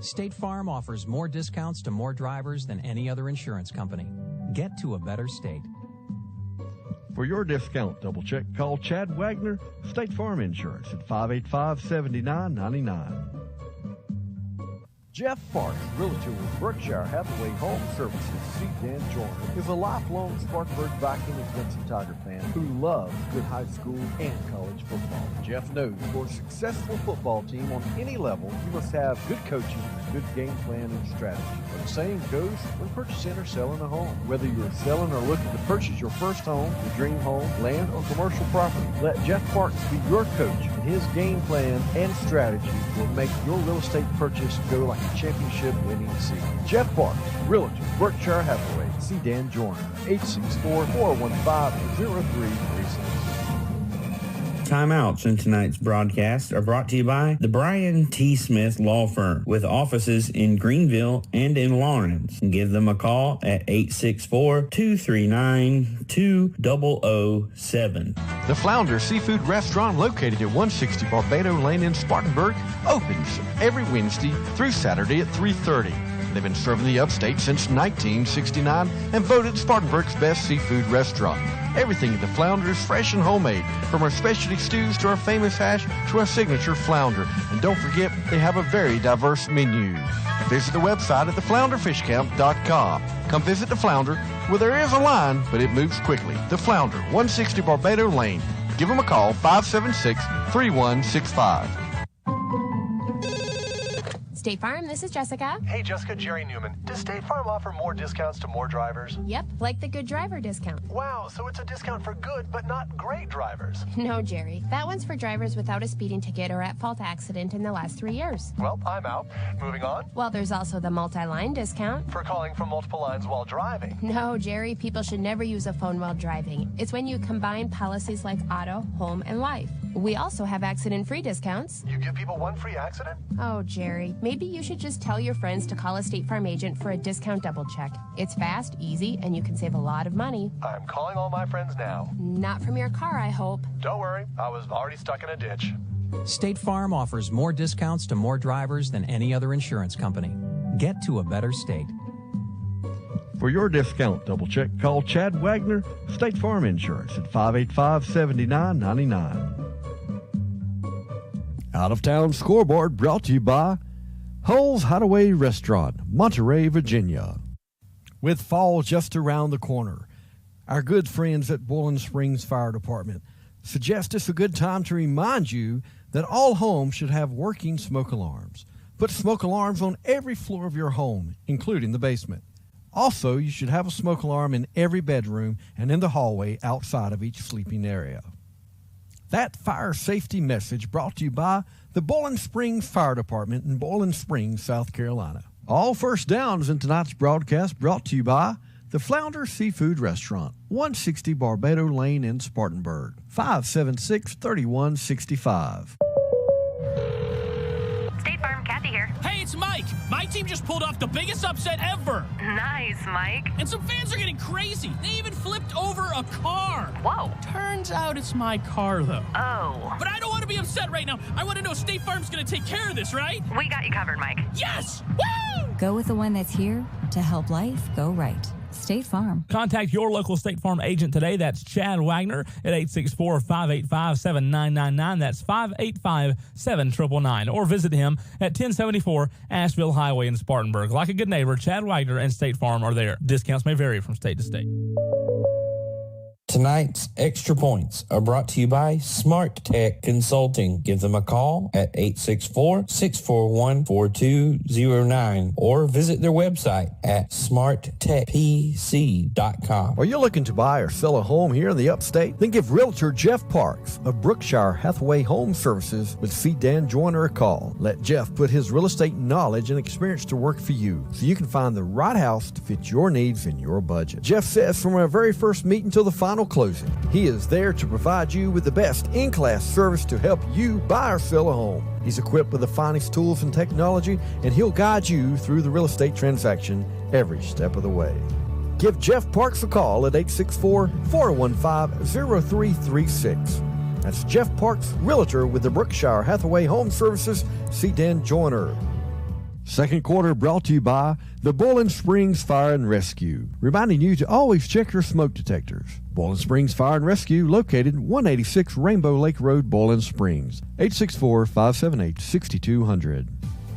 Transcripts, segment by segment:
State Farm offers more discounts to more drivers than any other insurance company. Get to a better state. For your discount double check, call Chad Wagner, State Farm Insurance at 585-7999. Jeff Parks, realtor with Berkshire Hathaway Home Services, C. Dan Joyner, is a lifelong Spartanburg Viking and Clemson Tiger fan who loves good high school and college football. Jeff knows for a successful football team on any level, you must have good coaching, good game plan, and strategy. But the same goes when purchasing or selling a home. Whether you're selling or looking to purchase your first home, your dream home, land, or commercial property, let Jeff Parks be your coach, and his game plan and strategy will make your real estate purchase go like a championship-winning season. Jeff Parks, realtor, Berkshire Hathaway, C. Dan Joyner, 864-415-0336. Timeouts in tonight's broadcast are brought to you by the Brian T. Smith Law Firm with offices in Greenville and in Lawrence. Give them a call at 864-239-2007. The Flounder Seafood Restaurant, located at 160 Barbado Lane in Spartanburg, opens every Wednesday through Saturday at 3:30. They've been serving the Upstate since 1969 and voted Spartanburg's best seafood restaurant. Everything at the Flounder is fresh and homemade, from our specialty stews to our famous hash to our signature flounder. And don't forget, they have a very diverse menu. Visit the website at theflounderfishcamp.com. Come visit the Flounder, where there is a line, but it moves quickly. The Flounder, 160 Barbado Lane. Give them a call, 576-3165. State Farm, this is Jessica. Hey, Jessica, Jerry Newman. Does State Farm offer more discounts to more drivers? Yep, like the good driver discount. Wow, so it's a discount for good but not great drivers. No, Jerry. That one's for drivers without a speeding ticket or at-fault accident in the last 3 years. Well, I'm out. Moving on. Well, there's also the multi-line discount. For calling from multiple lines while driving. No, Jerry, people should never use a phone while driving. It's when you combine policies like auto, home, and life. We also have accident-free discounts. You give people one free accident? Oh, Jerry, maybe you should just tell your friends to call a State Farm agent for a discount double check. It's fast, easy, and you can save a lot of money. I'm calling all my friends now. Not from your car, I hope. Don't worry, I was already stuck in a ditch. State Farm offers more discounts to more drivers than any other insurance company. Get to a better state. For your discount double check, call Chad Wagner, State Farm Insurance at 585-7999. Out of Town Scoreboard brought to you by Hull's Hideaway Restaurant, Monterey, Virginia. With fall just around the corner, our good friends at Boiling Springs Fire Department suggest it's a good time to remind you that all homes should have working smoke alarms. Put smoke alarms on every floor of your home, including the basement. Also, you should have a smoke alarm in every bedroom and in the hallway outside of each sleeping area. That fire safety message brought to you by the Boiling Springs Fire Department in Boiling Springs, South Carolina. All first downs in tonight's broadcast brought to you by the Flounder Seafood Restaurant, 160 Barbado Lane in Spartanburg, 576-3165. State Farm, Kathy here. Hey, it's Mike. My team just pulled off the biggest upset ever. Nice, Mike. And some fans are getting crazy. They even flipped over a car. Whoa. Turns out it's my car, though. Oh. But I don't want to be upset right now. I want to know State Farm's going to take care of this, right? We got you covered, Mike. Yes! Woo! Go with the one that's here to help life go right. State Farm. Contact your local State Farm agent today. That's Chad Wagner at 864-585-7999. That's 585-7999. Or visit him at 1074 Asheville Highway in Spartanburg. Like a good neighbor, Chad Wagner and State Farm are there. Discounts may vary from state to state. Tonight's Extra Points are brought to you by Smart Tech Consulting. Give them a call at 864-641-4209 or visit their website at smarttechpc.com. Are you looking to buy or sell a home here in the Upstate? Then give Realtor Jeff Parks of Brookshire Hathaway Home Services with C. Dan Joyner a call. Let Jeff put his real estate knowledge and experience to work for you so you can find the right house to fit your needs and your budget. Jeff says from our very first meeting till the final closing, he is there to provide you with the best in-class service to help you buy or sell a home. He's equipped with the finest tools and technology, and he'll guide you through the real estate transaction every step of the way. Give Jeff Parks a call at 864-415-0336. That's Jeff Parks, Realtor with the Brookshire Hathaway Home Services, C. Dan Joyner. Second quarter brought to you by the Bowling Springs Fire and Rescue, reminding you to always check your smoke detectors. Bowling Springs Fire and Rescue, located 186 Rainbow Lake Road, Bowling Springs, 864-578-6200.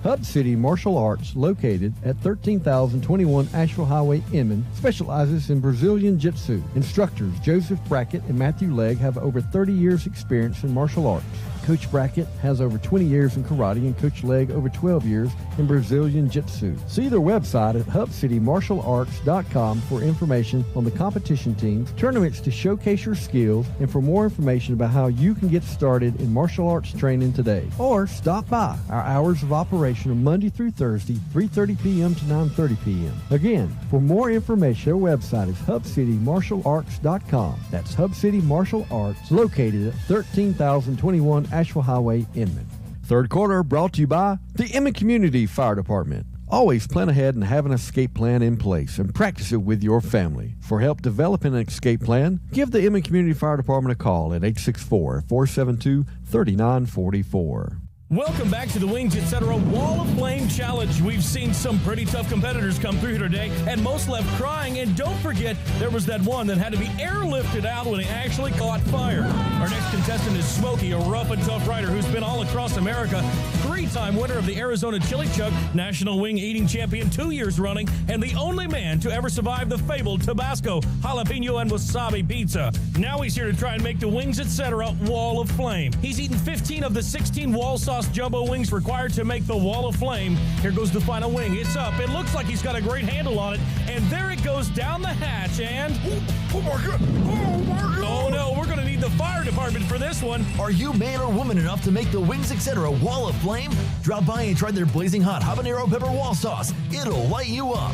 Hub City Martial Arts, located at 13,021 Asheville Highway, Inman, specializes in Brazilian Jiu-Jitsu. Instructors Joseph Brackett and Matthew Legg have over 30 years experience in martial arts. Coach Brackett has over 20 years in karate and Coach Legg over 12 years in Brazilian Jiu-Jitsu. See their website at hubcitymartialarts.com for information on the competition teams, tournaments to showcase your skills, and for more information about how you can get started in martial arts training today. Or stop by. Our hours of operation are Monday through Thursday, 3:30 p.m. to 9:30 p.m. Again, for more information, our website is hubcitymartialarts.com. That's Hub City Martial Arts, located at 13,021 Asheville Highway, Inman. Third quarter brought to you by the Inman Community Fire Department. Always plan ahead and have an escape plan in place and practice it with your family. For help developing an escape plan, give the Inman Community Fire Department a call at 864-472-3944. Welcome back to the Wings Etc. Wall of Flame Challenge. We've seen some pretty tough competitors come through here today, and most left crying. And don't forget, there was that one that had to be airlifted out when he actually caught fire. Our next contestant is Smokey, a rough and tough rider who's been all across America. 3-time winner of the Arizona Chili Chuck, National Wing Eating Champion 2 years running, and the only man to ever survive the fabled Tabasco, jalapeno, and wasabi pizza. Now he's here to try and make the Wings Etc. Wall of Flame. He's eaten 15 of the 16 wall sauce jumbo wings required to make the Wall of Flame. Here goes the final wing. It's up. It looks like he's got a great handle on it. And there it goes down the hatch. And oh my God! Oh my God! Oh no, we're going to need the fire department for this one. Are you man or woman enough to make the Wings Etc. Wall of Flame? Drop by and try their blazing hot habanero pepper wall sauce. It'll light you up.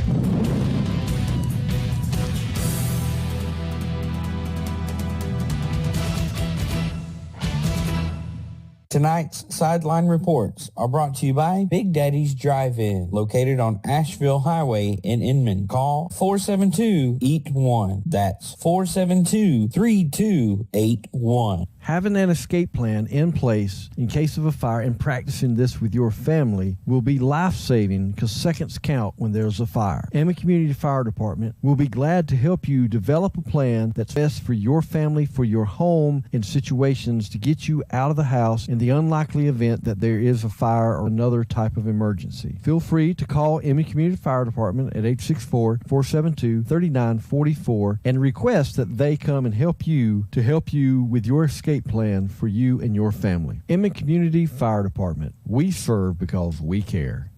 Tonight's Sideline Reports are brought to you by Big Daddy's Drive-In, located on Asheville Highway in Inman. Call 472-EAT-1. That's 472-3281. Having an escape plan in place in case of a fire and practicing this with your family will be life-saving because seconds count when there's a fire. Inman Community Fire Department will be glad to help you develop a plan that's best for your family, for your home, in situations to get you out of the house in the unlikely event that there is a fire or another type of emergency. Feel free to call Inman Community Fire Department at 864-472-3944 and request that they come and help you with your escape plan for you and your family. Inman Community Fire Department. We serve because we care.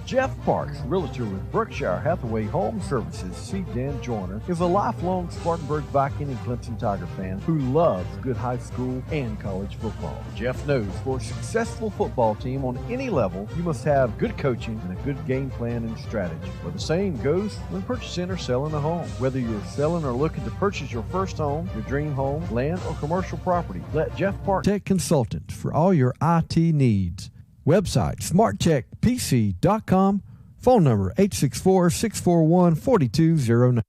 Jeff Parks, realtor with Berkshire Hathaway Home Services, C. Dan Joyner, is a lifelong Spartanburg Viking and Clemson Tiger fan who loves good high school and college football. Jeff knows for a successful football team on any level, you must have good coaching and a good game plan and strategy. Well, the same goes when purchasing or selling a home. Whether you're selling or looking to purchase your first home, your dream home, land, or commercial property, let Jeff Parks Tech Consultant for all your IT needs. Website, smarttechpc.com. Phone number, 864-641-4209.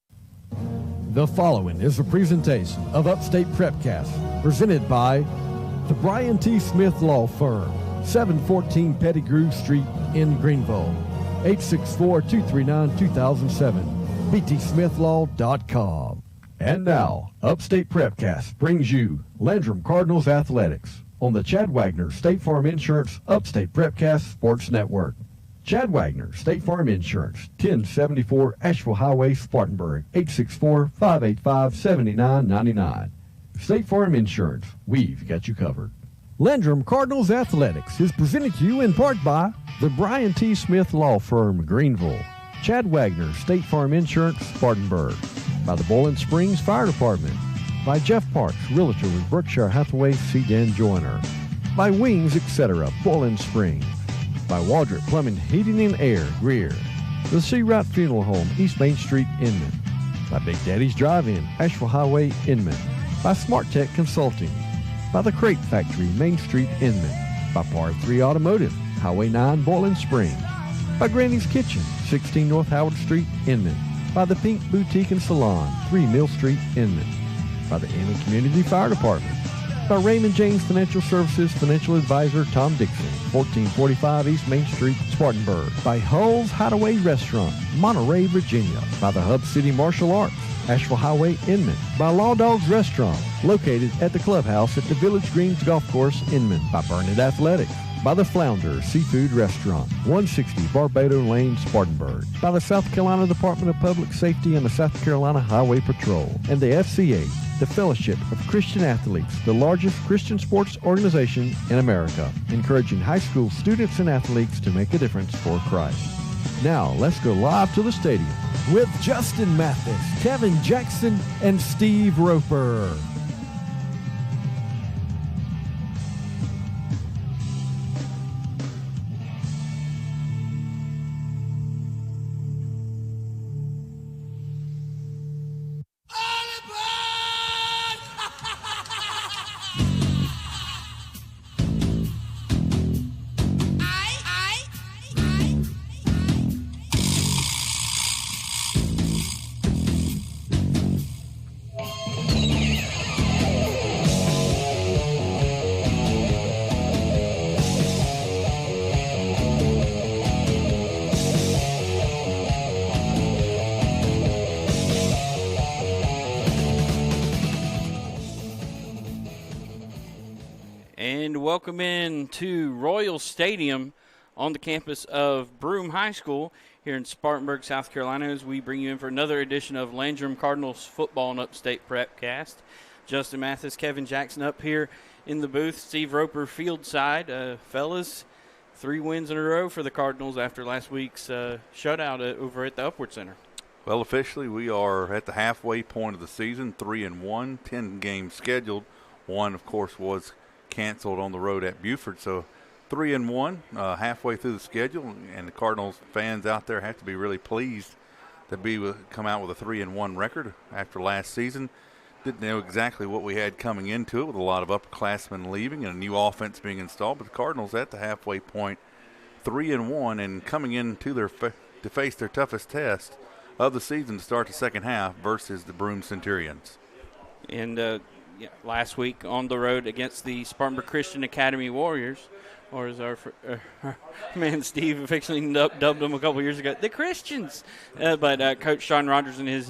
The following is a presentation of Upstate Prep-Cast, presented by the Brian T. Smith Law Firm, 714 Pettigrew Street in Greenville, 864-239-2007, btsmithlaw.com. And now, Upstate Prep-Cast brings you Landrum Cardinals Athletics on the Chad Wagner State Farm Insurance Upstate Prep-Cast Sports Network. Chad Wagner State Farm Insurance, 1074 Asheville Highway, Spartanburg, 864-585-7999. State Farm Insurance, we've got you covered. Landrum Cardinals Athletics is presented to you in part by the Brian T. Smith Law Firm, Greenville, Chad Wagner State Farm Insurance, Spartanburg, by the Bowling Springs Fire Department, by Jeff Parks, realtor with Berkshire Hathaway, C. Dan Joyner, by Wings Etc., Bowling Springs, by Waldrop Plumbing, Heating and Air, Greer, the Sea Route Funeral Home, East Main Street, Inman, by Big Daddy's Drive-In, Asheville Highway, Inman, by Smart Tech Consulting, by the Crate Factory, Main Street, Inman, by Par 3 Automotive, Highway 9, Bowling Springs, by Granny's Kitchen, 16 North Howard Street, Inman, by the Pink Boutique and Salon, 3 Mill Street, Inman, by the Inman Community Fire Department, by Raymond James Financial Services Financial Advisor Tom Dixon, 1445 East Main Street, Spartanburg. By Hull's Hideaway Restaurant, Monterey, Virginia. By the Hub City Martial Arts, Asheville Highway, Inman. By Law Dogs Restaurant, located at the clubhouse at the Village Greens Golf Course, Inman. By Burnett Athletics. By the Flounder Seafood Restaurant, 160 Barbado Lane, Spartanburg. By the South Carolina Department of Public Safety and the South Carolina Highway Patrol. And the FCA, the Fellowship of Christian Athletes, the largest Christian sports organization in America, encouraging high school students and athletes to make a difference for Christ. Now, let's go live to the stadium with Justin Mathis, Kevin Jackson, and Steve Roper. Welcome in to Royal Stadium on the campus of Broome High School here in Spartanburg, South Carolina, as we bring you in for another edition of Landrum Cardinals football and Upstate Prep-Cast. Justin Mathis, Kevin Jackson up here in the booth. Steve Roper field side. Fellas, 3 wins in a row for the Cardinals after last week's shutout over at the Upward Center. Well, officially we are at the halfway point of the season, 3-1, 10 games scheduled. One, of course, was canceled on the road at Buford, so 3-1 halfway through the schedule, and the Cardinals fans out there have to be really pleased to come out with a 3-1 record after last season. Didn't know exactly what we had coming into it, with a lot of upperclassmen leaving and a new offense being installed, but the Cardinals at the halfway point, 3-1, and coming into to face their toughest test of the season to start the second half versus the Broome Centurions. And last week on the road against the Spartanburg Christian Academy Warriors, or as our man Steve affectionately dubbed them a couple years ago, the Christians. But Coach Sean Rogers and his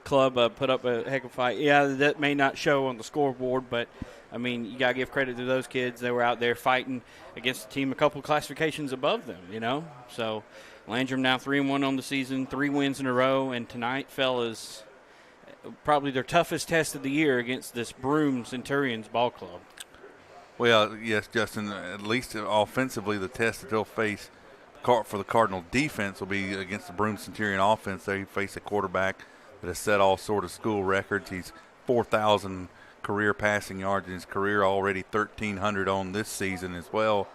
club put up a heck of a fight. Yeah, that may not show on the scoreboard, but, I mean, you got to give credit to those kids. They were out there fighting against a team a couple classifications above them, you know. So Landrum now 3-1 on the season, 3 wins in a row, and tonight, fellas, probably their toughest test of the year against this Broome Centurions ball club. Well, yes, Justin, at least offensively, the test that they'll face for the Cardinal defense will be against the Broome Centurion offense. They face a quarterback that has set all sort of school records. He's 4,000 career passing yards in his career, already 1,300 on this season as well.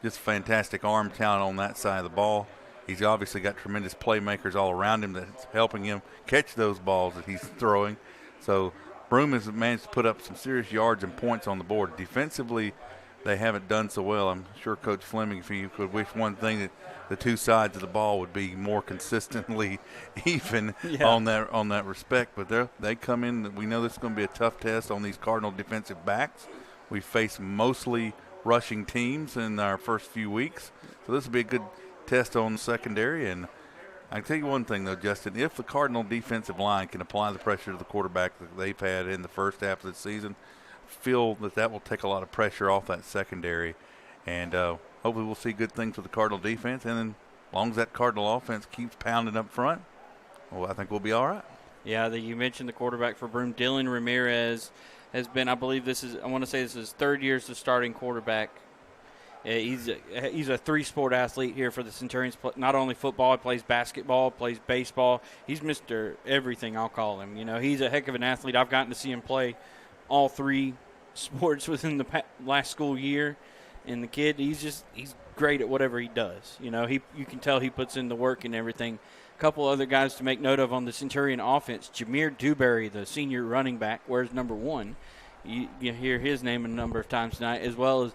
Just fantastic arm talent on that side of the ball. He's obviously got tremendous playmakers all around him that's helping him catch those balls that he's throwing. So Broome has managed to put up some serious yards and points on the board. Defensively, they haven't done so well. I'm sure Coach Fleming, if he could wish one thing, that the two sides of the ball would be more consistently even on that respect. But they come in. We know this is going to be a tough test on these Cardinal defensive backs. We face mostly rushing teams in our first few weeks. So this will be a good test on the secondary. And I can tell you one thing, though, Justin, if the Cardinal defensive line can apply the pressure to the quarterback that they've had in the first half of the season, feel that will take a lot of pressure off that secondary. And hopefully we'll see good things with the Cardinal defense. And then as long as that Cardinal offense keeps pounding up front, well, I think we'll be all right. Yeah, you mentioned the quarterback for Broome, Dylan Ramirez, has been, I believe this is his third year as the starting quarterback. He's a 3-sport athlete here for the Centurions. Not only football, he plays basketball, plays baseball. He's Mr. Everything, I'll call him. You know, he's a heck of an athlete. I've gotten to see him play all 3 sports within the last school year. And the kid, he's great at whatever he does. You know, you can tell he puts in the work and everything. A couple other guys to make note of on the Centurion offense. Jameer Dewberry, the senior running back, wears number 1. You hear his name a number of times tonight, as well as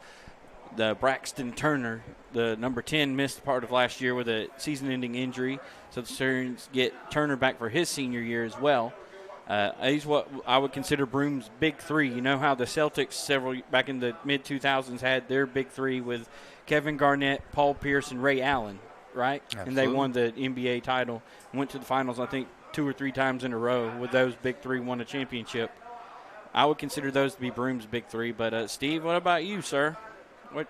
the Braxton Turner, the number 10, missed part of last year with a season-ending injury. So the Centurions get Turner back for his senior year as well. He's what I would consider Broome's big three. You know how the Celtics back in the mid-2000s had their big three with Kevin Garnett, Paul Pierce, and Ray Allen, right? Absolutely. And they won the NBA title, went to the finals, I think, 2 or 3 times in a row with those big three, won a championship. I would consider those to be Broome's big three. But, Steve, what about you, sir? What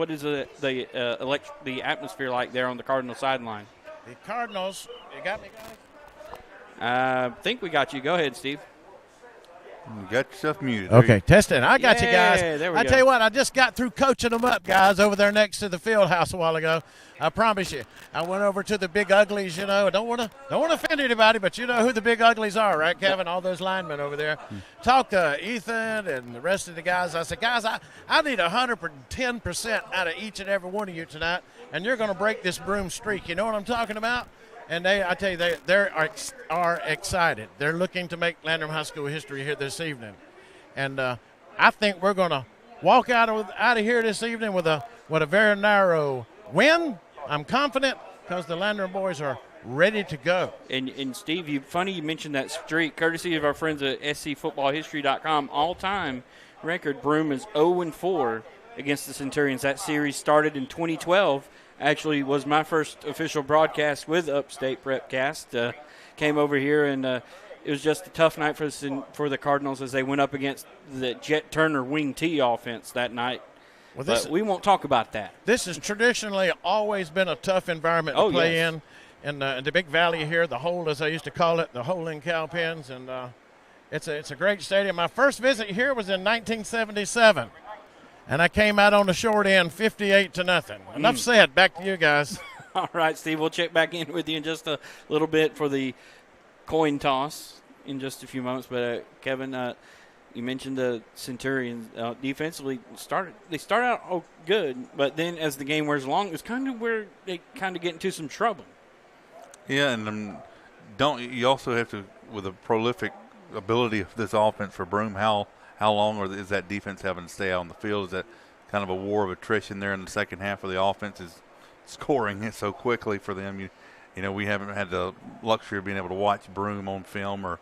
is the atmosphere like there on the Cardinal sideline? The Cardinals, you got me, guys? I think we got you. Go ahead, Steve. You got yourself muted. Okay, testing. I got you guys. There we I go. tell you what, I just got through coaching them up, guys, over there next to the field house a while ago. I promise you. I went over to the big uglies, you know. Don't want to offend anybody, but you know who the big uglies are, right, Kevin? All those linemen over there. Talked to Ethan and the rest of the guys. I said, guys, I need 110% out of each and every one of you tonight, and you're going to break this Broome streak. You know what I'm talking about? And I tell you, they are excited. They're looking to make Landrum High School history here this evening. And I think we're going to walk out of here this evening with a very narrow win. I'm confident because the Landrum boys are ready to go. And Steve, funny you mentioned that streak. Courtesy of our friends at scfootballhistory.com, all-time record, Broome is 0-4 against the Centurions. That series started in 2012. Actually was my first official broadcast with Upstate Prep-Cast. Came over here, and it was just a tough night for the Cardinals as they went up against the Jet Turner wing T offense that night. Well, but we won't talk about that. This has traditionally always been a tough environment to play in the Big Valley here, the Hole, as I used to call it, the Hole in Cowpens, and it's a great stadium. My first visit here was in 1977. And I came out on the short end 58-0. Enough said. Back to you guys. All right, Steve, we'll check back in with you in just a little bit for the coin toss in just a few moments. But, Kevin, you mentioned the Centurions defensively. They start out good, but then as the game wears along, it's kind of where they kind of get into some trouble. Yeah, and you also have to, with the prolific ability of this offense for Broome, how long is that defense having to stay out on the field? Is that kind of a war of attrition there in the second half of the offense is scoring it so quickly for them? You know, we haven't had the luxury of being able to watch Broome on film or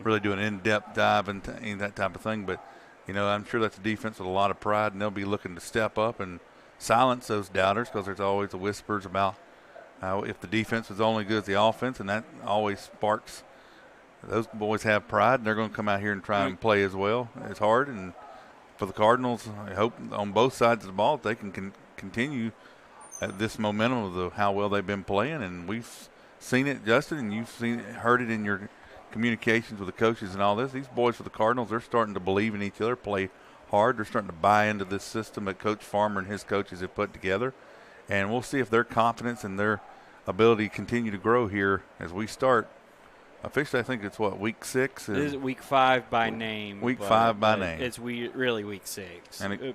really do an in-depth dive and that type of thing. But, you know, I'm sure that's a defense with a lot of pride, and they'll be looking to step up and silence those doubters because there's always the whispers about if the defense is only good as the offense, and that always sparks – those boys have pride, and they're going to come out here and try and play as well. It's hard, and for the Cardinals, I hope on both sides of the ball they can continue at this momentum of how well they've been playing. And we've seen it, Justin, and you've heard it in your communications with the coaches and all this. These boys for the Cardinals, they're starting to believe in each other, play hard. They're starting to buy into this system that Coach Farmer and his coaches have put together. And we'll see if their confidence and their ability continue to grow here as we start. Officially, I think it's week 6? It is week 5 by name. Week 5 by name. It's really week 6. And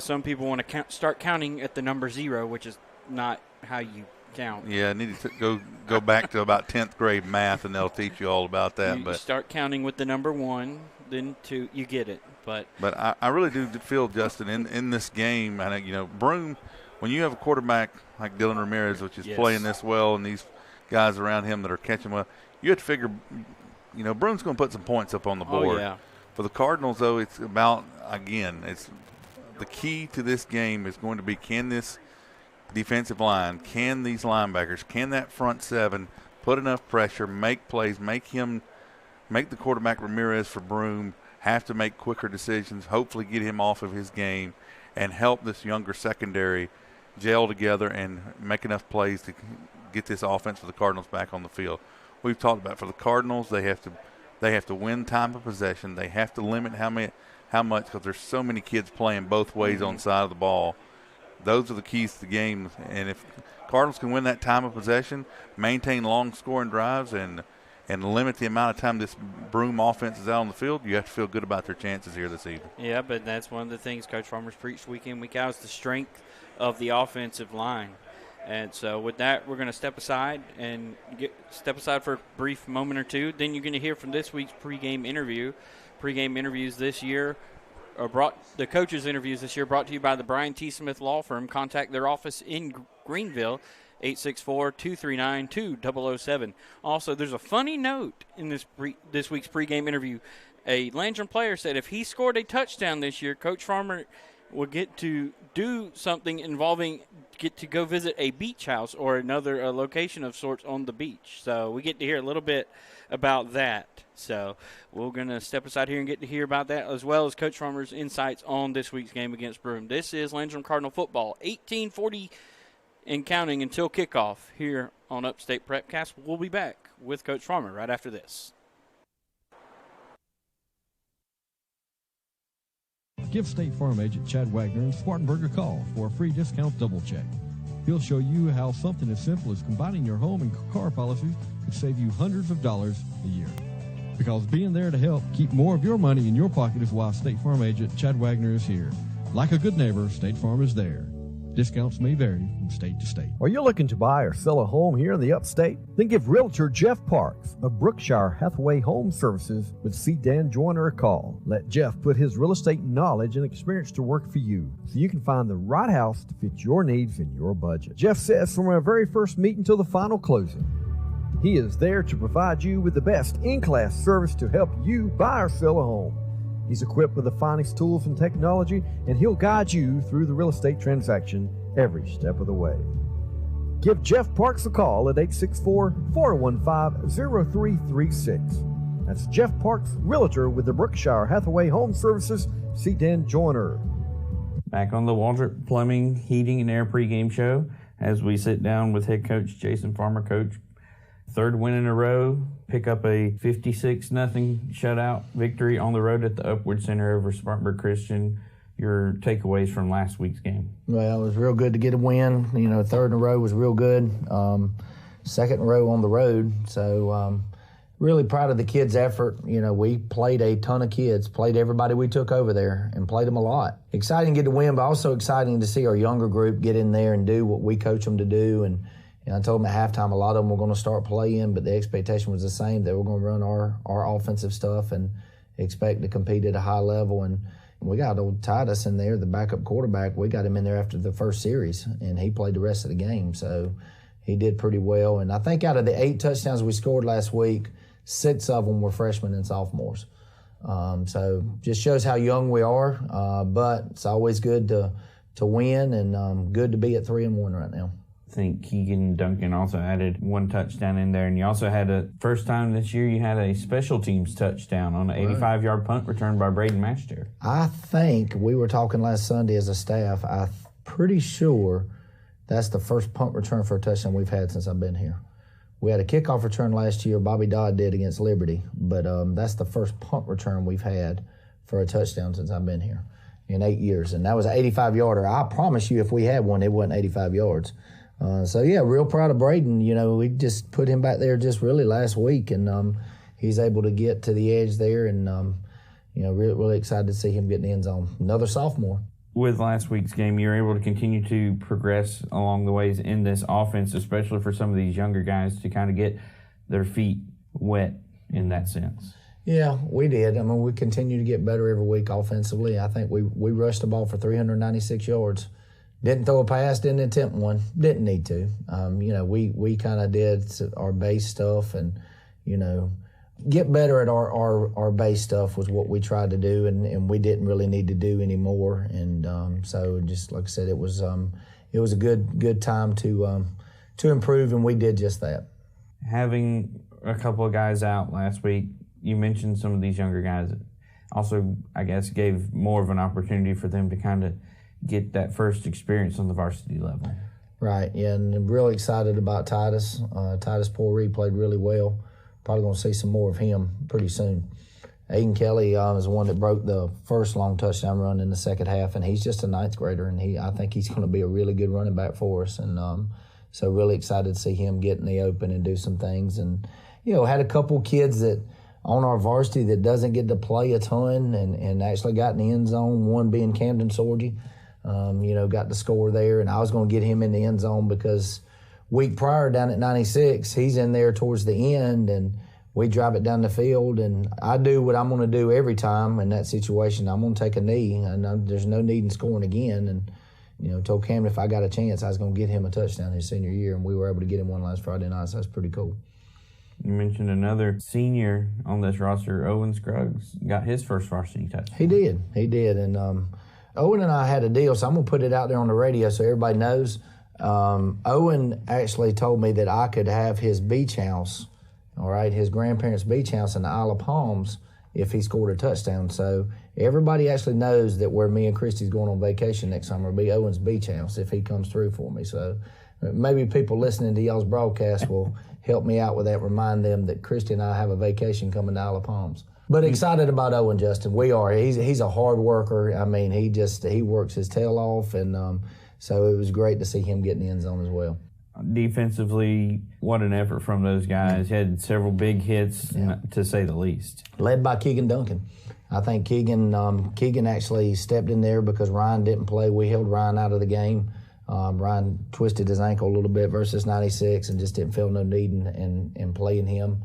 some people want to start counting at the number 0, which is not how you count. Yeah, I need to go back to about 10th grade math, and they'll teach you all about that. You start counting with the number 1, then 2. You get it. But I really do feel, Justin, in this game, I think, you know, Broome, when you have a quarterback like Dylan Ramirez, which is playing this well, and these guys around him that are catching well, you have to figure, you know, Broome's going to put some points up on the board. Oh, yeah. For the Cardinals, though, it's about, again, it's the key to this game is going to be, can this defensive line, can these linebackers, can that front seven put enough pressure, make plays, make the quarterback Ramirez for Broome have to make quicker decisions, hopefully get him off of his game, and help this younger secondary gel together and make enough plays to get this offense for the Cardinals back on the field. We've talked about for the Cardinals, they have to win time of possession. They have to limit how much because there's so many kids playing both ways on the side of the ball. Those are the keys to the game. And if Cardinals can win that time of possession, maintain long scoring drives, and limit the amount of time this Broome offense is out on the field, you have to feel good about their chances here this evening. Yeah, but that's one of the things Coach Farmer's preached week in, week out is the strength of the offensive line. And so with that, we're going to step aside for a brief moment or two. Then you're going to hear from this week's pregame interview. Pregame interviews this year the coaches' interviews this year brought to you by the Brian T. Smith Law Firm. Contact their office in Greenville 864-239-2007. Also, there's a funny note in this week's pregame interview. A Landrum player said if he scored a touchdown this year, Coach Farmer will get to do something involving get to go visit a beach house or another location of sorts on the beach. So we get to hear a little bit about that. So we're going to step aside here and get to hear about that, as well as Coach Farmer's insights on this week's game against Broome. This is Landrum Cardinal football, 18:40 and counting until kickoff here on Upstate Prep-Cast. We'll be back with Coach Farmer right after this. Give State Farm agent Chad Wagner in Spartanburg a call for a free discount double check. He'll show you how something as simple as combining your home and car policies could save you hundreds of dollars a year. Because being there to help keep more of your money in your pocket is why State Farm agent Chad Wagner is here. Like a good neighbor, State Farm is there. Discounts may vary from state to state. Are you looking to buy or sell a home here in the Upstate? Then give Realtor Jeff Parks of Brookshire Hathaway Home Services with C. Dan Joyner a call. Let Jeff put his real estate knowledge and experience to work for you so you can find the right house to fit your needs and your budget. Jeff says from our very first meeting till the final closing, he is there to provide you with the best in-class service to help you buy or sell a home. He's equipped with the finest tools and technology, and he'll guide you through the real estate transaction every step of the way. Give Jeff Parks a call at 864-415-0336. That's Jeff Parks, Realtor with the Brookshire Hathaway Home Services, C. Dan Joyner. Back on the Waldrop Plumbing, Heating, and Air pregame show as we sit down with head coach Jason Farmer. Coach, third win in a row, pick up a 56-0 shutout victory on the road at the Upward Center over Spartanburg Christian. Your takeaways from last week's game? Well, it was real good to get a win. You know, third in a row was real good. Second in a row on the road. So really proud of the kids' effort. You know, we played a ton of kids, played everybody we took over there, and played them a lot. Exciting to get the win, but also exciting to see our younger group get in there and do what we coach them to do. And I told them at halftime a lot of them were going to start playing, but the expectation was the same. They were going to run our offensive stuff and expect to compete at a high level. And we got old Titus in there, the backup quarterback. We got him in there after the first series, and he played the rest of the game. So he did pretty well. And I think out of the 8 touchdowns we scored last week, 6 of them were freshmen and sophomores. So just shows how young we are, but it's always good to win and good to be at 3-1 right now. I think Keegan Duncan also added 1 touchdown in there, and you also had a first time this year you had a special teams touchdown on an 85-yard punt return by Braden Master. I think we were talking last Sunday as a staff. I'm pretty sure that's the first punt return for a touchdown we've had since I've been here. We had a kickoff return last year. Bobby Dodd did against Liberty, but that's the first punt return we've had for a touchdown since I've been here in 8 years, and that was an 85-yarder. I promise you, if we had one, it wasn't 85 yards. So, yeah, real proud of Braden. You know, we just put him back there just really last week, and he's able to get to the edge there, and, you know, really excited to see him get in the end zone. Another sophomore. With last week's game, you were able to continue to progress along the ways in this offense, especially for some of these younger guys to kind of get their feet wet in that sense. Yeah, we did. I mean, we continue to get better every week offensively. I think we rushed the ball for 396 yards. Didn't throw a pass, didn't attempt one, didn't need to. You know, we kind of did our base stuff and, you know, get better at our base stuff was what we tried to do, and we didn't really need to do anymore. And so just like I said, it was a good time to improve, and we did just that. Having a couple of guys out last week, you mentioned some of these younger guys. Also, I guess, gave more of an opportunity for them to kind of get that first experience on the varsity level. Right, yeah, and I'm really excited about Titus. Titus Poiree played really well. Probably going to see some more of him pretty soon. Aiden Kelly is the one that broke the first long touchdown run in the second half, and he's just a 9th grader, and I think he's going to be a really good running back for us. And so really excited to see him get in the open and do some things. And, you know, had a couple kids that on our varsity that doesn't get to play a ton and actually got in the end zone, one being Camden Sorgi. You know, got the score there, and I was going to get him in the end zone because week prior down at 96, he's in there towards the end, and we drive it down the field, and I do what I'm going to do every time in that situation. I'm going to take a knee, and there's no need in scoring again. And, told Cameron if I got a chance, I was going to get him a touchdown his senior year, and we were able to get him one last Friday night, so that's pretty cool. You mentioned another senior on this roster, Owen Scruggs, got his first varsity touchdown. He did, and Owen and I had a deal, so I'm going to put it out there on the radio so everybody knows. Owen actually told me that I could have his beach house, all right, his grandparents' beach house in the Isle of Palms if he scored a touchdown. So everybody actually knows that where me and Christy's going on vacation next summer will be Owen's beach house if he comes through for me. So maybe people listening to y'all's broadcast will help me out with that, remind them that Christy and I have a vacation coming to Isle of Palms. But excited about Owen, Justin. We are. He's a hard worker. I mean, he works his tail off, and so it was great to see him get in the end zone as well. Defensively, what an effort from those guys. Had several big hits, to say the least. Led by Keegan Duncan. I think Keegan actually stepped in there because Ryan didn't play. We held Ryan out of the game. Ryan twisted his ankle a little bit versus 96 and just didn't feel no need in playing him.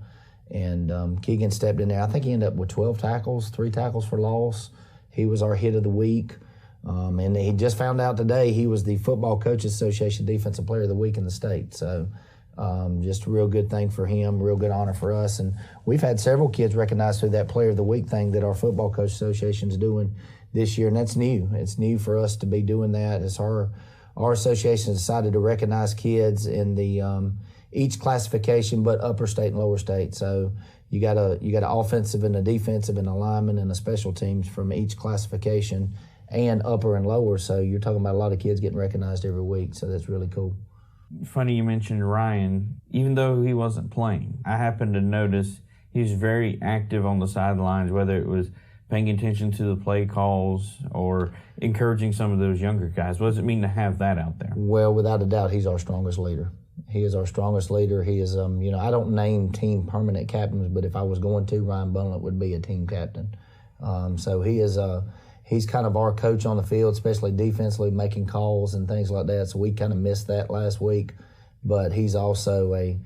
And Keegan stepped in there. I think he ended up with 12 tackles, 3 tackles for loss. He was our hit of the week. And he just found out today he was the Football Coaches Association Defensive Player of the Week in the state. So just a real good thing for him, real good honor for us. And we've had several kids recognized through that Player of the Week thing that our Football Coaches Association is doing this year, and that's new. It's new for us to be doing that. It's our association decided to recognize kids in the each classification, but upper state and lower state. So you got an offensive and a defensive and a lineman and a special teams from each classification and upper and lower. So you're talking about a lot of kids getting recognized every week. So that's really cool. Funny you mentioned Ryan. Even though he wasn't playing, I happened to notice he was very active on the sidelines, whether it was paying attention to the play calls or encouraging some of those younger guys. What does it mean to have that out there? Well, without a doubt, he's our strongest leader. He is our strongest leader. He is, I don't name team permanent captains, but if I was going to, Ryan Bunlett would be a team captain. So he is, he's kind of our coach on the field, especially defensively, making calls and things like that. So we kind of missed that last week. But he's also a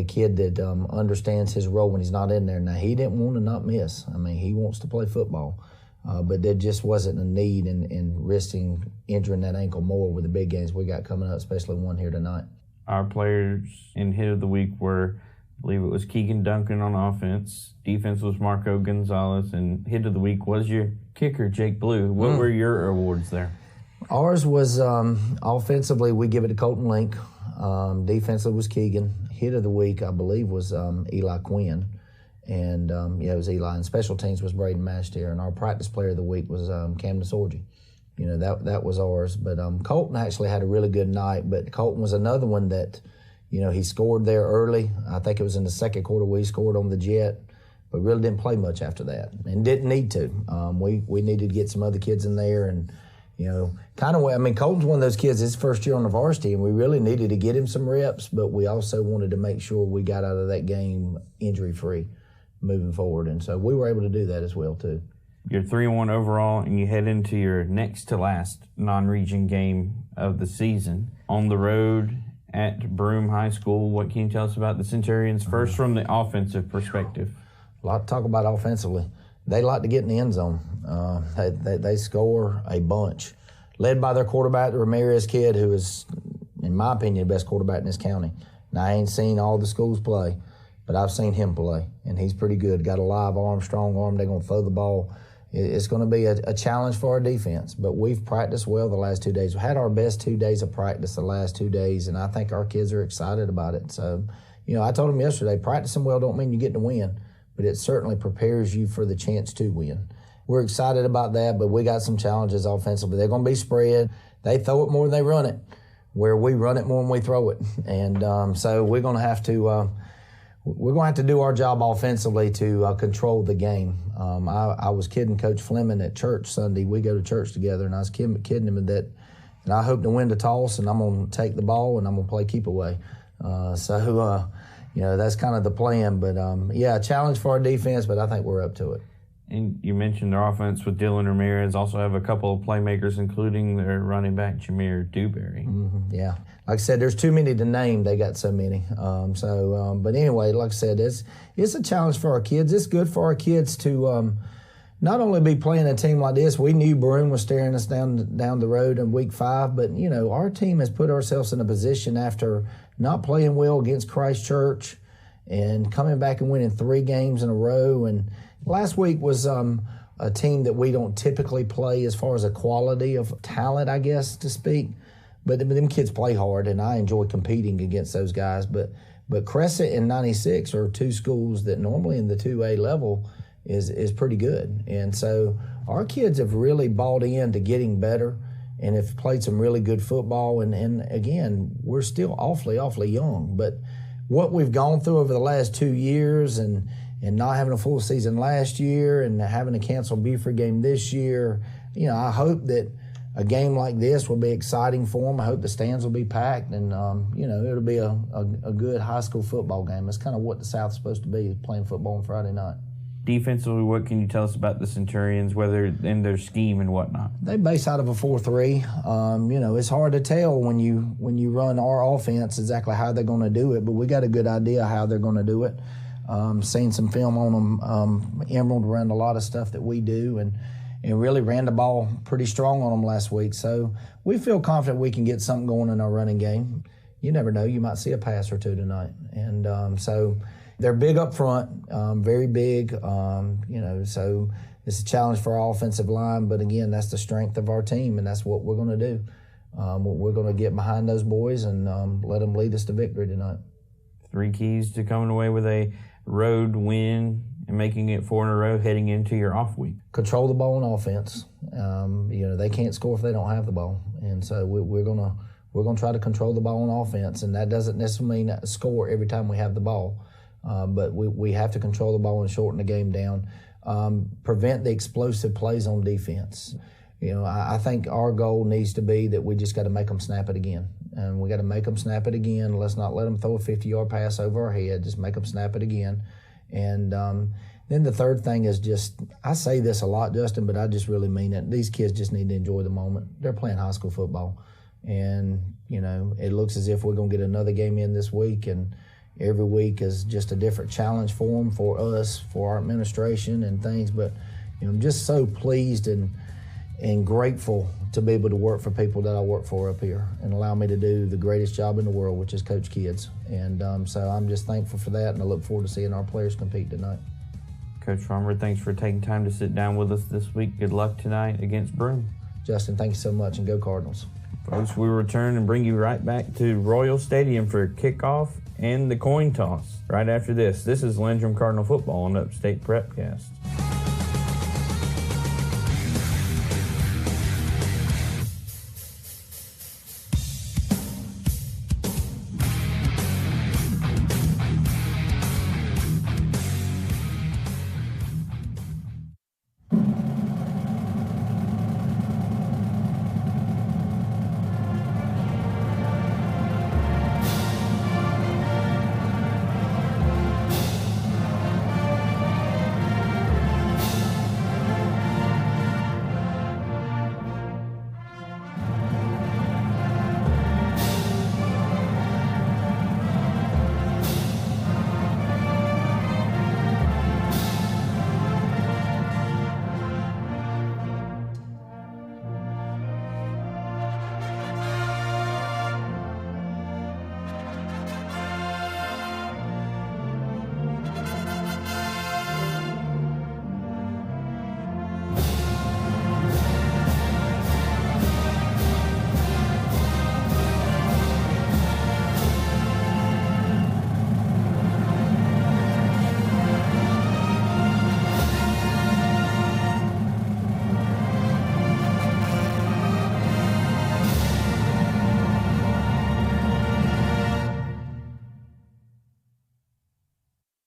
kid that understands his role when he's not in there. Now, he didn't want to not miss. I mean, he wants to play football. But there just wasn't a need in risking injuring that ankle more with the big games we got coming up, especially one here tonight. Our players in hit of the week were, I believe it was Keegan Duncan on offense. Defense was Marco Gonzalez, and hit of the week was your kicker, Jake Blue. What were your awards there? Ours was offensively, we give it to Colton Link. Defensively was Keegan. Hit of the week, I believe, was Eli Quinn. And, it was Eli. And special teams was Braden Mastier. And our practice player of the week was Camden Sorgi. That was ours. But Colton actually had a really good night. But Colton was another one that, he scored there early. I think it was in the second quarter where he scored on the jet. But really didn't play much after that and didn't need to. We needed to get some other kids in there. And, Colton's one of those kids, his first year on the varsity, and we really needed to get him some reps. But we also wanted to make sure we got out of that game injury-free moving forward. And so we were able to do that as well, too. You're 3-1 overall, and you head into your next-to-last non-region game of the season on the road at Broome High School. What can you tell us about the Centurions, first from the offensive perspective? A lot to talk about offensively. They like to get in the end zone. They score a bunch. Led by their quarterback, the Ramirez kid, who is, in my opinion, the best quarterback in this county. Now, I ain't seen all the schools play, but I've seen him play, and he's pretty good. Got a live arm, strong arm. They're going to throw the ball. It's going to be a challenge for our defense, but we've practiced well the last 2 days. We had our best 2 days of practice the last 2 days, and I think our kids are excited about it. So, I told them yesterday, practicing well don't mean you get to win, but it certainly prepares you for the chance to win. We're excited about that, but we got some challenges offensively. They're going to be spread. They throw it more than they run it, where we run it more than we throw it. And so we're going to have to do our job offensively to control the game. I was kidding Coach Fleming at church Sunday. We go to church together, and I was kidding him that, and I hope to win the toss, and I'm going to take the ball, and I'm going to play keep away. That's kind of the plan. But, a challenge for our defense, but I think we're up to it. And you mentioned their offense with Dylan Ramirez. Also have a couple of playmakers, including their running back, Jameer Dewberry. Mm-hmm, yeah. Like I said, there's too many to name. They got so many. But anyway, like I said, it's a challenge for our kids. It's good for our kids to, not only be playing a team like this, we knew Broome was staring us down the road in week 5, but, you know, our team has put ourselves in a position after not playing well against Christ Church and coming back and winning 3 games in a row. And last week was a team that we don't typically play as far as a quality of talent, I guess, to speak. But them kids play hard, and I enjoy competing against those guys. But Crescent and 96 are 2 schools that normally in the 2A level is pretty good. And so our kids have really bought into getting better and have played some really good football. And again, we're still awfully young. But what we've gone through over the last 2 years and not having a full season last year and having to cancel Buford game this year, you know, I hope that a game like this will be exciting for them. I hope the stands will be packed and, you know, it'll be a good high school football game. That's kind of what the South's supposed to be, playing football on Friday night. Defensively, what can you tell us about the Centurions, whether in their scheme and whatnot? They base out of a 4-3. You know, it's hard to tell when you run our offense exactly how they're going to do it, but we got a good idea how they're going to do it. Seen some film on them. Emerald ran a lot of stuff that we do, and really ran the ball pretty strong on them last week. So we feel confident we can get something going in our running game. You never know. You might see a pass or 2 tonight. And so they're big up front, very big. You know, so it's a challenge for our offensive line. But, again, that's the strength of our team, and that's what we're going to do. We're going to get behind those boys and let them lead us to victory tonight. 3 keys to coming away with a road win and making it 4 in a row heading into your off week. Control the ball on offense. You know, they can't score if they don't have the ball. And so we're gonna try to control the ball on offense, and that doesn't necessarily mean score every time we have the ball. But we have to control the ball and shorten the game down. Prevent the explosive plays on defense. You know, I think our goal needs to be that we just got to make them snap it again. And we got to make them snap it again. Let's not let them throw a 50-yard pass over our head. Just make them snap it again. And then the third thing is just, I say this a lot, Justin, but I just really mean it. These kids just need to enjoy the moment. They're playing high school football. And, you know, it looks as if we're going to get another game in this week. And every week is just a different challenge for them, for us, for our administration and things. But, you know, I'm just so pleased and grateful to be able to work for people that I work for up here and allow me to do the greatest job in the world, which is coach kids. And so I'm just thankful for that, and I look forward to seeing our players compete tonight. Coach Farmer, thanks for taking time to sit down with us this week. Good luck tonight against Broome. Justin, thank you so much, and go Cardinals. Folks, we return and bring you right back to Royal Stadium for kickoff and the coin toss right after this. This is Landrum Cardinal football on Upstate Prep-Cast.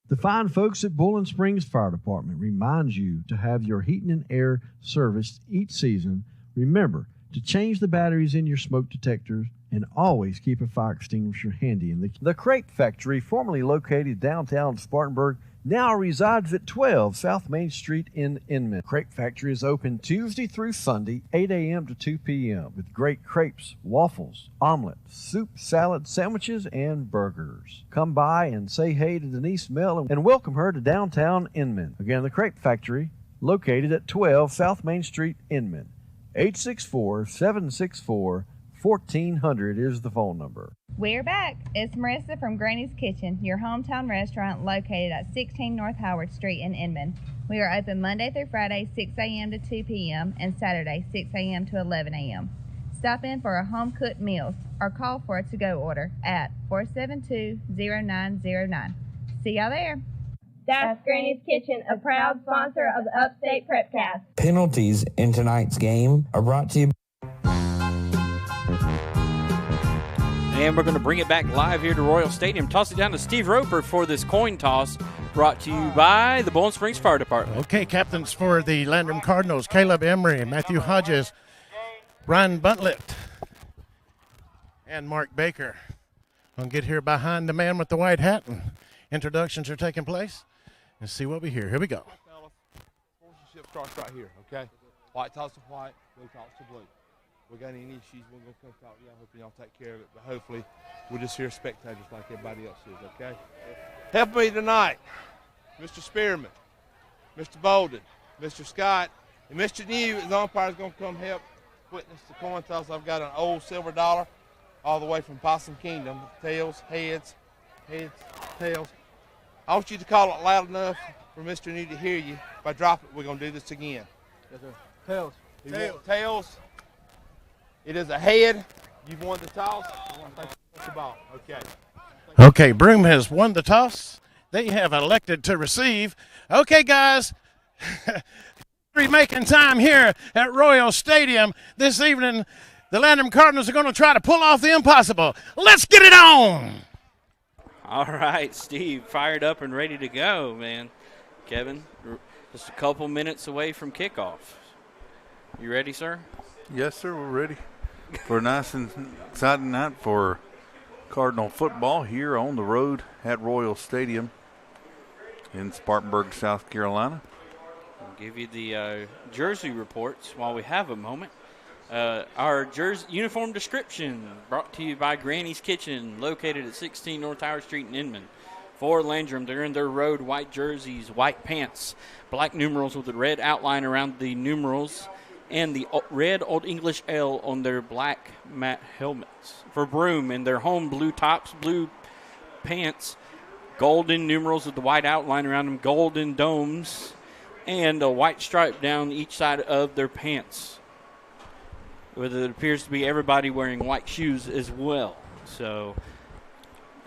The fine folks at Bowling Springs Fire Department reminds you to have your heating and air serviced each season. Remember to change the batteries in your smoke detectors and always keep a fire extinguisher handy. The Crepe Factory, formerly located downtown Spartanburg, now resides at 12 South Main Street in Inman. Crepe Factory is open Tuesday through Sunday, 8 a.m. to 2 p.m. with great crepes, waffles, omelets, soup, salad, sandwiches, and burgers. Come by and say hey to Denise Mell and welcome her to downtown Inman. Again, the Crepe Factory, located at 12 South Main Street, Inman. 864-764-1400 is the phone number. We're back. It's Marissa from Granny's Kitchen, your hometown restaurant located at 16 North Howard Street in Inman. We are open Monday through Friday, 6 a.m. to 2 p.m., and Saturday, 6 a.m. to 11 a.m. Stop in for our home-cooked meals or call for a to-go order at 472-0909. See y'all there. That's Granny's Kitchen, a proud sponsor of the Upstate Prep-Cast. Penalties in tonight's game are brought to you. And we're going to bring it back live here to Royal Stadium. Toss it down to Steve Roper for this coin toss, brought to you by the Bowling Springs Fire Department. Okay, captains for the Landrum Cardinals, Caleb Emery, Matthew Hodges, Brian Buntlitt, and Mark Baker. We'll get here behind the man with the white hat, and introductions are taking place. Let's see what we hear. Here we go. Sportsmanship starts right here, okay? White talks to white, blue talks to blue. We got any issues, we're going to come talk to y'all, hoping y'all take care of it. But hopefully, we're just here spectators like everybody else is, okay? Help me tonight, Mr. Spearman, Mr. Bolden, Mr. Scott, and Mr. New, the umpire's going to come help witness the coin toss. I've got an old silver dollar all the way from Possum Kingdom. Tails, heads, tails. I want you to call it loud enough for Mr. New to hear you. If I drop it, we're going to do this again. Yes, sir. Tails. Tails. It is a head. You've won the toss. You want to take the ball. Okay. Okay, Broome has won the toss. They have elected to receive. Okay, guys. We're making time here at Royal Stadium this evening. The Landrum Cardinals are going to try to pull off the impossible. Let's get it on. All right, Steve, fired up and ready to go, man. Kevin, just a couple minutes away from kickoff. You ready, sir? Yes, sir, we're ready for a nice and exciting night for Cardinal football here on the road at Royal Stadium in Spartanburg, South Carolina. I'll give you the jersey reports while we have a moment. Our jersey uniform description brought to you by Granny's Kitchen, located at 16 North Howard Street in Inman. For Landrum, they're in their road white jerseys, white pants, black numerals with a red outline around the numerals, and the red Old English L on their black matte helmets. For Broome, in their home blue tops, blue pants, golden numerals with the white outline around them, golden domes, and a white stripe down each side of their pants. With it appears to be everybody wearing white shoes as well. So,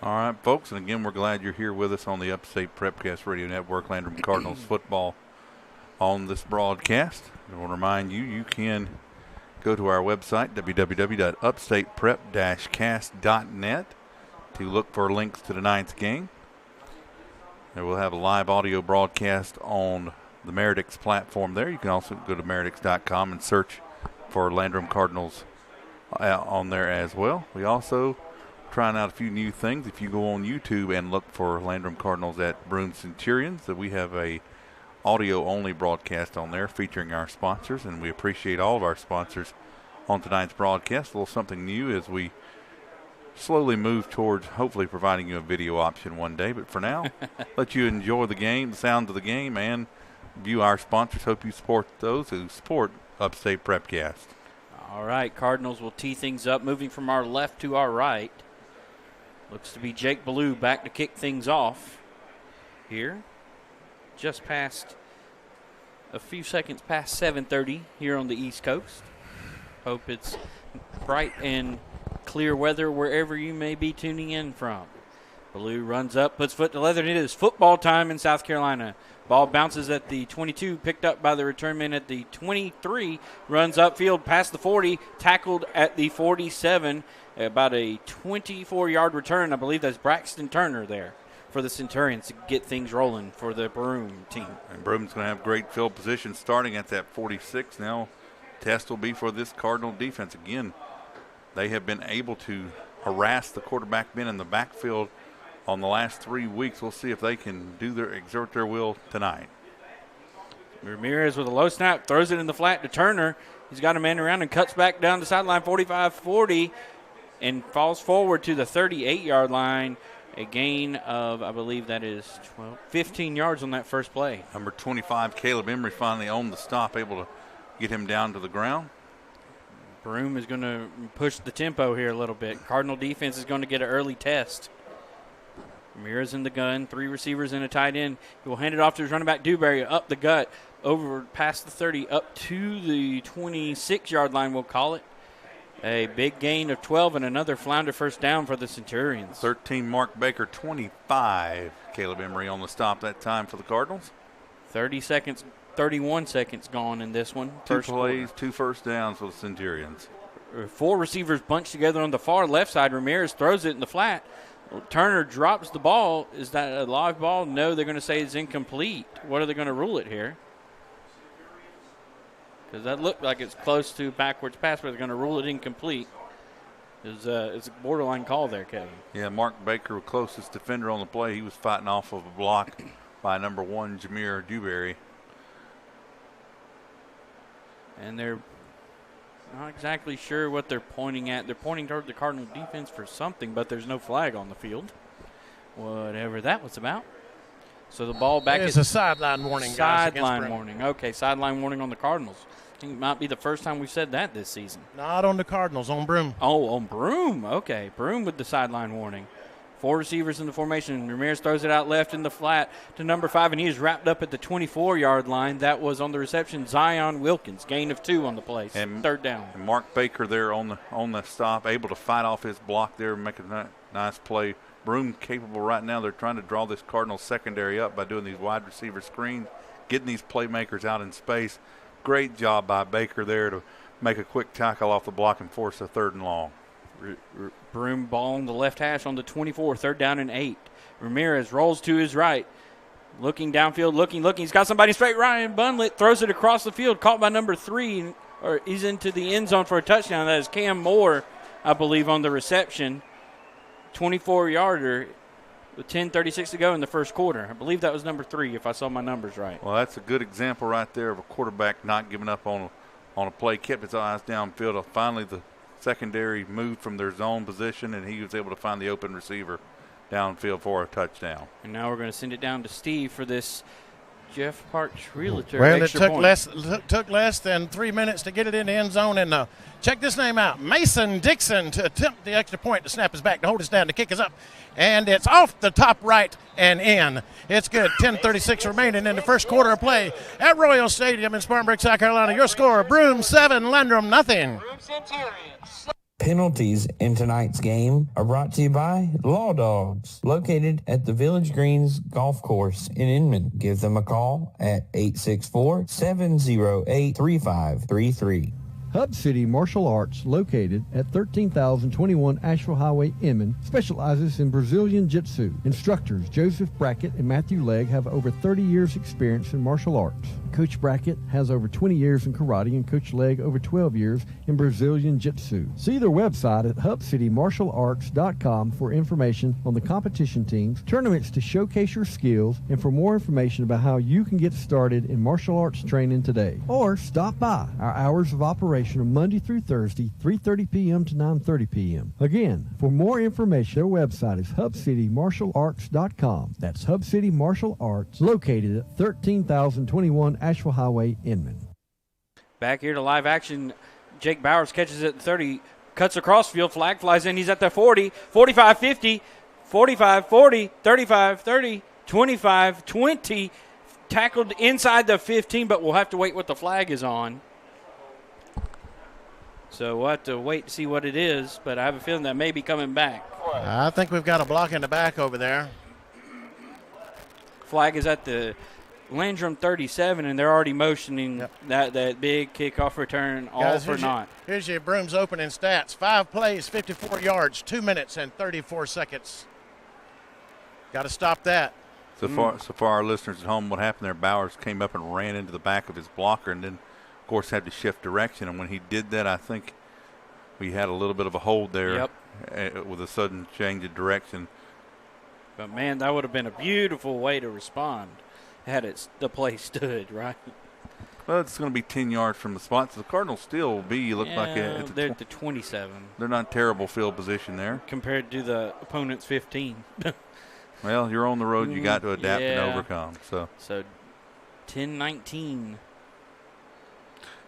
all right, folks, and again, we're glad you're here with us on the Upstate Prep-Cast Radio Network, Landrum Cardinals football on this broadcast. I want to remind you, you can go to our website, www.upstateprep-cast.net, to look for links to tonight's game. And we'll have a live audio broadcast on the Meritix platform there. You can also go to meritix.com and search for Landrum Cardinals on there as well. We also trying out a few new things. If you go on YouTube and look for Landrum Cardinals at Broome Centurions, that we have a audio-only broadcast on there featuring our sponsors, and we appreciate all of our sponsors on tonight's broadcast. A little something new as we slowly move towards hopefully providing you a video option one day. But for now, let you enjoy the game, the sound of the game, and view our sponsors. Hope you support those who support Upstate Prep-Cast. All right, Cardinals will tee things up, moving from our left to our right. Looks to be Jake Ballou back to kick things off here. Just past a few seconds past 7:30 here on the East Coast. Hope it's bright and clear weather wherever you may be tuning in from. Ballou runs up, puts foot to leather, and it is football time in South Carolina. Ball bounces at the 22, picked up by the return man at the 23, runs upfield past the 40, tackled at the 47, about a 24-yard return. I believe that's Braxton Turner there for the Centurions to get things rolling for the Broome team. And Broome's going to have great field position starting at that 46. Now, test will be for this Cardinal defense. Again, they have been able to harass the quarterback men in the backfield on the last 3 weeks. We'll see if they can exert their will tonight. Ramirez with a low snap, throws it in the flat to Turner. He's got a man around and cuts back down the sideline 45-40 and falls forward to the 38-yard line. A gain of, I believe that is 15 yards on that first play. Number 25, Caleb Emery, finally on the stop, able to get him down to the ground. Broome is going to push the tempo here a little bit. Cardinal defense is going to get an early test. Ramirez in the gun, 3 receivers and a tight end. He will hand it off to his running back, Dewberry, up the gut, over past the 30, up to the 26-yard line, we'll call it. A big gain of 12 and another flounder first down for the Centurions. 13, Mark Baker, 25, Caleb Emery on the stop that time for the Cardinals. 31 seconds gone in this one. 2 plays, 2 first downs for the Centurions. 4 receivers bunched together on the far left side. Ramirez throws it in the flat. Turner drops the ball. Is that a live ball? No, they're going to say it's incomplete. What are they going to rule it here? Because that looked like it's close to backwards pass, but they're going to rule it incomplete. It's a borderline call there, Kevin. Yeah, Mark Baker, closest defender on the play. He was fighting off of a block by number 1, Jameer Dewberry. And they're not exactly sure what they're pointing at. They're pointing toward the Cardinal defense for something, but there's no flag on the field. Whatever that was about. So the ball back is a sideline warning, guys. Sideline warning. Okay, sideline warning on the Cardinals. I think it might be the first time we've said that this season. Not on the Cardinals, on Broome. Oh, on Broome. Okay, Broome with the sideline warning. 4 receivers in the formation. Ramirez throws it out left in the flat to number 5, and he is wrapped up at the 24-yard line. That was on the reception, Zion Wilkins. Gain of 2 on the play. And 3rd down. And Mark Baker there on the stop, able to fight off his block there, make a nice play. Broome capable right now. They're trying to draw this Cardinals secondary up by doing these wide receiver screens, getting these playmakers out in space. Great job by Baker there to make a quick tackle off the block and force a 3rd and long. Broome ball on the left hash on the 24, 3rd down and 8. Ramirez rolls to his right. Looking downfield, looking. He's got somebody straight. Ryan Bunlett throws it across the field, caught by number 3, or he's into the end zone for a touchdown. That is Cam Moore, I believe, on the reception. 24-yarder with 10:36 to go in the first quarter. I believe that was number 3, if I saw my numbers right. Well, that's a good example right there of a quarterback not giving up on a play, kept his eyes downfield. Finally, the secondary moved from their zone position, and he was able to find the open receiver downfield for a touchdown. And now we're going to send it down to Steve for this Jeff Parks Realtor. Well, it took less than 3 minutes to get it in the end zone. And check this name out. Mason Dixon to attempt the extra point to snap us back, to hold us down, to kick us up. And it's off the top right and in. It's good. 10:36 remaining in the first quarter of play at Royal Stadium in Spartanburg, South Carolina. Your score, Broome 7, Landrum nothing. Broome Centurions. Penalties in tonight's game are brought to you by Law Dogs, located at the Village Greens Golf Course in Inman. Give them a call at 864-708-3533. Hub City Martial Arts, located at 13,021 Asheville Highway, Inman, specializes in Brazilian Jiu-Jitsu. Instructors Joseph Brackett and Matthew Legg have over 30 years experience in martial arts. Coach Brackett has over 20 years in karate and Coach Legg over 12 years in Brazilian Jiu-Jitsu. See their website at hubcitymartialarts.com for information on the competition teams, tournaments to showcase your skills, and for more information about how you can get started in martial arts training today. Or stop by. Our hours of operation are Monday through Thursday, 3:30 p.m. to 9:30 p.m. Again, for more information, their website is hubcitymartialarts.com. That's Hub City Martial Arts, located at 13,021 Asheville Highway, Inman. Back here to live action. Jake Bowers catches it at 30, cuts across field, flag flies in. He's at the 40, 45, 50, 45, 40, 35, 30, 25, 20. Tackled inside the 15, but we'll have to wait what the flag is on. So we'll have to wait to see what it is, but I have a feeling that may be coming back. I think we've got a block in the back over there. Flag is at the Landrum 37, and they're already motioning that big kickoff return off or not. Here's your Broome's opening stats. 5 plays, 54 yards, 2 minutes and 34 seconds. Got to stop that. So far, our listeners at home, what happened there, Bowers came up and ran into the back of his blocker and then, of course, had to shift direction. And when he did that, I think we had a little bit of a hold there with a sudden change of direction. But, man, that would have been a beautiful way to respond had the play stood, right? Well, it's going to be 10 yards from the spot. So the Cardinals still will be, they're at the 27. They're not terrible field position there. Compared to the opponent's 15. Well, you're on the road. You got to adapt and Yeah. overcome. So 10-19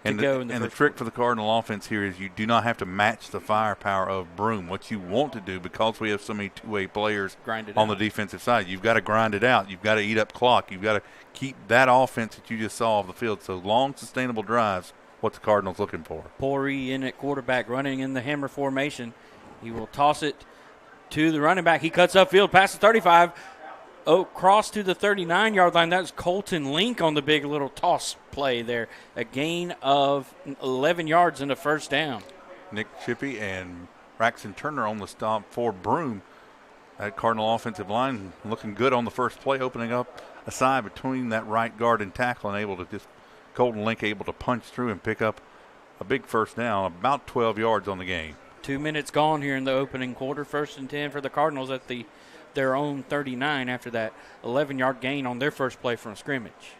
and the trick for the Cardinal offense here is you do not have to match the firepower of Broome. What you want to do, because we have so many two-way players on the defensive side, you've got to grind it out. You've got to eat up clock. You've got to keep that offense that you just saw off the field. So long, sustainable drives, what the Cardinals looking for. Pori in at quarterback, running in the hammer formation. He will toss it to the running back. He cuts upfield past the 35. Cross to the 39-yard line. That was Colton Link on the big little toss play there. A gain of 11 yards and a first down. Nick Chippy and Braxton Turner on the stop for Broome. That Cardinal offensive line looking good on the first play, opening up a side between that right guard and tackle, and Colton Link able to punch through and pick up a big first down, about 12 yards on the game. 2 minutes gone here in the opening quarter. 1st and 10 for the Cardinals at their own 39 after that 11-yard gain on their first play from scrimmage.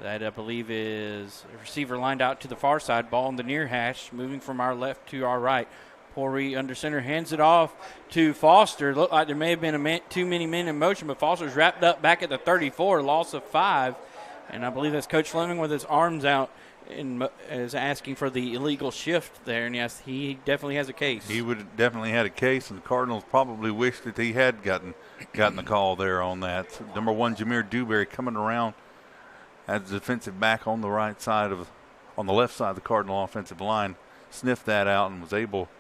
That, I believe, is a receiver lined out to the far side. Ball in the near hash, moving from our left to our right. Pori under center hands it off to Foster. Looked like there may have been too many men in motion, but Foster's wrapped up back at the 34, loss of 5. And I believe that's Coach Fleming with his arms out and is asking for the illegal shift there. And, yes, he definitely has a case. He would definitely had a case, and the Cardinals probably wish that he had gotten the call there on that. Number 1, Jameer Dewberry coming around as the defensive back on the right side on the left side of the Cardinal offensive line, sniffed that out and was able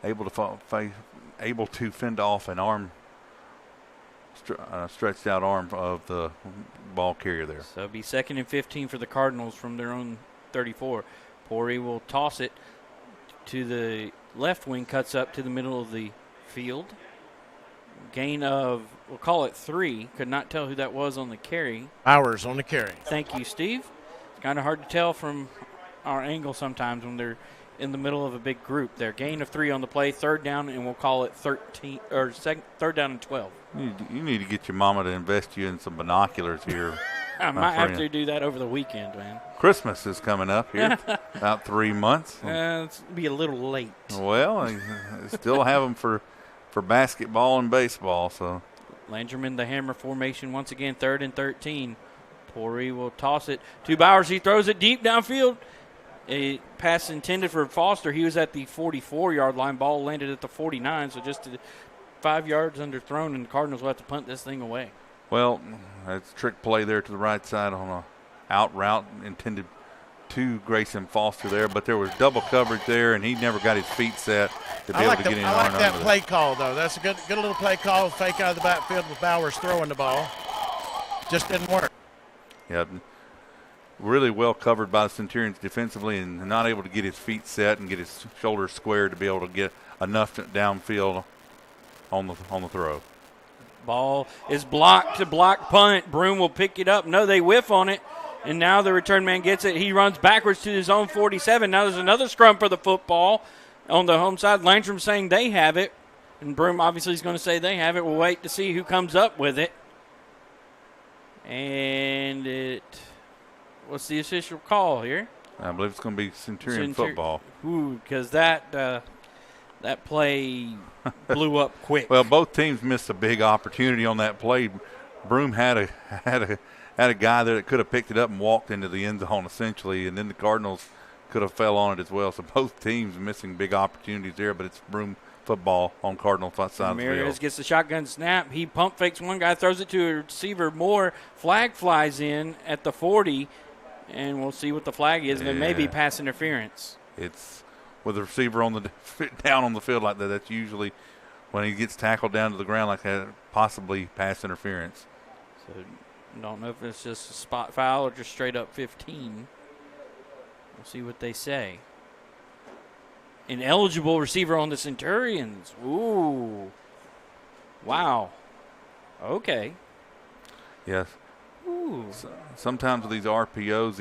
to fend off an arm, stretched out arm of the ball carrier there. So it'll be 2nd and 15 for the Cardinals from their own 34. Pori will toss it to the left wing, cuts up to the middle of the field. Gain of, we'll call it 3. Could not tell who that was on the carry. Hours on the carry. Thank you, Steve. It's kind of hard to tell from our angle sometimes when they're in the middle of a big group there. Gain of 3 on the play, 3rd down, and we'll call it 3rd down and 12. You need to get your mama to invest you in some binoculars here. I might have to do that over the weekend, man. Christmas is coming up here, about 3 months. It's be a little late. Well, I still have them for basketball and baseball. So Landrum in the hammer formation once again, 3rd and 13. Pori will toss it to Bowers. He throws it deep downfield. A pass intended for Foster. He was at the 44-yard line. Ball landed at the 49, so just 5 yards underthrown, and the Cardinals will have to punt this thing away. Well, that's a trick play there to the right side on a out route intended to Grayson Foster there, but there was double coverage there, and he never got his feet set to be able to get in. I like that play call, though. That's a good little play call. Fake out of the backfield with Bowers throwing the ball. Just didn't work. Yeah, really well covered by the Centurions defensively, and not able to get his feet set and get his shoulders squared to be able to get enough downfield on the throw. Ball is blocked to block punt. Broome will pick it up. No, they whiff on it. And now the return man gets it. He runs backwards to his own 47. Now there's another scrum for the football on the home side. Landrum saying they have it. And Broome obviously is going to say they have it. We'll wait to see who comes up with it. And what's the official call here? I believe it's going to be Centurion football. Ooh, because that play blew up quick. Well, both teams missed a big opportunity on that play. Broome had a guy there that could have picked it up and walked into the end zone essentially, and then the Cardinals could have fell on it as well. So both teams missing big opportunities there, but it's Broome football on Cardinal side of the field. Ramirez gets the shotgun snap. He pump fakes one guy, throws it to a receiver. More flag flies in at the 40, and we'll see what the flag is. And it may be pass interference. It's with the receiver down on the field like that. That's usually when he gets tackled down to the ground like that, possibly pass interference. So I don't know if it's just a spot foul or just straight up 15. We'll see what they say. An eligible receiver on the Centurions. Ooh. Wow. Okay. Yes. Ooh. Sometimes with these RPOs,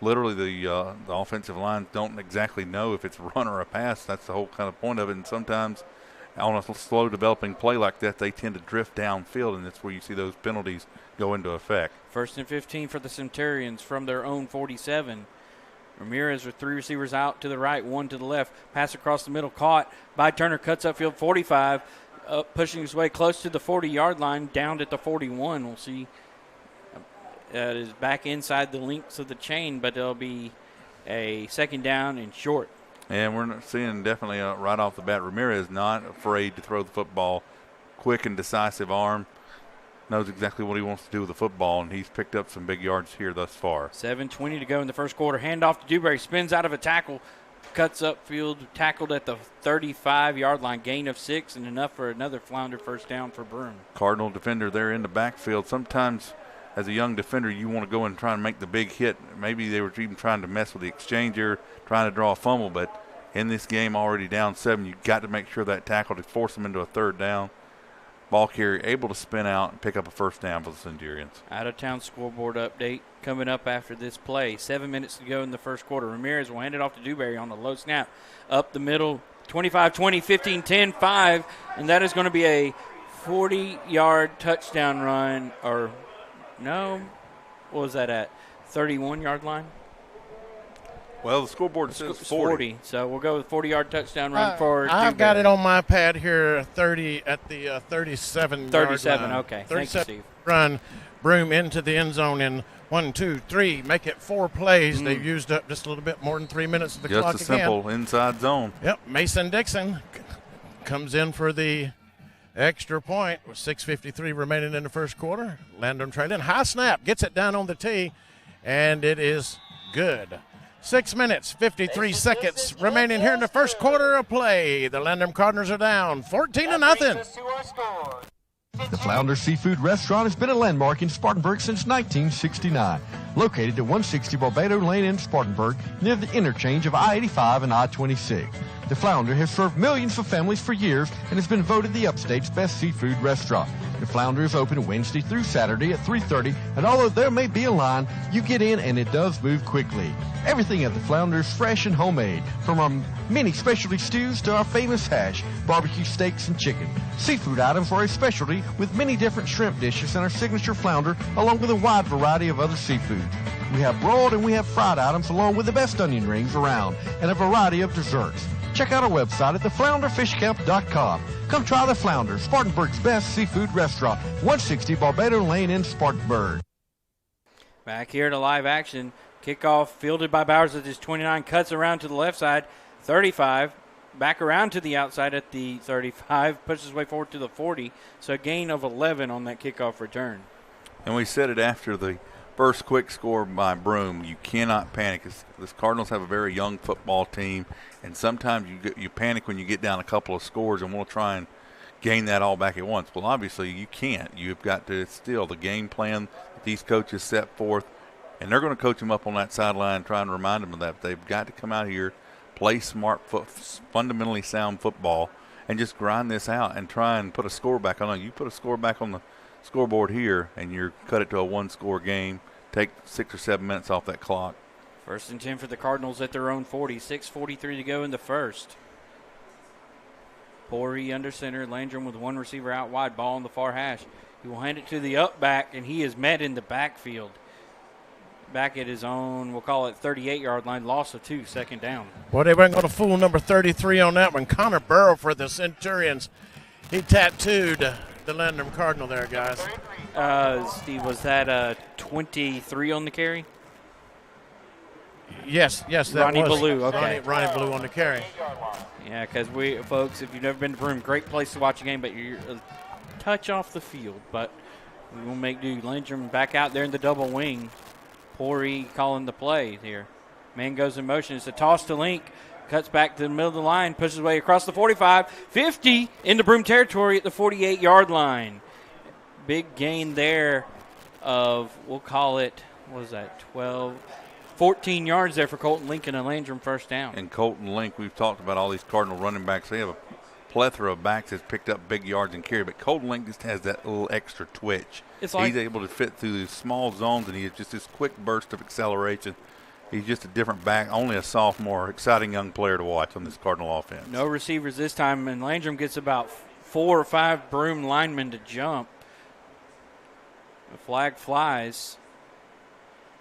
the offensive lines don't exactly know if it's a run or a pass. That's the whole kind of point of it. And sometimes on a slow developing play like that, they tend to drift downfield, and that's where you see those penalties go into effect. 1st and 15 for the Centurions from their own 47. Ramirez with 3 receivers out to the right, 1 to the left. Pass across the middle, caught by Turner, cuts upfield 45, pushing his way close to the 40-yard line, down at the 41. We'll see. It is back inside the links of the chain, but it'll be a 2nd down and short. And we're seeing definitely right off the bat, Ramirez not afraid to throw the football. Quick and decisive arm. Knows exactly what he wants to do with the football, and he's picked up some big yards here thus far. 7:20 to go in the first quarter. Handoff to Dewberry. Spins out of a tackle. Cuts upfield. Tackled at the 35-yard line. Gain of 6 and enough for another flounder first down for Broome. Cardinal defender there in the backfield. Sometimes as a young defender, you want to go and try and make the big hit. Maybe they were even trying to mess with the exchanger, trying to draw a fumble, but in this game already down 7, you've got to make sure that tackle to force them into a 3rd down. Ball carrier able to spin out and pick up a first down for the Centurions. Out-of-town scoreboard update coming up after this play. 7 minutes to go in the first quarter. Ramirez will hand it off to Dewberry on a low snap. Up the middle, 25-20, 15-10, 5, and that is going to be a 40-yard touchdown run. Or, no, what was that at? 31-yard line? Well, the scoreboard says 40. So we'll go with 40-yard touchdown run for I've got it on my pad here, 30 at the 37. 37, okay. 37 Thank you, Steve. Run, Broome into the end zone in 1, 2, 3. Make it 4 plays. They've used up just a little bit more than 3 minutes of the clock again. Just a simple inside zone. Yep, Mason Dixon comes in for the extra point with 6:53 remaining in the first quarter. Landrum trailing. High snap, gets it down on the tee, and it is good. 6 minutes, 53 seconds remaining here in the first quarter of play. The Landrum Cardinals are down 14-0. The Flounder Seafood Restaurant has been a landmark in Spartanburg since 1969. Located at 160 Barbado Lane in Spartanburg, near the interchange of I-85 and I-26. The Flounder has served millions of families for years and has been voted the Upstate's best seafood restaurant. The Flounder is open Wednesday through Saturday at 3:30, and although there may be a line, you get in and it does move quickly. Everything at the Flounder is fresh and homemade, from our many specialty stews to our famous hash, barbecue steaks, and chicken. Seafood items are a specialty with many different shrimp dishes and our signature Flounder, along with a wide variety of other seafood. We have broiled and we have fried items along with the best onion rings around and a variety of desserts. Check out our website at theflounderfishcamp.com. Come try the Flounder, Spartanburg's best seafood restaurant, 160 Barbado Lane in Spartanburg. Back here to live action. Kickoff fielded by Bowers at his 29. Cuts around to the left side, 35. Back around to the outside at the 35. Pushes his way forward to the 40. So a gain of 11 on that kickoff return. And we said it after the first quick score by Broome. You cannot panic. The Cardinals have a very young football team, and sometimes you panic when you get down a couple of scores and we'll try and gain that all back at once. Well, obviously you can't. You've got to still the game plan that these coaches set forth, and they're going to coach them up on that sideline, try and remind them of that. But they've got to come out here, play smart, fundamentally sound football, and just grind this out and try and put a score back on. You put a score back on the scoreboard here, and you're cut it to a one-score game. Take 6 or 7 minutes off that clock. 1st and 10 for the Cardinals at their own 40. 6:43 to go in the first. Pori under center. Landrum with one receiver out wide. Ball on the far hash. He will hand it to the up back, and he is met in the backfield. Back at his own, we'll call it 38-yard line. Loss of 2, 2nd down. Well, they weren't going to fool number 33 on that one. Connor Burrow for the Centurions. He tattooed the Landrum Cardinal there, guys. Steve, was that 23 on the carry? Yes, that Ronnie was. Ballou, okay. Ronnie Ballou on the carry. Yeah, because folks, if you've never been to Broome, great place to watch a game, but you're a touch off the field. But we will make do. Landrum back out there in the double wing. Pori calling the play here. Man goes in motion. It's a toss to Link. Cuts back to the middle of the line, pushes his way across the 45, 50 into Broome territory at the 48-yard line. Big gain there of, we'll call it, 14 yards there for Colton Lincoln and Landrum first down. And Colton Link, we've talked about all these Cardinal running backs. They have a plethora of backs that's picked up big yards and carry, but Colton Link just has that little extra twitch. He's able to fit through these small zones, and he has just this quick burst of acceleration. he's just a different back, only a sophomore, exciting young player to watch on this Cardinal offense. No receivers this time, and Landrum gets about 4 or 5 Broome linemen to jump. The flag flies.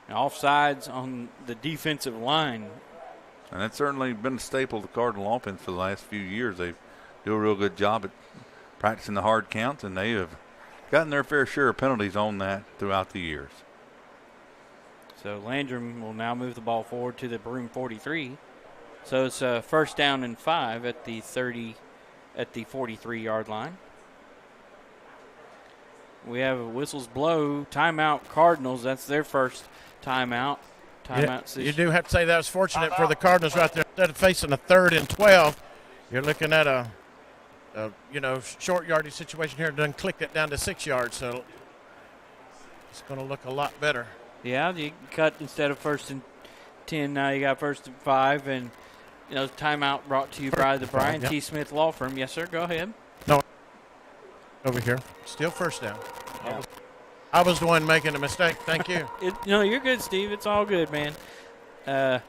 And offsides on the defensive line. And that's certainly been a staple of the Cardinal offense for the last few years. They do a real good job at practicing the hard counts, and they have gotten their fair share of penalties on that throughout the years. So Landrum will now move the ball forward to the Broome 43. So it's a first down and 5 at the 43-yard line. We have a whistles blow. Timeout Cardinals. That's their first timeout. You do have to say that was fortunate for the Cardinals right there. Instead of facing a 3rd and 12, you're looking at a short yardage situation here. Done clicked it down to 6 yards, so it's going to look a lot better. Yeah, you cut instead of 1st and 10. Now you got 1st and 5, and timeout brought to you by the Brian T. Smith Law Firm. Yes, sir. Go ahead. No, over here, still first down. Yeah. I was the one making a mistake. Thank you. You're good, Steve. It's all good, man. I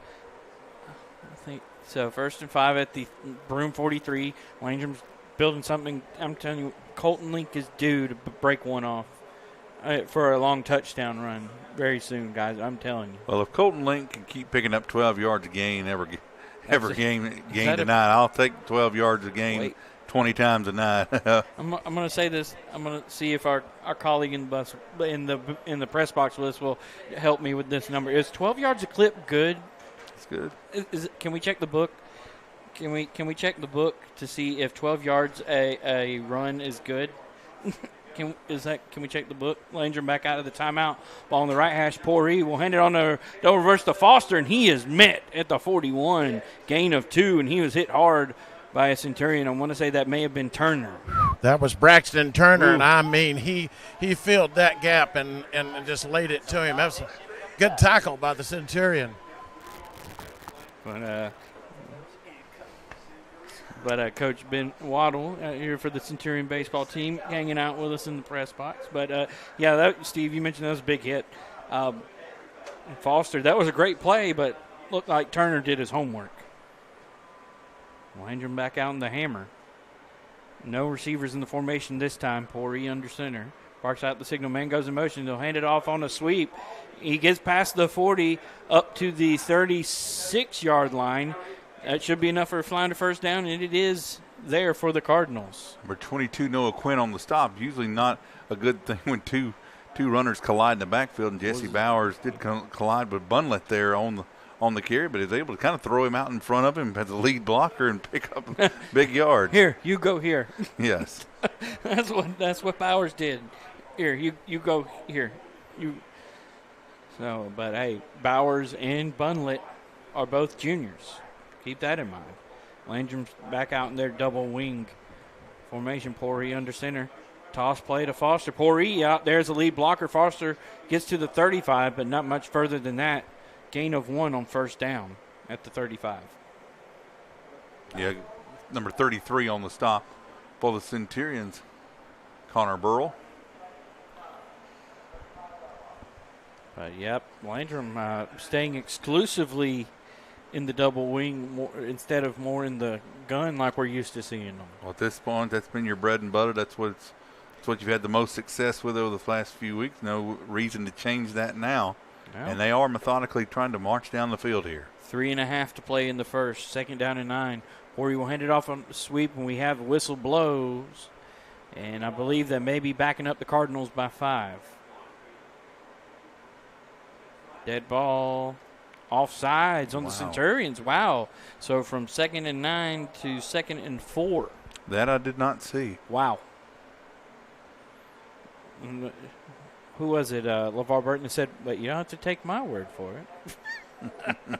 think so. 1st and 5 at the Broome 43. Landrum's building something. I'm telling you, Colton Link is due to break one off for a long touchdown run very soon, guys. I'm telling you. Well, if Colton Link can keep picking up 12 yards a gain every game tonight, I'll take 12 yards a gain 20 times a night. I'm going to say this. I'm going to see if our colleague in the press box list will help me with this number. Is 12 yards a clip good? It's good. Can we check the book? Can we check the book to see if 12 yards a run is good? Can we check the book? Landrum back out of the timeout. Ball on the right hash. Poree will hand it on the reverse to Foster, and he is met at the 41. Gain of 2, and he was hit hard by a Centurion. I want to say that may have been Turner. That was Braxton Turner, and I mean he filled that gap and just laid it to him. That was a good tackle by the Centurion. But Coach Ben Waddle here for the Centurion baseball team hanging out with us in the press box. But, Steve, you mentioned that was a big hit. Foster, that was a great play, but looked like Turner did his homework. Landrum back out in the hammer. No receivers in the formation this time. Poree under center. Barks out the signal. Man goes in motion. They'll hand it off on a sweep. He gets past the 40 up to the 36-yard line. That should be enough for a flying to first down, and it is there for the Cardinals. Number 22, Noah Quinn on the stop. Usually not a good thing when two runners collide in the backfield, and Jesse Bowers did collide with Bunlett there on the carry, but is able to kind of throw him out in front of him as a lead blocker and pick up big yards. Here, you go here. Yes. That's what Bowers did. Here, you go here. But hey, Bowers and Bunlett are both juniors. Keep that in mind. Landrum's back out in their double wing formation. Poree under center. Toss play to Foster. Poree out there's the lead blocker. Foster gets to the 35, but not much further than that. Gain of 1 on first down at the 35. Yeah, number 33 on the stop for the Centurions, Connor Burrell. Landrum staying exclusively in the double wing instead of more in the gun like we're used to seeing them. Well, at this point, that's been your bread and butter. That's what you've had the most success with over the last few weeks. No reason to change that now. No. And they are methodically trying to march down the field here. 3.5 to play in the first. 2nd down and 9. Poree will hand it off on the sweep, and we have whistle blows. And I believe that may be backing up the Cardinals by 5. Dead ball. Offsides on the Centurions. Wow. So from 2nd and 9 to 2nd and 4. That I did not see. Wow. Who was it? LeVar Burton said, "But you don't have to take my word for it."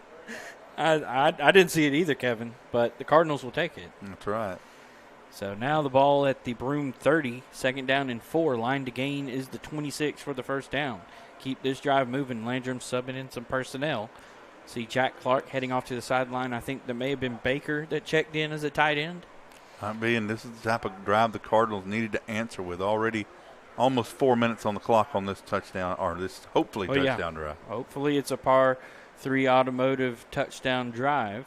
I didn't see it either, Kevin, but the Cardinals will take it. That's right. So now the ball at the Broome 30, 2nd down and 4. Line to gain is the 26 for the first down. Keep this drive moving. Landrum subbing in some personnel. See Jack Clark heading off to the sideline. I think there may have been Baker that checked in as a tight end. This is the type of drive the Cardinals needed to answer with. Already almost 4 minutes on the clock on this touchdown, or this hopefully touchdown drive. Hopefully it's a par 3 automotive touchdown drive.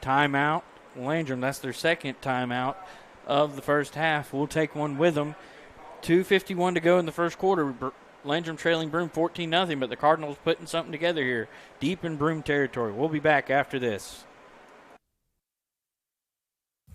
Timeout, Landrum. That's their second timeout of the first half. We'll take one with them. 2:51 to go in the first quarter. Landrum trailing Broome 14-0, but the Cardinals putting something together here deep in Broome territory. We'll be back after this.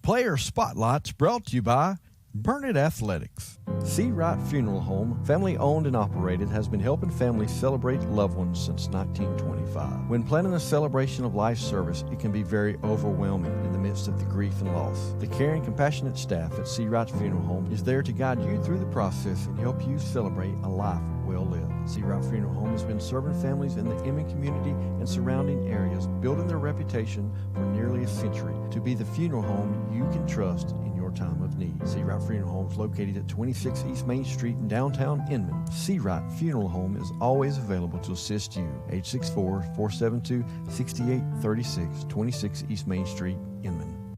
Player Spotlights brought to you by Burnett Athletics. C. Wright Funeral Home, family owned and operated, has been helping families celebrate loved ones since 1925. When planning a celebration of life service, it can be very overwhelming in the midst of the grief and loss. The caring, compassionate staff at C. Wright Funeral Home is there to guide you through the process and help you celebrate a life well lived. C. Wright Funeral Home has been serving families in the Inman community and surrounding areas, building their reputation for nearly a century to be the funeral home you can trust in your time of need. C. Wright Funeral Home is located at 26 East Main Street in downtown Inman. C. Wright Funeral Home is always available to assist you. 864-472-6836, 26 East Main Street, Inman.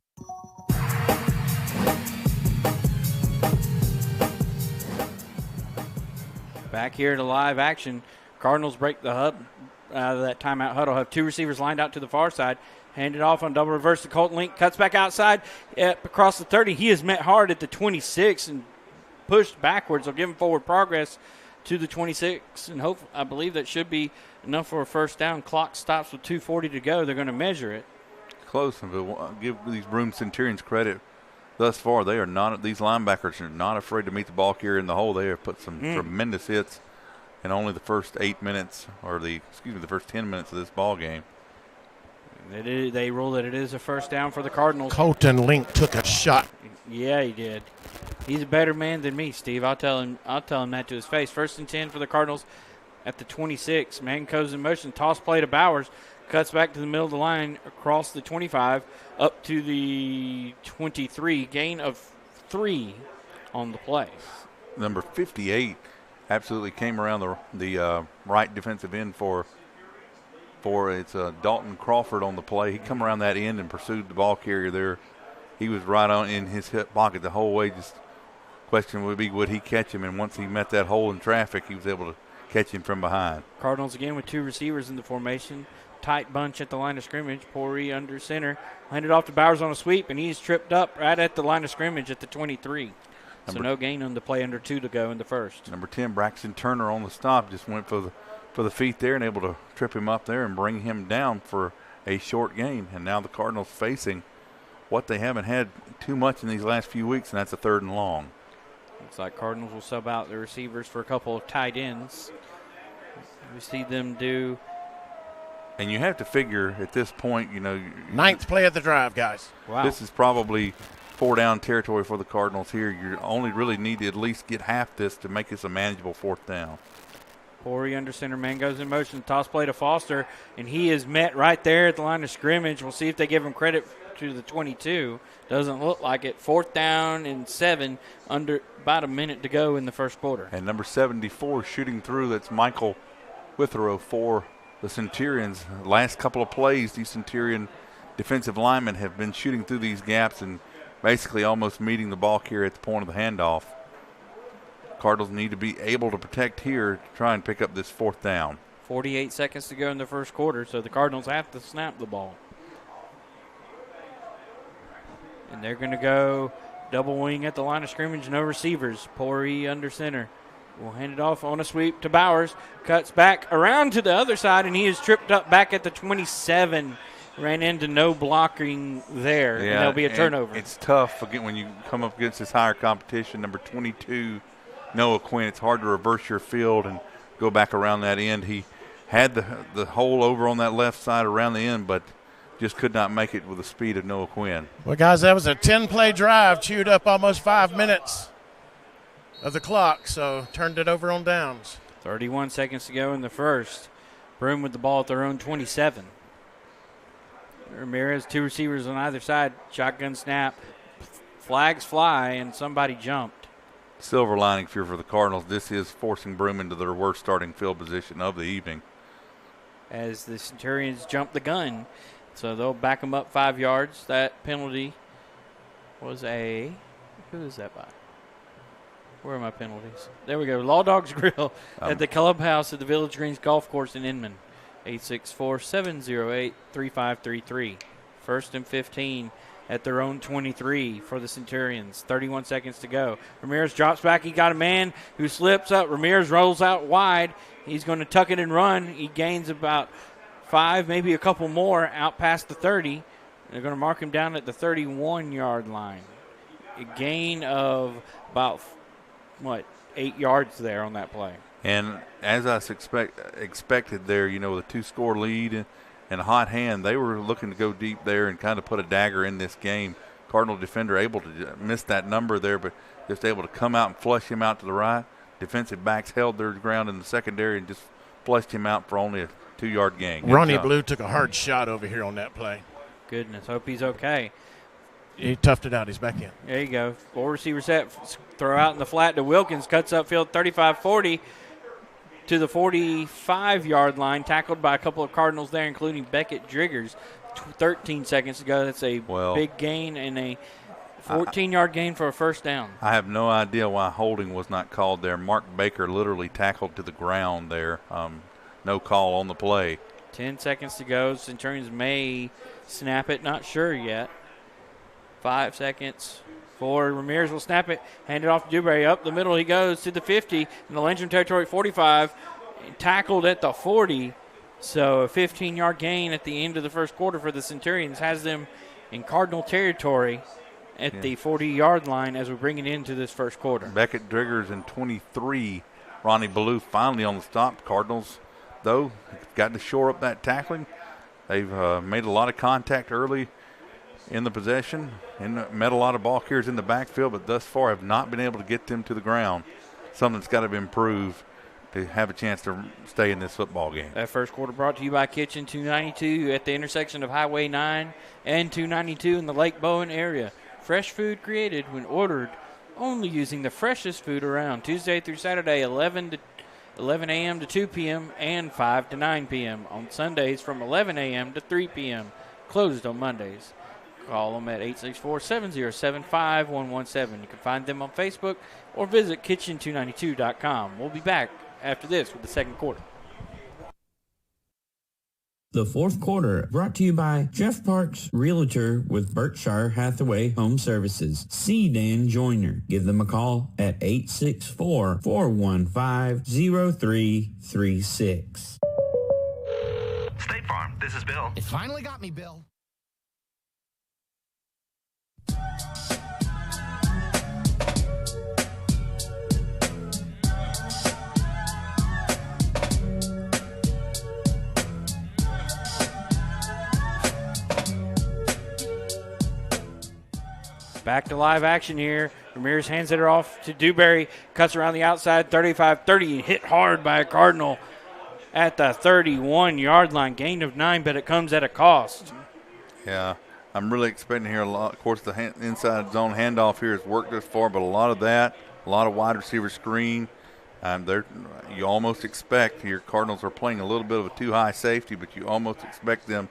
Back here to live action. Cardinals break the hub out of that timeout huddle. Have 2 receivers lined out to the far side. Handed off on double reverse to Colton Link. Cuts back outside across the 30. He is met hard at the 26 and pushed backwards. They'll give him forward progress to the 26. And I believe that should be enough for a first down. Clock stops with 2:40 to go. They're going to measure it. Close, but give these Broome Centurions credit. Thus far, these linebackers are not afraid to meet the ball carrier in the hole. They have put some tremendous hits in only the first 8 minutes, or the first 10 minutes of this ball game. They rule that it is a first down for the Cardinals. Colton Link took a shot. Yeah, he did. He's a better man than me, Steve. I'll tell him that to his face. 1st and 10 for the Cardinals at the 26. Man goes in motion. Toss play to Bowers. Cuts back to the middle of the line across the 25 up to the 23. Gain of 3 on the play. Number 58 absolutely came around the right defensive end for it's Dalton Crawford on the play. He come around that end and pursued the ball carrier there. He was right on in his hip pocket the whole way. Just question would be, would he catch him? And once he met that hole in traffic, he was able to catch him from behind. Cardinals again with 2 receivers in the formation. Tight bunch at the line of scrimmage. Pori under center. Handed off to Bowers on a sweep, and he's tripped up right at the line of scrimmage at the 23. So no gain on the play, under 2 to go in the first. Number 10, Braxton Turner on the stop, just went for the feet there and able to trip him up there and bring him down for a short gain. And now the Cardinals facing what they haven't had too much in these last few weeks, and that's a 3rd and long. Looks like Cardinals will sub out the receivers for a couple of tight ends. We see them do. And you have to figure at this point, 9th play of the drive, guys. Wow. This is probably 4-down territory for the Cardinals here. You only really need to at least get half this to make this a manageable 4th down. Pori under center. Man goes in motion. Toss play to Foster, and he is met right there at the line of scrimmage. We'll see if they give him credit to the 22. Doesn't look like it. 4th down and 7, under about a minute to go in the first quarter. And number 74 shooting through. That's Michael Withrow for the Centurions. Last couple of plays, these Centurion defensive linemen have been shooting through these gaps and basically almost meeting the ball carrier at the point of the handoff. Cardinals need to be able to protect here to try and pick up this 4th down. 48 seconds to go in the first quarter, so the Cardinals have to snap the ball. And they're going to go double wing at the line of scrimmage, no receivers. Pori under center. We'll hand it off on a sweep to Bowers. Cuts back around to the other side, and he is tripped up back at the 27. Ran into no blocking there, and there'll be a turnover. It's tough again when you come up against this higher competition. Number 22, Noah Quinn, it's hard to reverse your field and go back around that end. He had the hole over on that left side around the end, but just could not make it with the speed of Noah Quinn. Well, guys, that was a 10-play drive, chewed up almost 5 minutes of the clock, so turned it over on downs. 31 seconds to go in the first. Broome with the ball at their own 27. Ramirez, 2 receivers on either side. Shotgun snap. Flags fly, and somebody jumped. Silver lining here for the Cardinals. This is forcing Broome into their worst starting field position of the evening. As the Centurions jump the gun, so they'll back them up 5 yards. That penalty was who is that by? Where are my penalties? There we go. Law Dogs Grill at the clubhouse at the Village Greens Golf Course in Inman. 864-708-3533. 1st and 15 at their own 23 for the Centurions. 31 seconds to go. Ramirez drops back. He got a man who slips up. Ramirez rolls out wide. He's going to tuck it and run. He gains about 5, maybe a couple more out past the 30. They're going to mark him down at the 31-yard line. A gain of about, 8 yards there on that play. And as I expected there, with a 2-score lead and a hot hand, they were looking to go deep there and kind of put a dagger in this game. Cardinal defender able to miss that number there, but just able to come out and flush him out to the right. Defensive backs held their ground in the secondary and just flushed him out for only a 2-yard gain. Ronnie Blue took a hard shot over here on that play. Goodness, hope he's okay. He toughed it out. He's back in. There you go. 4 receiver set. Throw out in the flat to Wilkins. Cuts upfield 35-40 to the 45-yard line. Tackled by a couple of Cardinals there, including Beckett Driggers. 13 seconds ago. That's a big gain and a 14-yard gain for a first down. I have no idea why holding was not called there. Mark Baker literally tackled to the ground there. No call on the play. 10 seconds to go. Centurions may snap it. Not sure yet. 5 seconds. 4. Ramirez will snap it. Hand it off to Dewberry. Up the middle he goes to the 50. In the Landrum territory, 45. Tackled at the 40. So a 15-yard gain at the end of the first quarter for the Centurions has them in Cardinal territory at the 40-yard line as we bring it into this first quarter. Beckett Driggers in 23. Ronnie Ballou finally on the stop. Cardinals, though, got to shore up that tackling. They've made a lot of contact early in the possession and met a lot of ball carriers in the backfield, but thus far have not been able to get them to the ground. Something that's got to be improved to have a chance to stay in this football game. That first quarter brought to you by Kitchen 292 at the intersection of Highway 9 and 292 in the Lake Bowen area. Fresh food created when ordered only using the freshest food around. Tuesday through Saturday, 11 a.m. to 2 p.m. and 5 to 9 p.m. On Sundays from 11 a.m. to 3 p.m. Closed on Mondays. Call them at 864-707-5117. You can find them on Facebook or visit kitchen292.com. We'll be back after this with the second quarter. The fourth quarter brought to you by Jeff Parks, Realtor with Berkshire Hathaway Home Services. See Dan Joyner. Give them a call at 864-415-0336. State Farm, this is Bill. It finally got me, Bill. Back to live action here. Ramirez hands it off to Dewberry. Cuts around the outside, 35-30. Hit hard by a Cardinal at the 31-yard line. Gain of 9, but it comes at a cost. Yeah, I'm really expecting here a lot. Of course, the inside zone handoff here has worked this far, but a lot of that, a lot of wide receiver screen. You almost expect here Cardinals are playing a little bit of a too high safety, but you almost expect them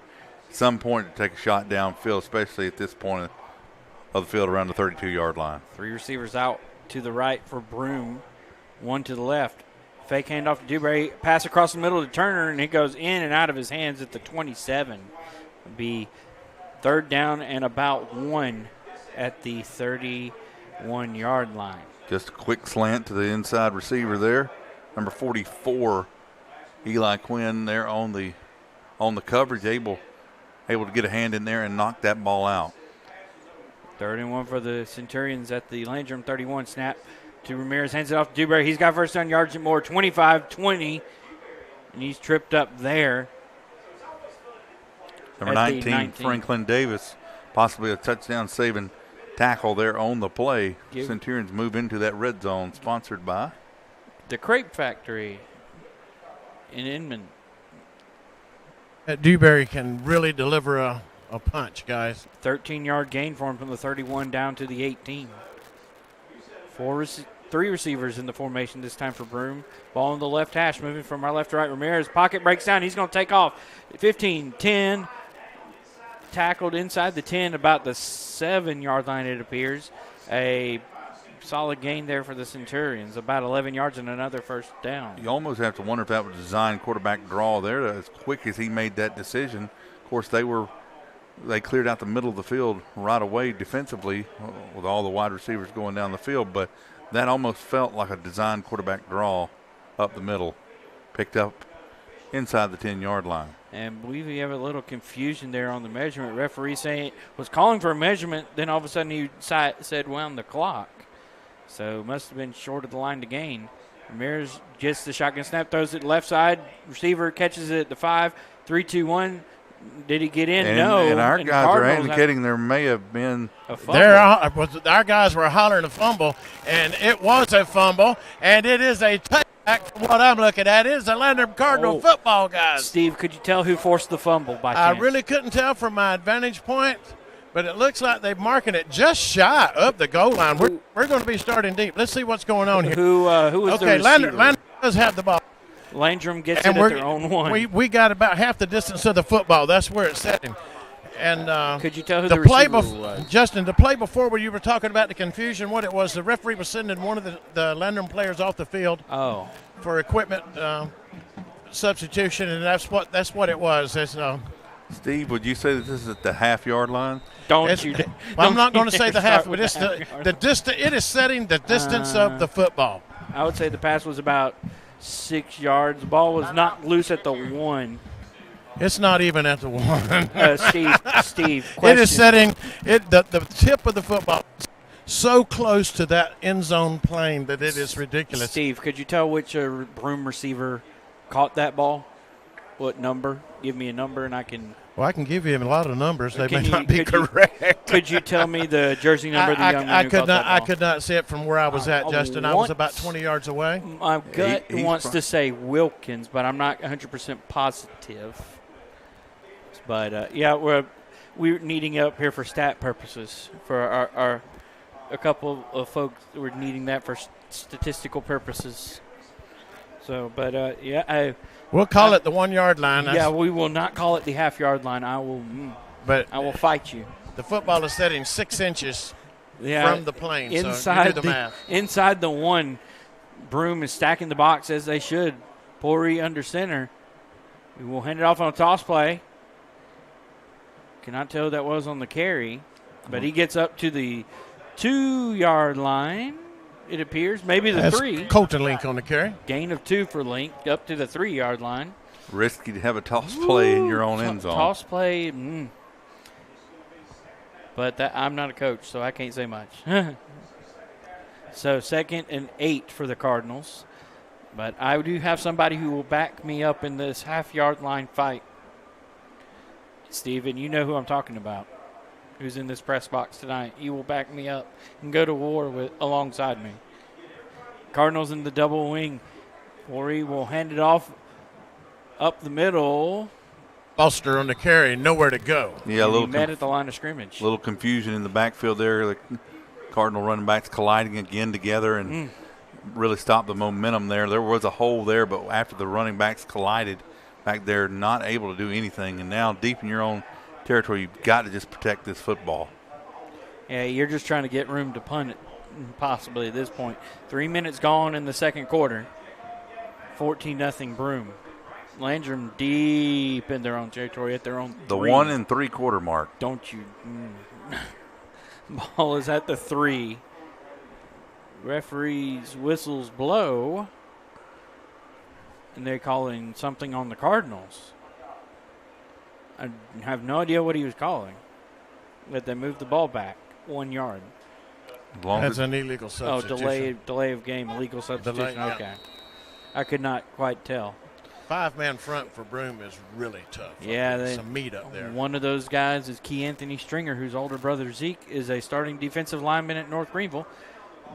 at some point to take a shot downfield, especially at this point of the field around the 32-yard line. 3 receivers out to the right for Broome, 1 to the left. Fake handoff to Dewberry, pass across the middle to Turner, and it goes in and out of his hands at the 27. It'll be 3rd down and about 1 at the 31-yard line. Just a quick slant to the inside receiver there. Number 44, Eli Quinn there on the coverage, able to get a hand in there and knock that ball out. 3rd and 1 for the Centurions at the Landrum 31. Snap to Ramirez, hands it off to Dewberry. He's got first down yards and more, 25-20, and he's tripped up there. Number 19, Franklin Davis, possibly a touchdown-saving tackle there on the play. Centurions move into that red zone, sponsored by the Crepe Factory in Inman. That Dewberry can really deliver a punch, guys. 13-yard gain for him from the 31 down to the 18. 3 receivers in the formation this time for Broome. Ball on the left hash, moving from our left to right. Ramirez, pocket breaks down. He's going to take off. 15, 10. Tackled inside the 10, about the 7-yard line, it appears. A solid gain there for the Centurions, about 11 yards and another first down. You almost have to wonder if that was a designed quarterback draw there. As quick as he made that decision, of course, they cleared out the middle of the field right away defensively with all the wide receivers going down the field, but that almost felt like a designed quarterback draw up the middle, picked up inside the 10-yard line. And I believe we have a little confusion there on the measurement. Referee was calling for a measurement, then all of a sudden he said wound the clock. So must have been short of the line to gain. Ramirez gets the shotgun snap, throws it left side. Receiver catches it at the 5. 3, 2, 1. Did he get in? No. And our guys are indicating there may have been a fumble. Our guys were hollering a fumble, and it was a fumble, and it is a touchback from what I'm looking at. It is a Landrum Cardinal football, guys. Steve, could you tell who forced the fumble by chance? I really couldn't tell from my vantage point, but it looks like they're marking it just shy of the goal line. We're going to be starting deep. Let's see what's going on here. Who was the receiver? Landrum does have the ball. Landrum gets it at their own one. We got about half the distance of the football. That's where it's setting. And could you tell who the receiver was? Justin, the play before where you were talking about the confusion, what it was, the referee was sending one of the Landrum players off the field for equipment substitution, and that's what it was. Steve, would you say that this is at the half-yard line? I'm not going to say the half, but it's the distance. It is setting the distance of the football. I would say the pass was about 6 yards. The ball was not loose at the 1. It's not even at the 1. Steve, it is setting the tip of the football so close to that end zone plane that it is ridiculous. Steve, could you tell which Broome receiver caught that ball? What number? Give me a number and I can. Well, I can give you a lot of numbers. They may not be correct. Could you tell me the jersey number of the young man who caught that ball? I could not see it from where I was at, Justin. I was about 20 yards away. My gut wants to say Wilkins, but I'm not 100% positive. But, we're needing it up here for stat purposes. For a couple of folks were needing that for statistical purposes. So, but, we'll call it the 1 yard line. We will not call it the half yard line. I will fight you. The football is setting 6 inches from the plane. Inside so you do the math. Inside the 1, Broome is stacking the box as they should. Pori under center. We will hand it off on a toss play. Cannot tell who that was on the carry, but he gets up to the 2 yard line. It appears maybe the 3. Colton Link on the carry. Gain of 2 for Link up to the 3 yard line. Risky to have a toss play in your own end zone. Toss play, but I'm not a coach, so I can't say much. So 2nd and 8 for the Cardinals, but I do have somebody who will back me up in this half yard line fight. Steven, you know who I'm talking about. Who's in this press box tonight. He will back me up and go to war alongside me. Cardinals in the double wing. Corey will hand it off up the middle. Foster on the carry, nowhere to go. Yeah, he met at the line of scrimmage. A little confusion in the backfield there. The Cardinal running backs colliding again together and really stopped the momentum there. There was a hole there, but after the running backs collided back there, not able to do anything. And now deep in your own territory, you've got to just protect this football. Yeah, you're just trying to get room to punt it, possibly at this point. 3 minutes gone in the second quarter. 14-0 Broome. Landrum deep in their own territory at their own 3. The 1 3/4 mark. Don't you. Ball is at the 3. Referees' whistles blow. And they're calling something on the Cardinals. I have no idea what he was calling. But they moved the ball back 1 yard. That's an illegal substitution. Delay of game, illegal substitution. Delay, okay. I could not quite tell. 5-man front for Broome is really tough. Yeah, some meat up there. One of those guys is Key Anthony Stringer, whose older brother Zeke is a starting defensive lineman at North Greenville.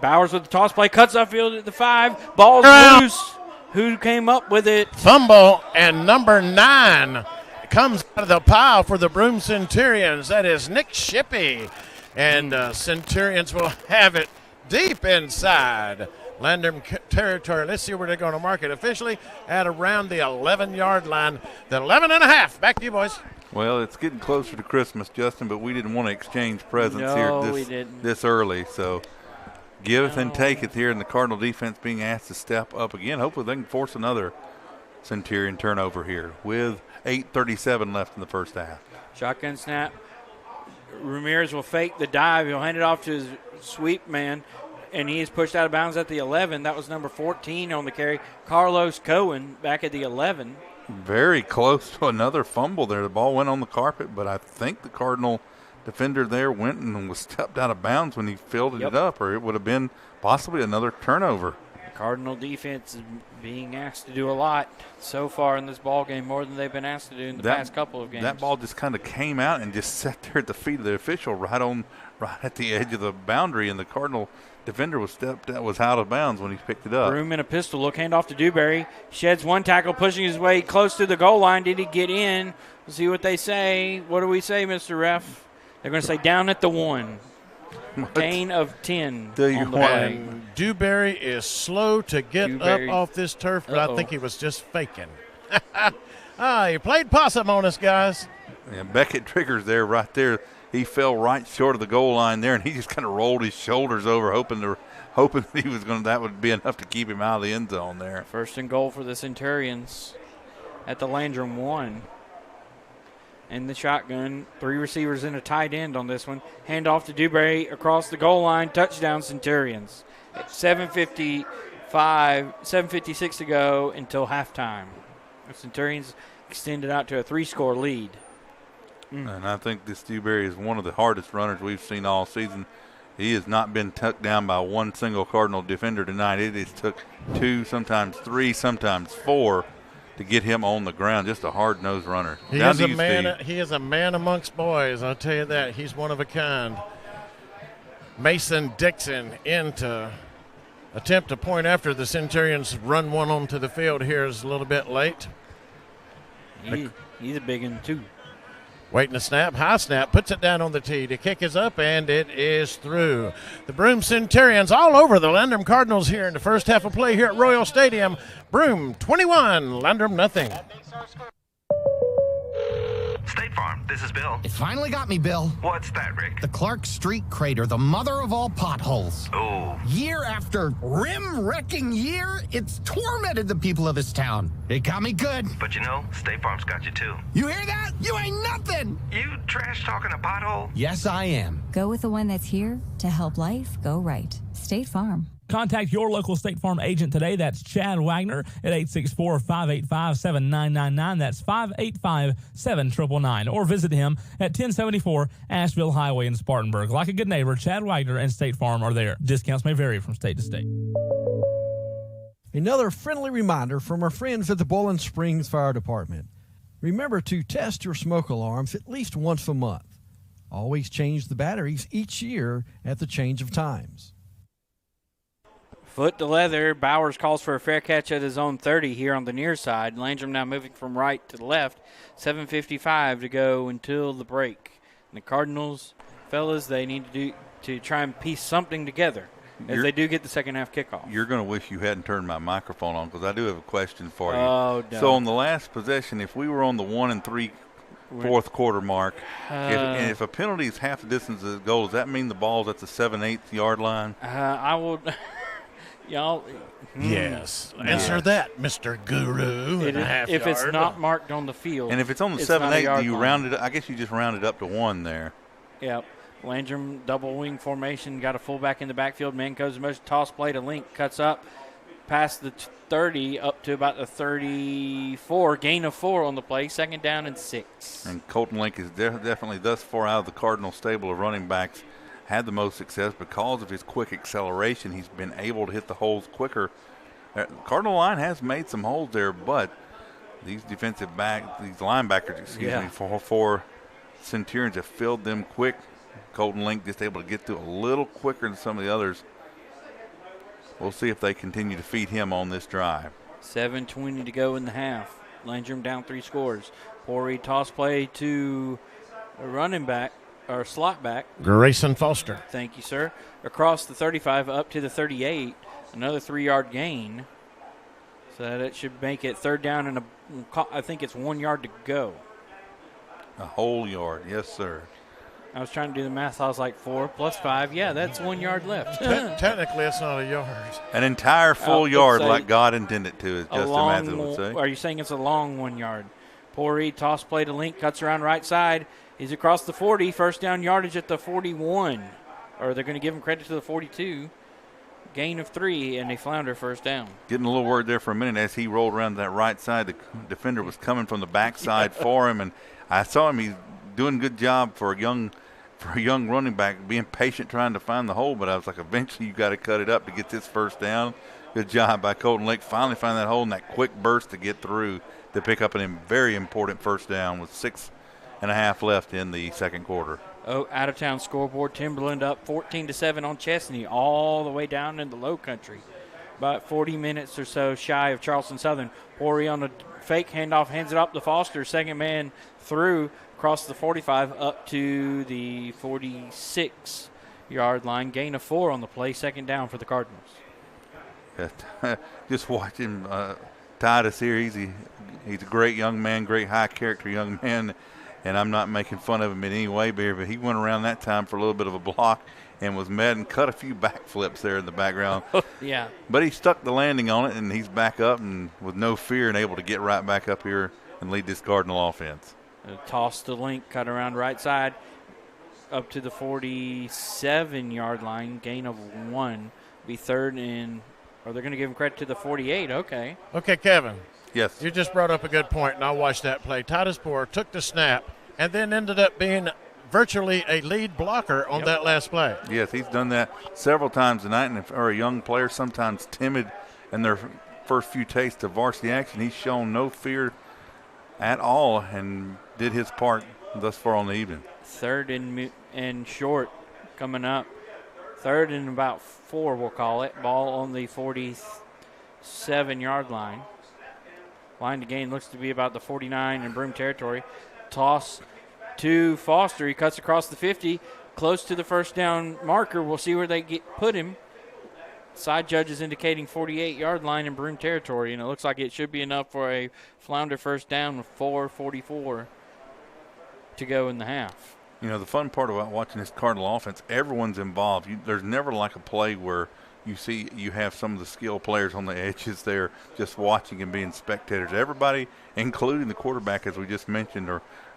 Bowers with the toss play, cuts upfield at the 5. Ball's loose. Who came up with it? Fumble, and number 9 comes out of the pile for the Broome Centurions. That is Nick Shippey. And Centurions will have it deep inside Landrum territory. Let's see where they're going to mark it officially at around the 11-yard line. The 11.5. Back to you, boys. Well, it's getting closer to Christmas, Justin, but we didn't want to exchange presents we here didn't. this early. So Giveth and taketh here, and the Cardinal defense being asked to step up again. Hopefully they can force another Centurion turnover here with 8:37 left in the first half. Shotgun snap. Ramirez will fake the dive. He'll hand it off to his sweep man, and he is pushed out of bounds at the 11. That was number 14 on the carry. Carlos Cohen back at the 11. Very close to another fumble there. The ball went on the carpet, but I think the Cardinal defender there went and was stepped out of bounds when he filled it up, or it would have been possibly another turnover. The Cardinal defense is being asked to do a lot so far in this ball game, more than they've been asked to do in the past couple of games. That ball just kind of came out and just sat there at the feet of the official, right at the edge of the boundary, and the Cardinal defender was out of bounds when he picked it up. Broome in a pistol look, hand off to Dewberry. Sheds one tackle, pushing his way close to the goal line. Did he get in? We'll see what they say. What do we say, Mr. Ref? They're going to say down at the 1. Gain of 10 on the play. And Dewberry is slow to get up off this turf, but I think he was just faking. You played possum on us, guys. Yeah, Beckett triggers there, right there. He fell right short of the goal line there, and he just kind of rolled his shoulders over, hoping that he was going. That would be enough to keep him out of the end zone there. First and goal for the Centurions at the Landrum 1. And the shotgun, 3 receivers and a tight end on this one. Hand off to Dewberry across the goal line. Touchdown Centurions. 7:56 to go until halftime. The Centurions extended out to a 3-score lead. And I think this Dewberry is one of the hardest runners we've seen all season. He has not been tucked down by one single Cardinal defender tonight. It has took 2, sometimes 3, sometimes 4 to get him on the ground. Just a hard-nosed runner. He is a man. He is a man amongst boys. I'll tell you that. He's one of a kind. Mason Dixon in to attempt a point after the Centurions run one onto the field here is a little bit late. He's a big one, too. Waiting to snap, high snap, puts it down on the tee. The kick is up, and it is through. The Broome Centurions all over the Landrum Cardinals here in the first half of play here at Royal Stadium. Broome 21, Landrum nothing. State Farm, this is Bill. It finally got me, Bill. What's that, Rick? The Clark Street crater, the mother of all potholes. Oh. Year after rim-wrecking year, it's tormented the people of this town. It got me good. But you know, State Farm's got you too. You hear that? You ain't nothing. You trash talking a pothole? Yes, I am. Go with the one that's here to help life go right. State Farm. Contact your local State Farm agent today. That's Chad Wagner at 864-585-7999. That's 585-7999. Or visit him at 1074 Asheville Highway in Spartanburg. Like a good neighbor, Chad Wagner and State Farm are there. Discounts may vary from state to state. Another friendly reminder from our friends at the Bowling Springs Fire Department. Remember to test your smoke alarms at least once a month. Always change the batteries each year at the change of times. Foot to leather. Bowers calls for a fair catch at his own 30 here on the near side. Landrum now moving from right to the left. 7:55 to go until the break. And the Cardinals, fellas, they need to try and piece something together as they do get the second half kickoff. You're going to wish you hadn't turned my microphone on because I do have a question for you. Oh, no. So on the last possession, if we were on the 1 3/4 quarter mark, if a penalty is half the distance of the goal, does that mean the ball's at the 7/8 yard line? I will. Y'all. Yes. Answer that, Mr. Guru. If it's not marked on the field. And if it's on the 7/8, do you round it? I guess you just round it up to 1 there. Yep. Landrum double wing formation. Got a fullback in the backfield. Man goes in motion. Toss play to Link. Cuts up past the 30 up to about the 34. Gain of 4 on the play. Second down and 6. And Colton Link is definitely thus far out of the Cardinal stable of running backs had the most success because of his quick acceleration. He's been able to hit the holes quicker. The Cardinal line has made some holes there, but these linebackers, for Centurions have filled them quick. Colton Link just able to get through a little quicker than some of the others. We'll see if they continue to feed him on this drive. 7:20 to go in the half. Landrum down 3 scores. Poor read toss play to a running back. Or slot back. Grayson Foster. Thank you, sir. Across the 35 up to the 38. Another 3-yard gain. So that it should make it third down and I think it's 1 yard to go. A whole yard, yes, sir. I was trying to do the math. I was like 4 plus 5. Yeah, that's 1 yard left. Technically, it's not a yard. An entire full yard like God intended to, as Justin Mathis would say. Are you saying it's a long 1 yard? Pori, toss play to Link, cuts around right side. He's across the 40. First down yardage at the 41. Or they're going to give him credit to the 42. Gain of 3, and they flounder first down. Getting a little worried there for a minute as he rolled around that right side. The defender was coming from the backside for him, and I saw him. He's doing a good job for a young running back, being patient trying to find the hole. But I was like, eventually you got to cut it up to get this first down. Good job by Colton Lake. Finally find that hole in that quick burst to get through to pick up a very important first down with 6.5 left in the second quarter. Oh, out-of-town scoreboard. Timberland up 14-7 on Chesney, all the way down in the low country. About 40 minutes or so shy of Charleston Southern. Pori on a fake handoff, hands it up to Foster. Second man through, across the 45 up to the 46-yard line. Gain of 4 on the play. Second down for the Cardinals. Just watching Titus here. He's a great young man, great high-character young man. And I'm not making fun of him in any way, but he went around that time for a little bit of a block and was mad and cut a few backflips there in the background. Yeah. But he stuck the landing on it, and he's back up and with no fear and able to get right back up here and lead this Cardinal offense. Toss to Link, cut around right side up to the 47-yard line. Gain of 1. Be third and – or they're going to give him credit to the 48. Okay. Okay, Kevin. Yes. You just brought up a good point, and I watched that play. Titus Poor took the snap and then ended up being virtually a lead blocker on that last play. Yes, he's done that several times tonight. And if a young player sometimes timid in their first few tastes of varsity action, he's shown no fear at all and did his part thus far on the evening. Third and short coming up. Third and about 4, we'll call it. Ball on the 47-yard line. Line to gain looks to be about the 49 in Broome territory. Toss to Foster. He cuts across the 50, close to the first down marker. We'll see where they put him. Side judge is indicating 48-yard line in Broome territory, and it looks like it should be enough for a flounder first down with 4:44 to go in the half. You know, the fun part about watching this Cardinal offense, everyone's involved. There's never like a play where you have some of the skill players on the edges there just watching and being spectators. Everybody, including the quarterback, as we just mentioned,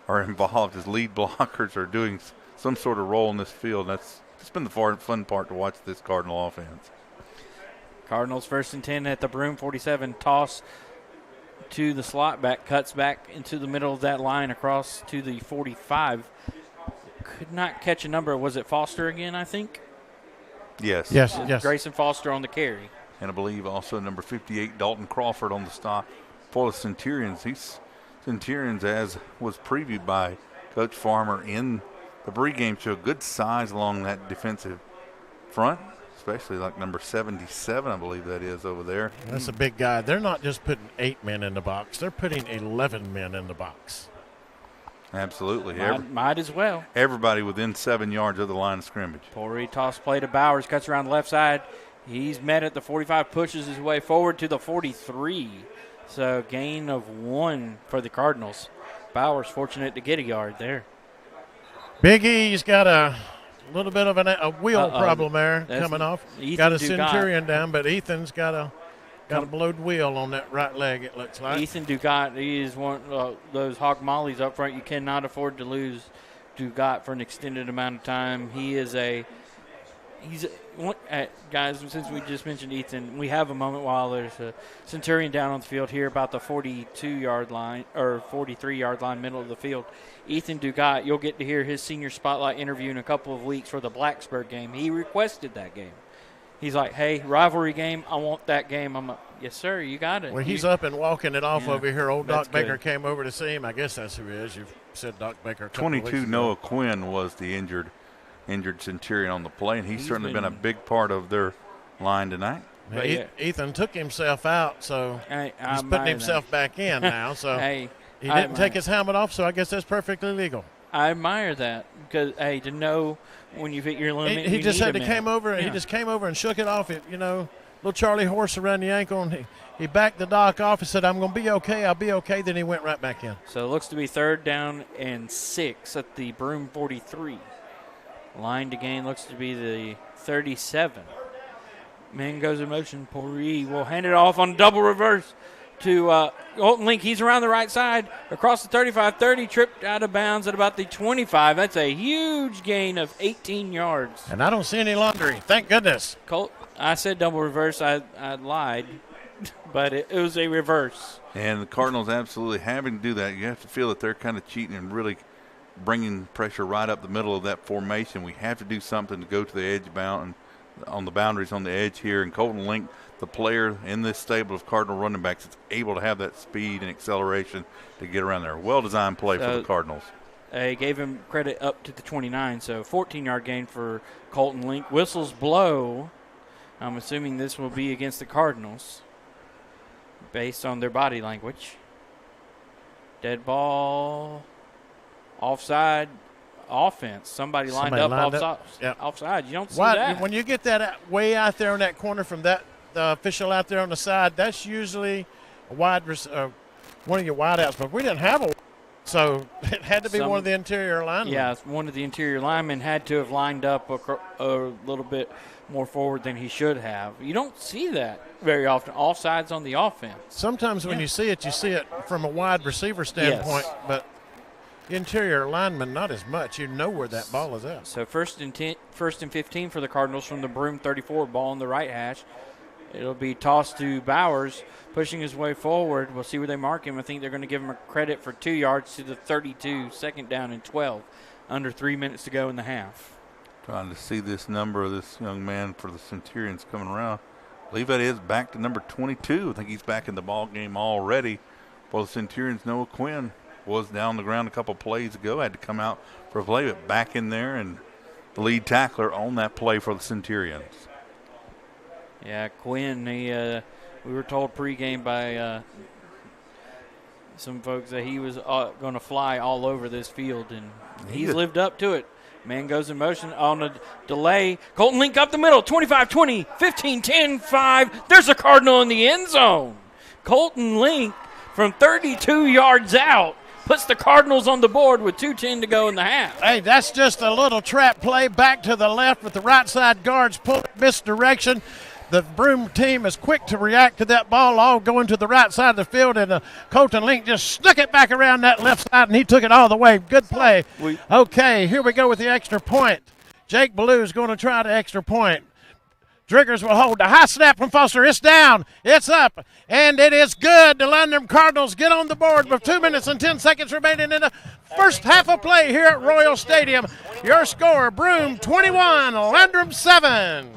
are involved as lead blockers or doing some sort of role in this field. It's been the fun part to watch this Cardinal offense. Cardinals 1st and 10 at the Broome 47. Toss to the slot back, cuts back into the middle of that line across to the 45. Could not catch a number. Was it Foster again, I think? Yes. Grayson Foster on the carry. And I believe also number 58, Dalton Crawford on the stop for the Centurions. Centurions, as was previewed by Coach Farmer in the pregame show, good size along that defensive front, especially like number 77, I believe that is over there. That's a big guy. They're not just putting 8 men in the box. They're putting 11 men in the box. Absolutely. Might as well. Everybody within 7 yards of the line of scrimmage. Pori toss play to Bowers, cuts around the left side. He's met at the 45, pushes his way forward to the 43. So gain of 1 for the Cardinals. Bowers fortunate to get a yard there. Big E's got a little bit of a wheel problem there coming off. Got a Centurion down, but Ethan's got a blowed wheel on that right leg, it looks like. Ethan Dugat, he is one of those hog mollies up front. You cannot afford to lose Dugat for an extended amount of time. Guys, since we just mentioned Ethan, we have a moment while there's a Centurion down on the field here about the 42-yard line or 43-yard line, middle of the field. Ethan Dugat, you'll get to hear his senior spotlight interview in a couple of weeks for the Blacksburg game. He requested that game. He's like, hey, rivalry game, I want that game. I'm like, yes, sir, you got it. Well, he's up and walking it off over here. Old Doc Baker came over to see him. I guess that's who he is. You've said Doc Baker. 22, Noah Quinn was the injured Centurion on the play, and he's certainly been a big part of their line tonight. Ethan took himself out, so he's putting himself back in now. So he didn't take his helmet off, so I guess that's perfectly legal. I admire that because, to know when you've hit your limit. He just had to came over. He just came over and shook it off. Little Charlie horse around the ankle, and he backed the doc off and said, I'm going to be okay. I'll be okay. Then he went right back in. So it looks to be 3rd down and 6 at the Broome 43. Line to gain looks to be the 37. Man goes in motion. Pourri will hand it off on double reverse to Colton Link. He's around the right side across the 35-30, tripped out of bounds at about the 25. That's a huge gain of 18 yards. And I don't see any laundry. Thank goodness. I said double reverse. I lied, but it was a reverse. And the Cardinals absolutely having to do that. You have to feel that they're kind of cheating and really bringing pressure right up the middle of that formation. We have to do something to go to the edge bound on the boundaries on the edge here. And Colton Link, the player in this stable of Cardinal running backs, is able to have that speed and acceleration to get around there. Well-designed play for the Cardinals. They gave him credit up to the 29, so 14-yard gain for Colton Link. Whistles blow. I'm assuming this will be against the Cardinals based on their body language. Dead ball. Offside offense. Somebody lined up offside. You don't see that. When you get that way out there on that corner from that official out there on the side, that's usually a one of your wideouts. But we didn't have a, so it had to be one of the interior linemen. Yeah, one of the interior linemen had to have lined up a little bit more forward than he should have. You don't see that very often. Offsides on the offense. Sometimes when you see it from a wide receiver standpoint, but interior lineman, not as much. You know where that ball is at. So first and 15 for the Cardinals from the Broome 34. Ball on the right hash. It'll be tossed to Bowers, pushing his way forward. We'll see where they mark him. I think they're going to give him a credit for 2 yards to the 32. Second down and 12. Under 3 minutes to go in the half. Trying to see this number of this young man for the Centurions coming around. I believe that is back to number 22. I think he's back in the ball game already. For the Centurions, Noah Quinn was down the ground a couple plays ago, had to come out for a play, but back in there, and the lead tackler on that play for the Centurions. Yeah, Quinn, we were told pregame by some folks that he was going to fly all over this field, and he's lived up to it. Man goes in motion on a delay. Colton Link up the middle, 25-20, 15-10, 5. There's a Cardinal in the end zone. Colton Link from 32 yards out puts the Cardinals on the board with 2:10 to go in the half. Hey, that's just a little trap play back to the left with the right side guards pulling misdirection. The Broome team is quick to react to that ball, all going to the right side of the field, and Colton Link just stuck it back around that left side, and he took it all the way. Good play. Okay, here we go with the extra point. Jake Ballew's going to try the extra point. Driggers will hold the high snap from Foster. It's down. It's up. And it is good. The Landrum Cardinals get on the board with 2 minutes and 10 seconds remaining in the first half of play here at Royal Stadium. Your score, Broome 21, Landrum 7.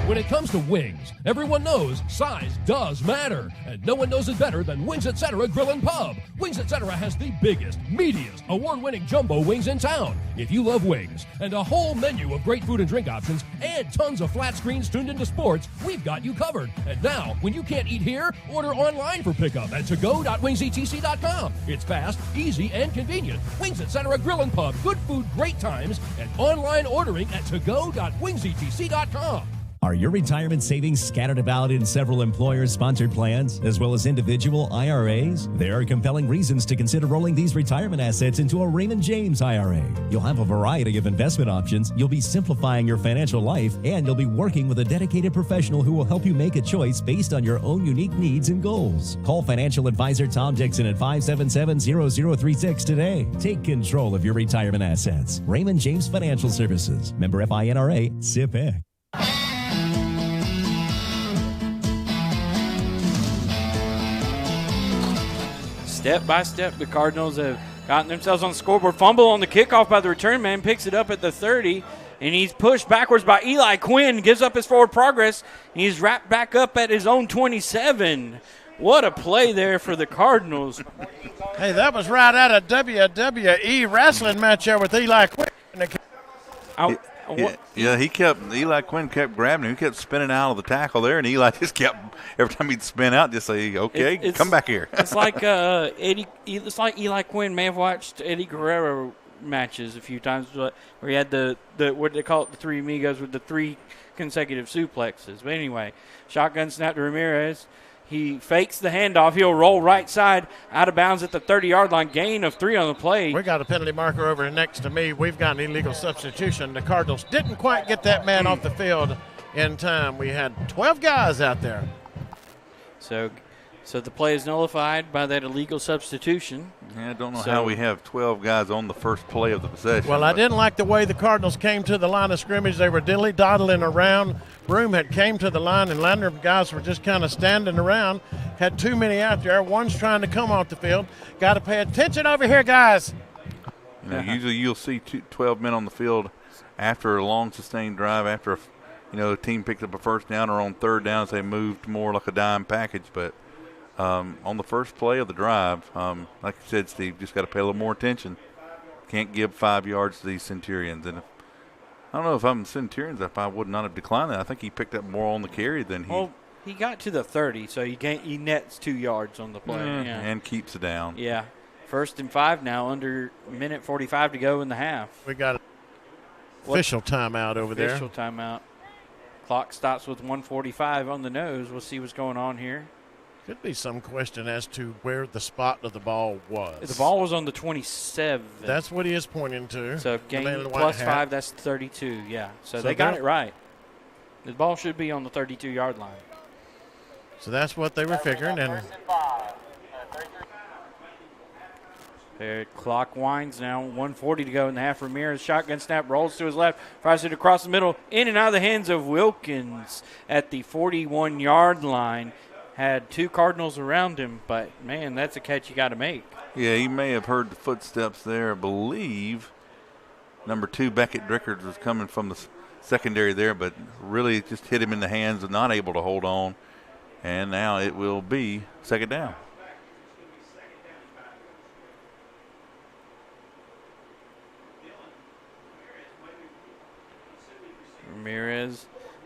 When it comes to wings, everyone knows size does matter, and no one knows it better than Wings Etc. Grill and Pub. Wings Etc. has the biggest, meatiest, award-winning jumbo wings in town. If you love wings and a whole menu of great food and drink options and tons of flat screens tuned into sports, we've got you covered. And now, when you can't eat here, order online for pickup at togo.wingsetc.com. It's fast, easy, and convenient. Wings Etc. Grill and Pub. Good food, great times, and online ordering at togo.wingsetc.com. Are your retirement savings scattered about in several employer-sponsored plans, as well as individual IRAs? There are compelling reasons to consider rolling these retirement assets into a Raymond James IRA. You'll have a variety of investment options, you'll be simplifying your financial life, and you'll be working with a dedicated professional who will help you make a choice based on your own unique needs and goals. Call financial advisor Tom Dixon at 577-0036 today. Take control of your retirement assets. Raymond James Financial Services. Member FINRA, SIPC. Step by step, the Cardinals have gotten themselves on the scoreboard. Fumble on the kickoff by the return man, picks it up at the 30, and he's pushed backwards by Eli Quinn, gives up his forward progress, and he's wrapped back up at his own 27. What a play there for the Cardinals. Hey, that was right out of WWE wrestling match there with Eli Quinn. Eli Quinn kept grabbing him. He kept spinning out of the tackle there, and Eli just kept, every time he'd spin out, just say, okay, come back here. It's like it's like Eli Quinn may have watched Eddie Guerrero matches a few times where he had the what they call it, the three amigos with the 3 consecutive suplexes. But anyway, shotgun snap to Ramirez. He fakes the handoff. He'll roll right side, out of bounds at the 30-yard line. Gain of 3 on the play. We got a penalty marker over next to me. We've got an illegal substitution. The Cardinals didn't quite get that man off the field in time. We had 12 guys out there. So the play is nullified by that illegal substitution. Yeah, I don't know how we have 12 guys on the first play of the possession. Well, I didn't like the way the Cardinals came to the line of scrimmage. They were dilly-doddling around. Broome had came to the line, and Landrum guys were just kind of standing around. Had too many out there. One's trying to come off the field. Got to pay attention over here, guys. Usually you'll see 12 men on the field after a long sustained drive, after the team picked up a first down or on third down, they moved more like a dime package. But on the first play of the drive, like you said, Steve, just got to pay a little more attention. Can't give 5 yards to these Centurions. And I don't know if I'm Centurions, if I would not have declined that. I think he picked up more on the carry than he. Well, he got to the 30, so he nets 2 yards on the play. And keeps it down. Yeah. 1st and 5 now, under minute 45 to go in the half. We got an official timeout over there. Official timeout. Clock stops with 1:45 on the nose. We'll see what's going on here. Could be some question as to where the spot of the ball was. The ball was on the 27. That's what he is pointing to. So gain +5, that's 32, yeah. So they got it right. The ball should be on the 32-yard line. So that's what they were figuring. And the clock winds now, 1:40 to go in the half. Ramirez, shotgun snap, rolls to his left, fires it across the middle, in and out of the hands of Wilkins at the 41-yard line. Had 2 Cardinals around him, but, man, that's a catch you got to make. Yeah, he may have heard the footsteps there. I believe number 2, Beckett Drickards, was coming from the secondary there, but really just hit him in the hands and not able to hold on. And now it will be second down. Ramirez,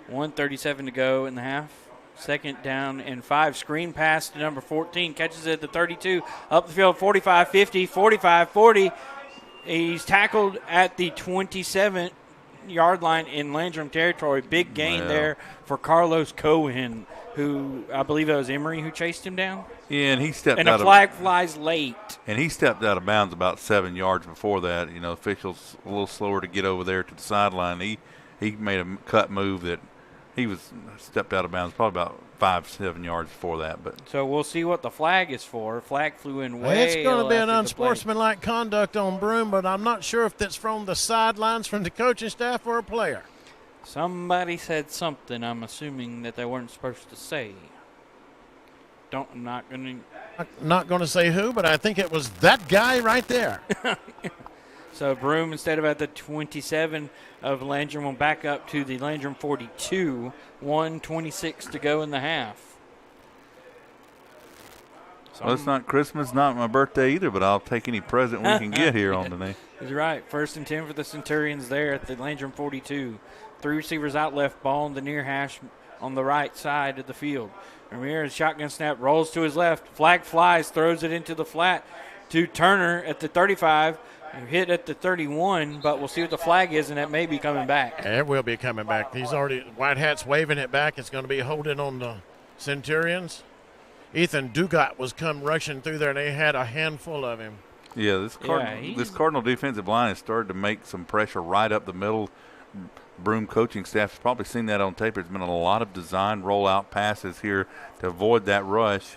1:37 to go in the half. 2nd down and 5. Screen pass to number 14. Catches it at the 32. Up the field, 45, 50, 45, 40. He's tackled at the 27-yard line in Landrum territory. Big gain there for Carlos Cohen, who I believe it was Emery who chased him down. Yeah, and he stepped and out. And a flag flies late. And he stepped out of bounds about 7 yards before that. Officials a little slower to get over there to the sideline. He made a cut move that he was stepped out of bounds probably about 5-7 yards before that. But so we'll see what the flag is for. Flag flew in way. It's going to be an unsportsmanlike conduct on Broome, but I'm not sure if that's from the sidelines, from the coaching staff, or a player. Somebody said something. I'm assuming that they weren't supposed to say. I'm not going to say who, but I think it was that guy right there. So Broome, instead of at the 27 of Landrum, will back up to the Landrum 42. 1:26 to go in the half. Well, it's not Christmas, not my birthday either, but I'll take any present we can get here on today. He's right. 1st and 10 for the Centurions there at the Landrum 42. 3 receivers out left, ball in the near hash on the right side of the field. Ramirez, shotgun snap, rolls to his left. Flag flies, throws it into the flat to Turner at the 35. Hit at the 31, but we'll see what the flag is, and that may be coming back. It will be coming back. He's already, White Hat's waving it back. It's going to be holding on the Centurions. Ethan Dugat was come rushing through there, and they had a handful of him. Yeah, this Cardinal defensive line has started to make some pressure right up the middle. Broome coaching staff has probably seen that on tape. There's been a lot of design rollout passes here to avoid that rush.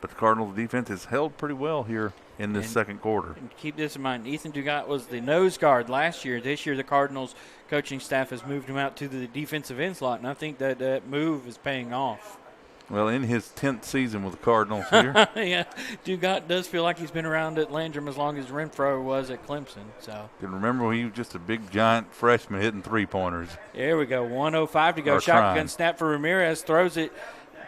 But the Cardinals defense has held pretty well here in this second quarter. And keep this in mind, Ethan Dugat was the nose guard last year. This year the Cardinals coaching staff has moved him out to the defensive end slot, and I think that move is paying off. Well, in his 10th season with the Cardinals here. Yeah, Dugat does feel like he's been around at Landrum as long as Renfro was at Clemson. So. And remember when he was just a big, giant freshman hitting three-pointers. There we go, 1:05 to go. Shotgun snap for Ramirez, throws it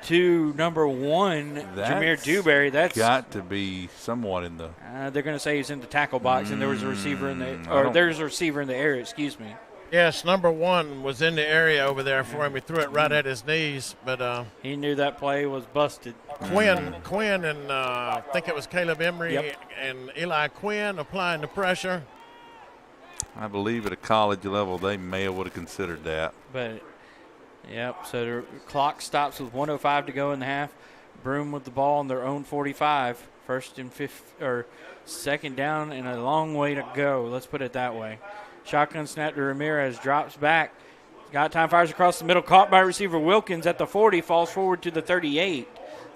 to number 1, Jameer Dewberry. That's got to be somewhat in the. They're going to say he's in the tackle box, and there was a receiver in the, or there's a receiver in the area. Excuse me. Yes, number 1 was in the area over there for him. He threw it right at his knees, but he knew that play was busted. Quinn, and I think it was Caleb Emery and Eli Quinn applying the pressure. I believe at a college level they may have would have considered that. But. Yep, so the clock stops with 1:05 to go in the half. Broome with the ball on their own 45. Second down and a long way to go. Let's put it that way. Shotgun snap to Ramirez. Drops back. Got time, fires across the middle. Caught by receiver Wilkins at the 40. Falls forward to the 38.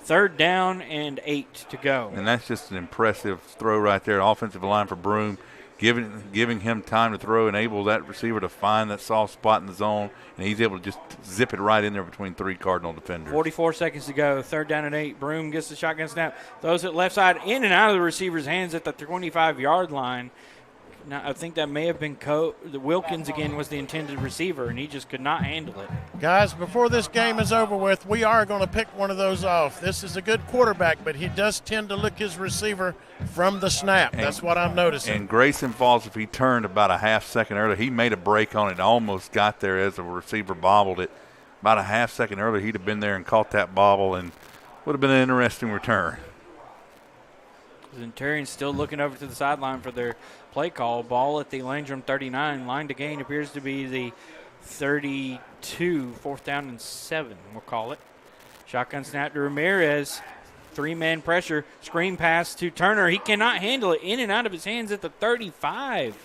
Third down and 8 to go. And that's just an impressive throw right there. Offensive line for Broome, giving him time to throw, enable that receiver to find that soft spot in the zone, and he's able to just zip it right in there between 3 Cardinal defenders. 44 seconds to go. Third down and 8. Broome gets the shotgun snap. Throws it left side in and out of the receiver's hands at the 25-yard line. Now, I think that may have been Wilkins again was the intended receiver, and he just could not handle it. Guys, before this game is over with, we are going to pick one of those off. This is a good quarterback, but he does tend to look his receiver from the snap. That's what I'm noticing. And Grayson Falls, if he turned about a half second earlier, he made a break on it, almost got there as the receiver bobbled it. About a half second earlier, he'd have been there and caught that bobble, and would have been an interesting return. The Centurions still looking over to the sideline for their play call. Ball at the Landrum 39. Line to gain appears to be the 32. 4th down and 7, we'll call it. Shotgun snap to Ramirez. 3-man pressure. Screen pass to Turner. He cannot handle it. In and out of his hands at the 35.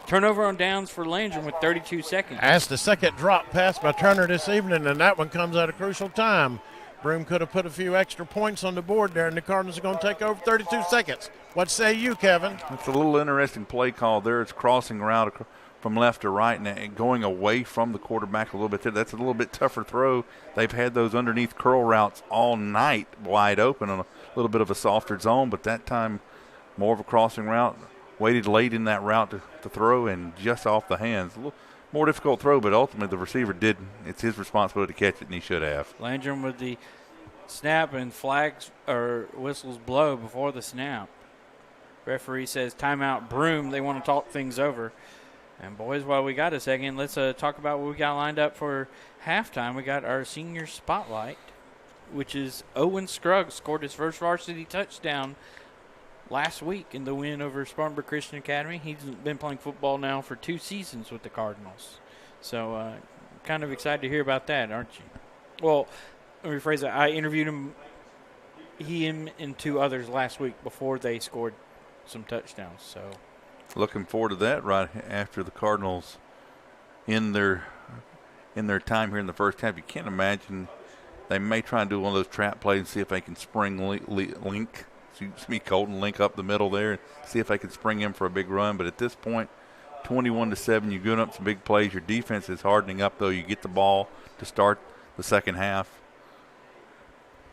Turnover on downs for Landrum with 32 seconds. That's the second drop pass by Turner this evening, and that one comes at a crucial time. Broome could have put a few extra points on the board there, and the Cardinals are going to take over 32 seconds. What say you, Kevin? It's a little interesting play call there. It's crossing around from left to right and going away from the quarterback a little bit there. That's a little bit tougher throw. They've had those underneath curl routes all night wide open on a little bit of a softer zone, but that time more of a crossing route. Waited late in that route to throw and just off the hands. A little more difficult throw, but ultimately the receiver did. It's his responsibility to catch it, and he should have. Landrum with the snap, and flags or whistles blow before the snap. Referee says timeout Broome. They want to talk things over. And boys, while we got a second, let's talk about what we got lined up for halftime. We got our senior spotlight, which is Owen Scruggs scored his first varsity touchdown last week in the win over Spartanburg Christian Academy. He's been playing football now for 2 seasons with the Cardinals. So kind of excited to hear about that, aren't you? Well, let me rephrase that. I interviewed him and 2 others last week before they scored some touchdowns. So looking forward to that right after the Cardinals in their time here in the first half. You can't imagine they may try and do one of those trap plays and see if they can spring Link. So you see Colton link up the middle there and see if they can spring him for a big run. But at this point, 21-7, you're giving up some big plays. Your defense is hardening up, though. You get the ball to start the second half.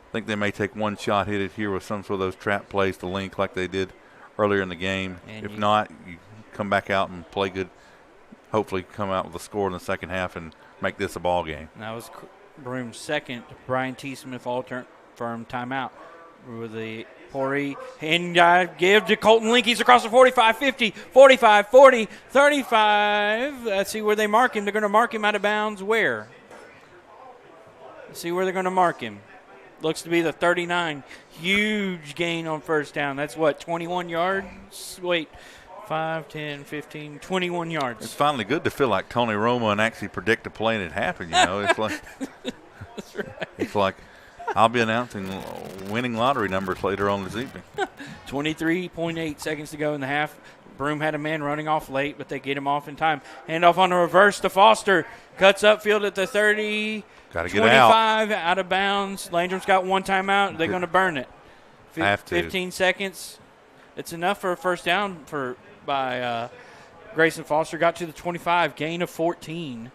I think they may take one shot, hit it here with some sort of those trap plays to link like they did earlier in the game. And if not, you come back out and play good. Hopefully come out with a score in the second half and make this a ball game. That was Broome's second. Brian T. Smith alternate firm timeout with the Pori, and give to Colton Link. He's across the 45, 50, 45, 40, 35. Let's see where they mark him. They're going to mark him out of bounds. Where? Let's see where they're going to mark him. Looks to be the 39. Huge gain on first down. That's what, 21 yards? Wait, 5, 10, 15, 21 yards. It's finally good to feel like Tony Romo and actually predict a play and it happened, you know. It's like That's right. It's like I'll be announcing winning lottery numbers later on this evening. 23.8 seconds to go in the half. Broome had a man running off late, but they get him off in time. Handoff on the reverse to Foster. Cuts upfield at the 30. Got to get 25 out of bounds. Landrum's got one timeout. They're going to burn it. Have to. 15 seconds. It's enough for a first down by Grayson Foster. Got to the 25, gain of 14.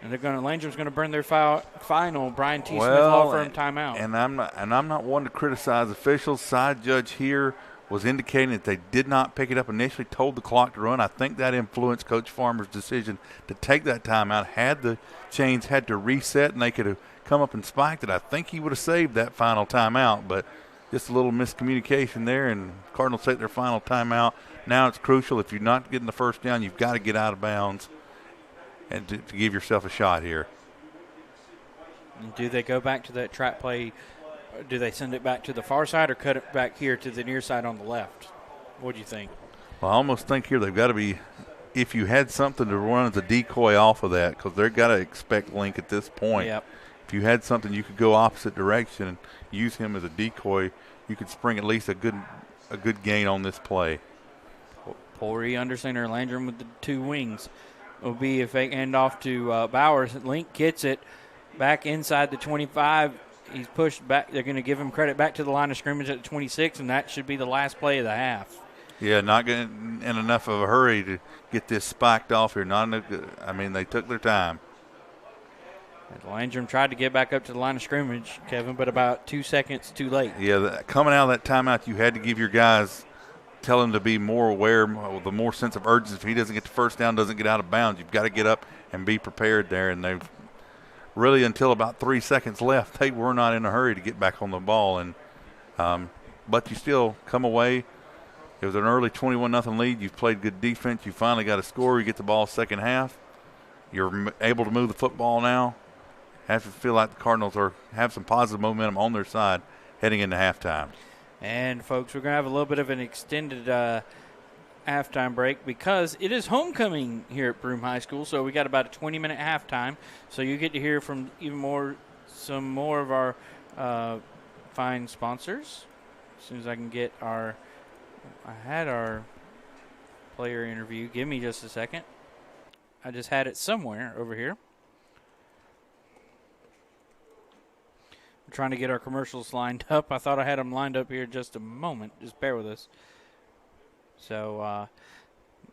And Landrum's going to burn their final. Brian T. Smith law firm timeout. And I'm not one to criticize officials. Side judge here was indicating that they did not pick it up initially, told the clock to run. I think that influenced Coach Farmer's decision to take that timeout. Had the chains had to reset and they could have come up and spiked it, I think he would have saved that final timeout. But just a little miscommunication there, and Cardinals take their final timeout. Now it's crucial. If you're not getting the first down, you've got to get out of bounds and to give yourself a shot here. Do they go back to that trap play? Do they send it back to the far side or cut it back here to the near side on the left? What do you think? Well, I almost think here they've got to be, if you had something to run as a decoy off of that, because they've got to expect Link at this point. Yep. if you had something you could go opposite direction and use him as a decoy, you could spring at least a good gain on this play. Pori under center, Landrum with the two wings. Will be a fake handoff to Bowers. Link gets it back inside the 25. He's pushed back. They're going to give him credit back to the line of scrimmage at the 26, and that should be the last play of the half. Yeah, not getting in enough of a hurry to get this spiked off here. They took their time. And Landrum tried to get back up to the line of scrimmage, Kevin, but about 2 seconds too late. Yeah, coming out of that timeout, you had to give your guys, tell him to be more aware, with a more sense of urgency. If he doesn't get the first down, doesn't get out of bounds, you've got to get up and be prepared there. And they've really, until about 3 seconds left, they were not in a hurry to get back on the ball. And but you still come away. It was an early 21-0 lead. You've played good defense. You finally got a score. You get the ball second half. You're able to move the football now. Have to feel like the Cardinals have some positive momentum on their side heading into halftime. And, folks, we're going to have a little bit of an extended halftime break because it is homecoming here at Broome High School, so we got about a 20-minute halftime. So you get to hear from some more of our fine sponsors. As soon as I can get I had our player interview. Give me just a second. I just had it somewhere over here. We're trying to get our commercials lined up. I thought I had them lined up here just a moment. Just bear with us. So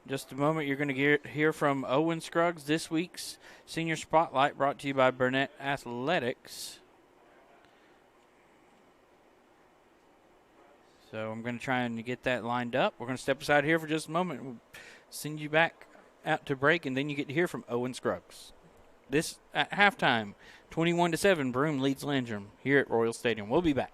just a moment, you're going to hear from Owen Scruggs. This week's Senior Spotlight brought to you by Burnett Athletics. So I'm going to try and get that lined up. We're going to step aside here for just a moment. We'll send you back out to break, and then you get to hear from Owen Scruggs. This at halftime, 21-7, Broome leads Landrum here at Royal Stadium. We'll be back.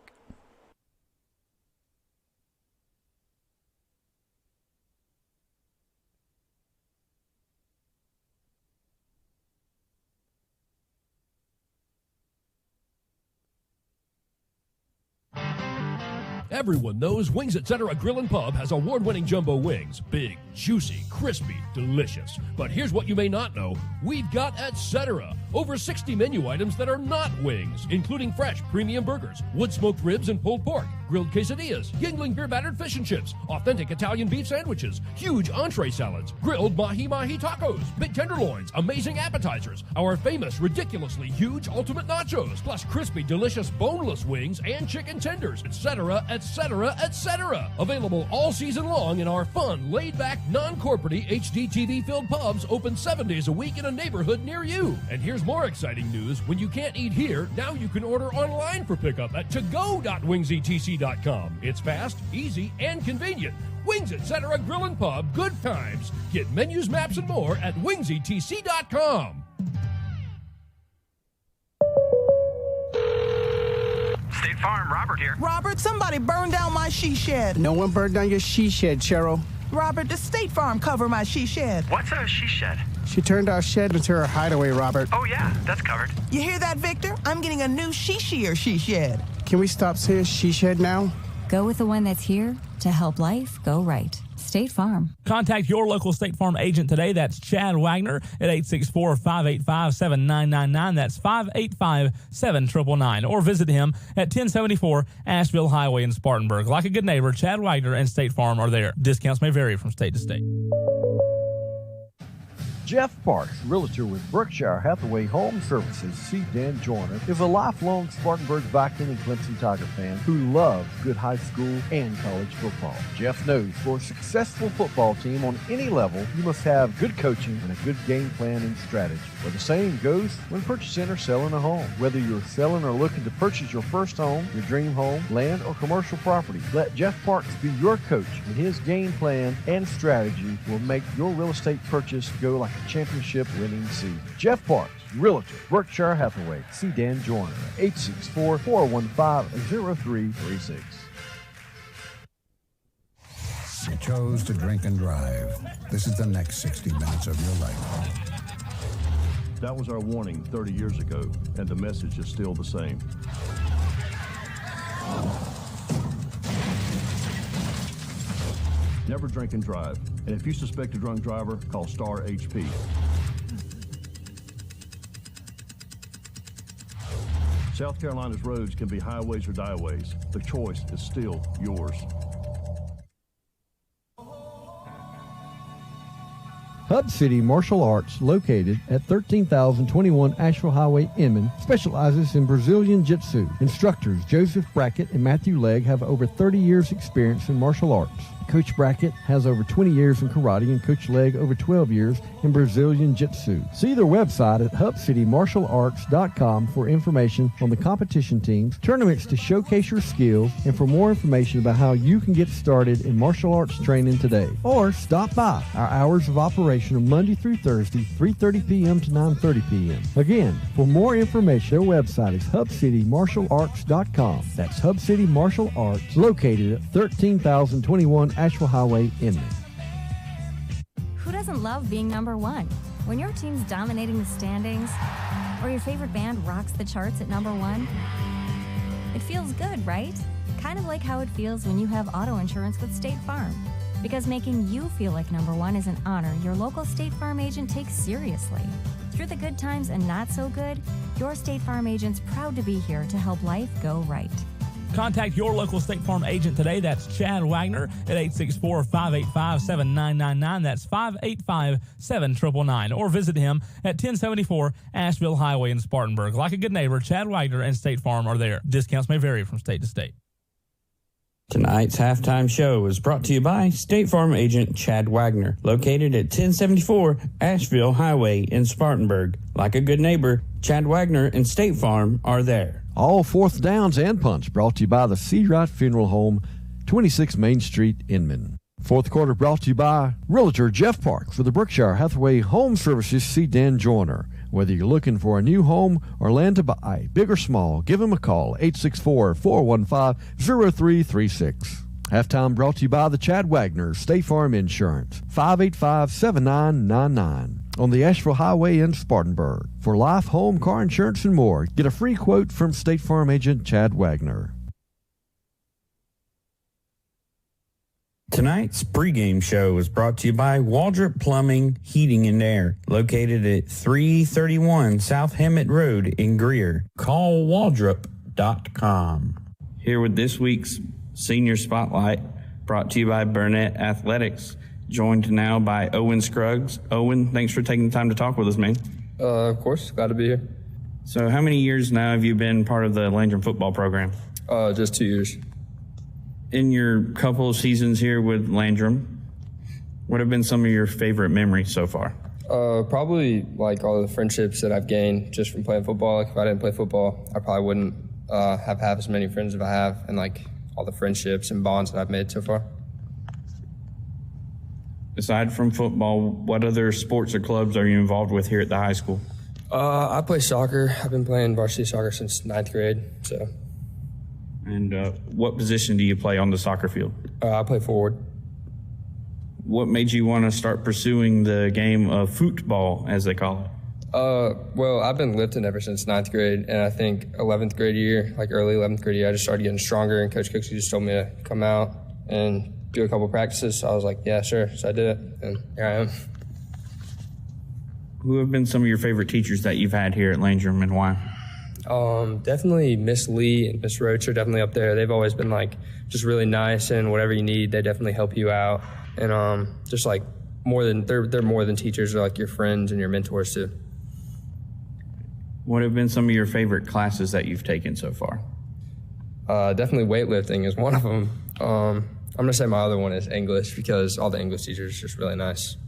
Everyone knows Wings Etc. Grill and Pub has award-winning jumbo wings. Big, juicy, crispy, delicious. But here's what you may not know. We've got Etc. Over 60 menu items that are not wings, including fresh premium burgers, wood-smoked ribs and pulled pork, grilled quesadillas, Yingling beer-battered fish and chips, authentic Italian beef sandwiches, huge entree salads, grilled mahi-mahi tacos, big tenderloins, amazing appetizers, our famous ridiculously huge ultimate nachos, plus crispy, delicious boneless wings and chicken tenders, etc., etc., etc. Available all season long in our fun, laid-back, non-corporate HD TV-filled pubs open 7 days a week in a neighborhood near you. And here's more exciting news. When you can't eat here, now you can order online for pickup at togo.wingsetc.com. It's fast, easy, and convenient. Wings Etc. Grill and Pub, good times. Get menus, maps, and more at wingsetc.com. State Farm, Robert here. Robert, somebody burned down my she shed. No one burned down your she shed, Cheryl. Robert, does State Farm cover my she shed? What's a she shed? She turned our shed into her hideaway, Robert. Oh, yeah, that's covered. You hear that, Victor? I'm getting a new she shed. Can we stop saying she shed now? Go with the one that's here to help life go right. State Farm. Contact your local State Farm agent today. That's Chad Wagner at 864-585-7999. That's 585-7999. Or visit him at 1074 Asheville Highway in Spartanburg. Like a good neighbor, Chad Wagner and State Farm are there. Discounts may vary from state to state. Jeff Parks, realtor with Brookshire Hathaway Home Services, C. Dan Joyner, is a lifelong Spartanburg Viking and Clemson Tiger fan who loves good high school and college football. Jeff knows for a successful football team on any level, you must have good coaching and a good game plan and strategy. Well, the same goes when purchasing or selling a home. Whether you're selling or looking to purchase your first home, your dream home, land, or commercial property, let Jeff Parks be your coach, and his game plan and strategy will make your real estate purchase go like a championship winning season. Jeff Parks, realtor, Berkshire Hathaway. See Dan Joyner, 864-415-0336. You chose to drink and drive. This is the next 60 minutes of your life. That was our warning 30 years ago, and the message is still the same. Never drink and drive. And if you suspect a drunk driver, call Star HP. South Carolina's roads can be highways or dieways. The choice is still yours. Hub City Martial Arts, located at 13,021 Asheville Highway, Inman, specializes in Brazilian Jiu-Jitsu. Instructors Joseph Brackett and Matthew Legg have over 30 years experience in martial arts. Coach Brackett has over 20 years in karate and Coach Legg over 12 years in Brazilian Jiu-Jitsu. See their website at hubcitymartialarts.com for information on the competition teams, tournaments to showcase your skills, and for more information about how you can get started in martial arts training today. Or stop by. Our hours of operation are Monday through Thursday, 3:30 p.m. to 9:30 p.m. Again, for more information, their website is hubcitymartialarts.com. That's Hub City Martial Arts, located at 13,021 Asheville Highway, Inman. Who doesn't love being number one? When your team's dominating the standings, or your favorite band rocks the charts at number one, it feels good, right? Kind of like how it feels when you have auto insurance with State Farm. Because making you feel like number one is an honor your local State Farm agent takes seriously. Through the good times and not so good, your State Farm agent's proud to be here to help life go right. Contact your local State Farm agent today. That's Chad Wagner at 864-585-7999. That's 585-7999. Or visit him at 1074 Asheville Highway in Spartanburg. Like a good neighbor, Chad Wagner and State Farm are there. Discounts may vary from state to state. Tonight's halftime show is brought to you by State Farm agent Chad Wagner, located at 1074 Asheville Highway in Spartanburg. Like a good neighbor, Chad Wagner and State Farm are there. All fourth downs and punts brought to you by the Seawright Funeral Home, 26 Main Street, Inman. Fourth quarter brought to you by Realtor Jeff Park for the Brookshire Hathaway Home Services. See Dan Joyner. Whether you're looking for a new home or land to buy, big or small, give him a call, 864-415-0336. Halftime brought to you by the Chad Wagner State Farm Insurance, 585-7999 on the Asheville Highway in Spartanburg. For life, home, car insurance, and more, get a free quote from State Farm agent Chad Wagner. Tonight's pregame show is brought to you by Waldrop Plumbing, Heating and Air, located at 331 South Hemet Road in Greer. Call Waldrop.com. Here with this week's Senior Spotlight, brought to you by Burnett Athletics, joined now by Owen Scruggs. Owen, thanks for taking the time to talk with us, man. Of course, glad to be here. So how many years now have you been part of the Landrum football program? Just 2 years. In your couple of seasons here with Landrum, what have been some of your favorite memories so far? Probably like all the friendships that I've gained just from playing football. Like if I didn't play football, I probably wouldn't have as many friends as I have, and like all the friendships and bonds that I've made so far. Aside from football, what other sports or clubs are you involved with here at the high school? I play soccer. I've been playing varsity soccer since 9th grade. So. And what position do you play on the soccer field? I play forward. What made you want to start pursuing the game of football, as they call it? Well, I've been lifting ever since 9th grade, and I think 11th grade year, like early 11th grade year, I just started getting stronger, and Coach Cooksey just told me to come out and do a couple practices. So I was like, yeah, sure. So I did it, and here I am. Who have been some of your favorite teachers that you've had here at Landrum, and why? Definitely Miss Lee and Miss Roach are definitely up there. They've always been like just really nice, and whatever you need, they definitely help you out. And just like they're more than teachers. They're like your friends and your mentors too. What have been some of your favorite classes that you've taken so far? Definitely weightlifting is one of them. I'm gonna say my other one is English, because all the English teachers are just really nice.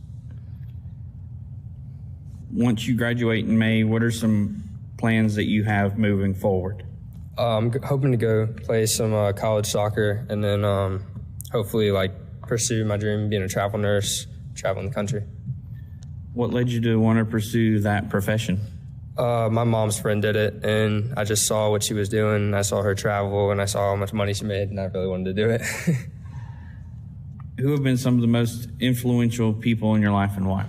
Once you graduate in May, what are some plans that you have moving forward? I'm hoping to go play some college soccer, and then hopefully like pursue my dream of being a travel nurse, traveling the country. What led you to want to pursue that profession? My mom's friend did it, and I just saw what she was doing. I saw her travel, and I saw how much money she made, and I really wanted to do it. Who have been some of the most influential people in your life, and why?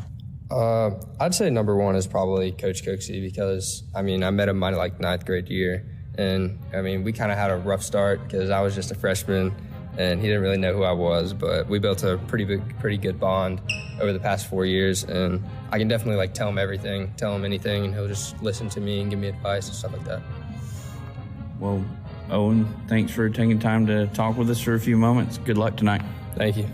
I'd say number one is probably Coach Cooksey, because, I mean, I met him my, 9th grade year, and, I mean, we kind of had a rough start because I was just a freshman, and he didn't really know who I was, but we built a pretty good bond over the past 4 years, and I can definitely, tell him everything, tell him anything, and he'll just listen to me and give me advice and stuff like that. Well, Owen, thanks for taking time to talk with us for a few moments. Good luck tonight. Thank you.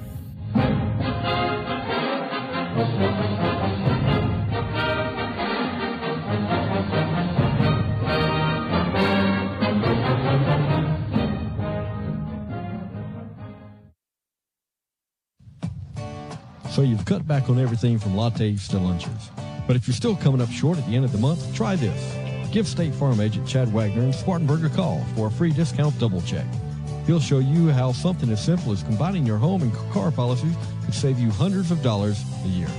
So you've cut back on everything from lattes to lunches. But if you're still coming up short at the end of the month, try this. Give State Farm agent Chad Wagner in Spartanburg a call for a free discount double check. He'll show you how something as simple as combining your home and car policies could save you hundreds of dollars a year.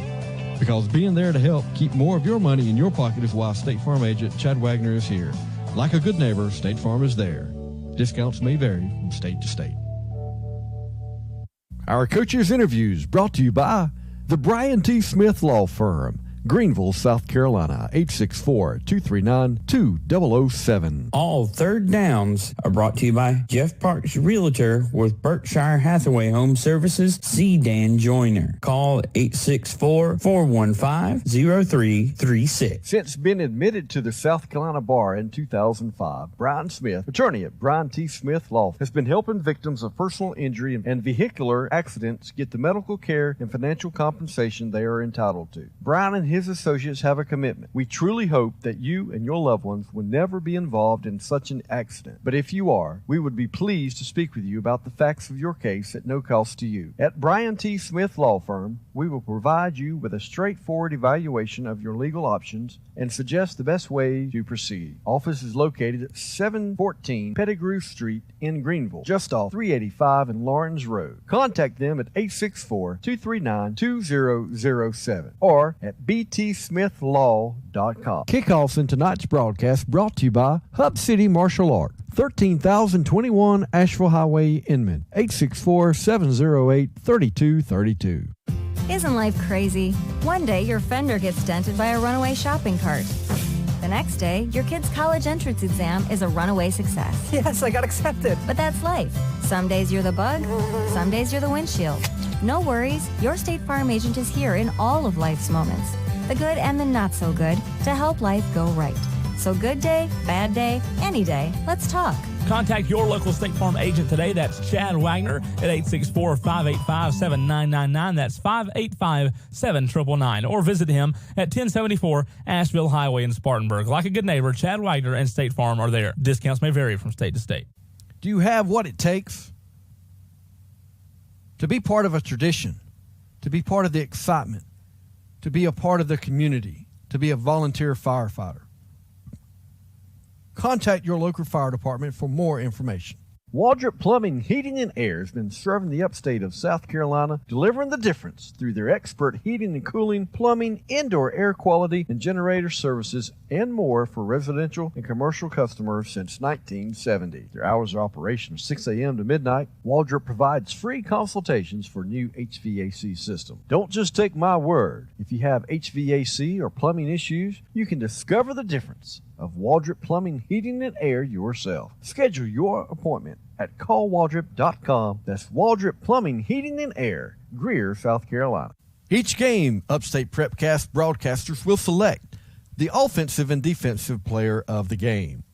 Because being there to help keep more of your money in your pocket is why State Farm agent Chad Wagner is here. Like a good neighbor, State Farm is there. Discounts may vary from state to state. Our coaches' interviews brought to you by the Brian T. Smith Law Firm, Greenville, South Carolina, 864-239-2007. All third downs are brought to you by Jeff Parks Realtor with Berkshire Hathaway Home Services. See Dan Joyner. Call 864-415-0336. Since being admitted to the South Carolina Bar in 2005, Brian Smith, attorney at Brian T. Smith Law, has been helping victims of personal injury and vehicular accidents get the medical care and financial compensation they are entitled to. Brian and his associates have a commitment. We truly hope that you and your loved ones will never be involved in such an accident. But if you are, we would be pleased to speak with you about the facts of your case at no cost to you. At Brian T. Smith Law Firm, we will provide you with a straightforward evaluation of your legal options and suggest the best way to proceed. Office is located at 714 Pettigrew Street in Greenville, just off 385 and Lawrence Road. Contact them at 864-239-2007 or at btsmithlaw.com. Kickoffs in tonight's broadcast brought to you by Hub City Martial Art, 13,021 Asheville Highway, Inman, 864-708-3232. Isn't life crazy? One day your fender gets dented by a runaway shopping cart. The next day, your kid's college entrance exam is a runaway success. Yes, I got accepted. But that's life. Some days you're the bug, some days you're the windshield. No worries, your State Farm agent is here in all of life's moments, the good and the not so good, to help life go right. So good day, bad day, any day, let's talk. Contact your local State Farm agent today. That's Chad Wagner at 864-585-7999. That's 585-7999. Or visit him at 1074 Asheville Highway in Spartanburg. Like a good neighbor, Chad Wagner and State Farm are there. Discounts may vary from state to state. Do you have what it takes to be part of a tradition, to be part of the excitement, to be a part of the community, to be a volunteer firefighter? Contact your local fire department for more information. Waldrop Plumbing, Heating, and Air has been serving the upstate of South Carolina, delivering the difference through their expert heating and cooling, plumbing, indoor air quality, and generator services, and more for residential and commercial customers since 1970. Their hours of operation are 6 a.m. to midnight. Waldrop provides free consultations for new HVAC system. Don't just take my word. If you have HVAC or plumbing issues, you can discover the difference of Waldrop Plumbing, Heating, and Air yourself. Schedule your appointment at callwaldrop.com. That's Waldrop Plumbing, Heating, and Air, Greer, South Carolina. Each game, Upstate Prep-Cast broadcasters will select the offensive and defensive player of the game.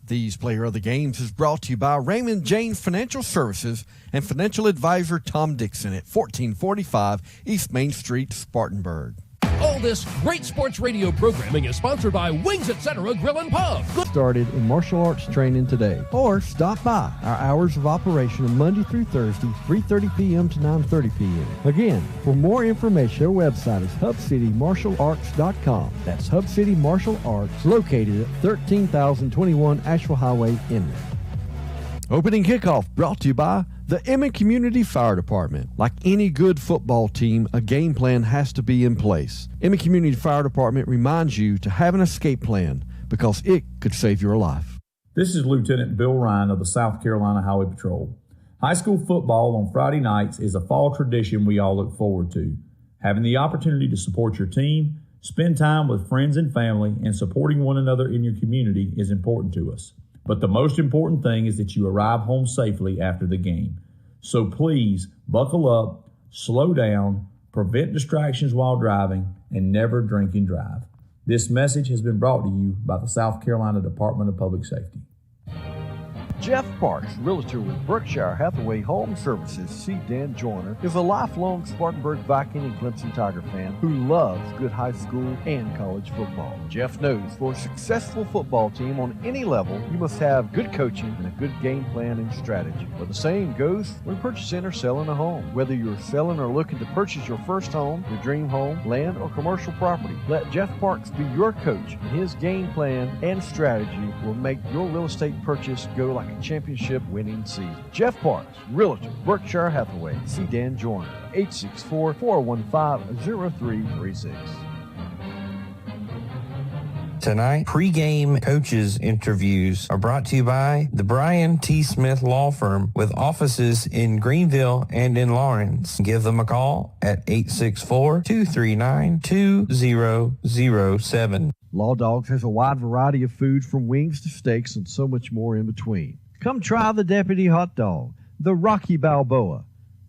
These Player of the Games is brought to you by Raymond James Financial Services and financial advisor Tom Dixon at 1445 East Main Street, Spartanburg. All this great sports radio programming is sponsored by Wings Etc. Grill and Pub. Started in martial arts training today. Or stop by. Our hours of operation are Monday through Thursday, 3:30 p.m. to 9:30 p.m. Again, for more information, our website is hubcitymartialarts.com. That's Hub City Martial Arts, located at 13,021 Asheville Highway, Inman. Opening kickoff brought to you by the Inman Community Fire Department. Like any good football team, a game plan has to be in place. Inman Community Fire Department reminds you to have an escape plan because it could save your life. This is Lieutenant Bill Ryan of the South Carolina Highway Patrol. High school football on Friday nights is a fall tradition we all look forward to. Having the opportunity to support your team, spend time with friends and family, and supporting one another in your community is important to us. But the most important thing is that you arrive home safely after the game. So please buckle up, slow down, prevent distractions while driving, and never drink and drive. This message has been brought to you by the South Carolina Department of Public Safety. Jeff Parks, realtor with Berkshire Hathaway Home Services, C. Dan Joyner, is a lifelong Spartanburg Viking and Clemson Tiger fan who loves good high school and college football. Jeff knows for a successful football team on any level, you must have good coaching and a good game plan and strategy. But the same goes when purchasing or selling a home. Whether you're selling or looking to purchase your first home, your dream home, land, or commercial property, let Jeff Parks be your coach, and his game plan and strategy will make your real estate purchase go like a championship winning season. Jeff Parks, realtor, Berkshire Hathaway, C. Dan Joyner, 864-415-0336. Tonight, pregame coaches interviews are brought to you by the Brian T. Smith Law Firm with offices in Greenville and in Lawrence. Give them a call at 864-239-2007. Law Dogs has a wide variety of foods from wings to steaks and so much more in between. Come try the Deputy Hot Dog, the Rocky Balboa.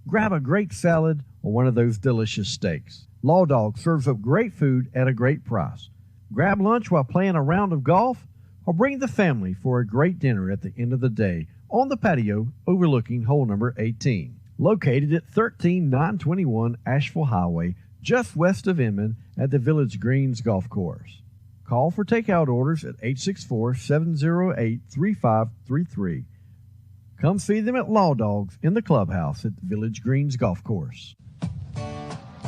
Grab a great salad or one of those delicious steaks. Law Dog serves up great food at a great price. Grab lunch while playing a round of golf, or bring the family for a great dinner at the end of the day on the patio overlooking hole number 18. Located at 13921 Asheville Highway, just west of Inman at the Village Greens Golf Course. Call for takeout orders at 864-708-3533. Come see them at Law Dogs in the clubhouse at the Village Greens Golf Course.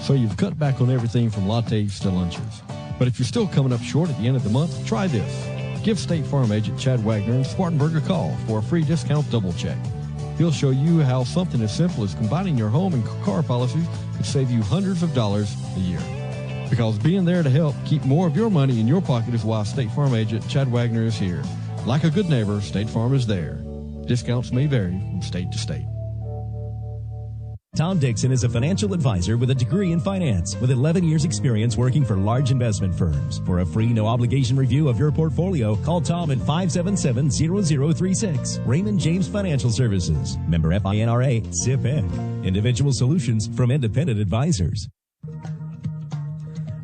So you've cut back on everything from lattes to lunches. But if you're still coming up short at the end of the month, try this. Give State Farm agent Chad Wagner in Spartanburg a call for a free discount double check. He'll show you how something as simple as combining your home and car policies could save you hundreds of dollars a year. Because being there to help keep more of your money in your pocket is why State Farm agent Chad Wagner is here. Like a good neighbor, State Farm is there. Discounts may vary from state to state. Tom Dixon is a financial advisor with a degree in finance with 11 years experience working for large investment firms. For a free, no-obligation review of your portfolio, call Tom at 577-0036. Raymond James Financial Services. Member FINRA, SIP Inc. Individual solutions from independent advisors.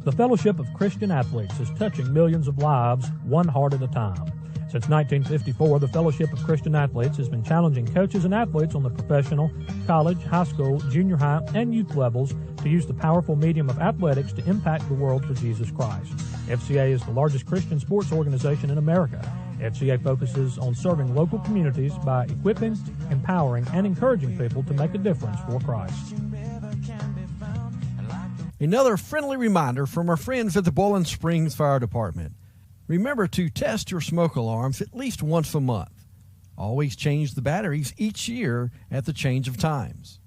The Fellowship of Christian Athletes is touching millions of lives, one heart at a time. Since 1954, the Fellowship of Christian Athletes has been challenging coaches and athletes on the professional, college, high school, junior high, and youth levels to use the powerful medium of athletics to impact the world for Jesus Christ. FCA is the largest Christian sports organization in America. FCA focuses on serving local communities by equipping, empowering, and encouraging people to make a difference for Christ. Another friendly reminder from our friends at the Boiling Springs Fire Department. Remember to test your smoke alarms at least once a month. Always change the batteries each year at the change of times.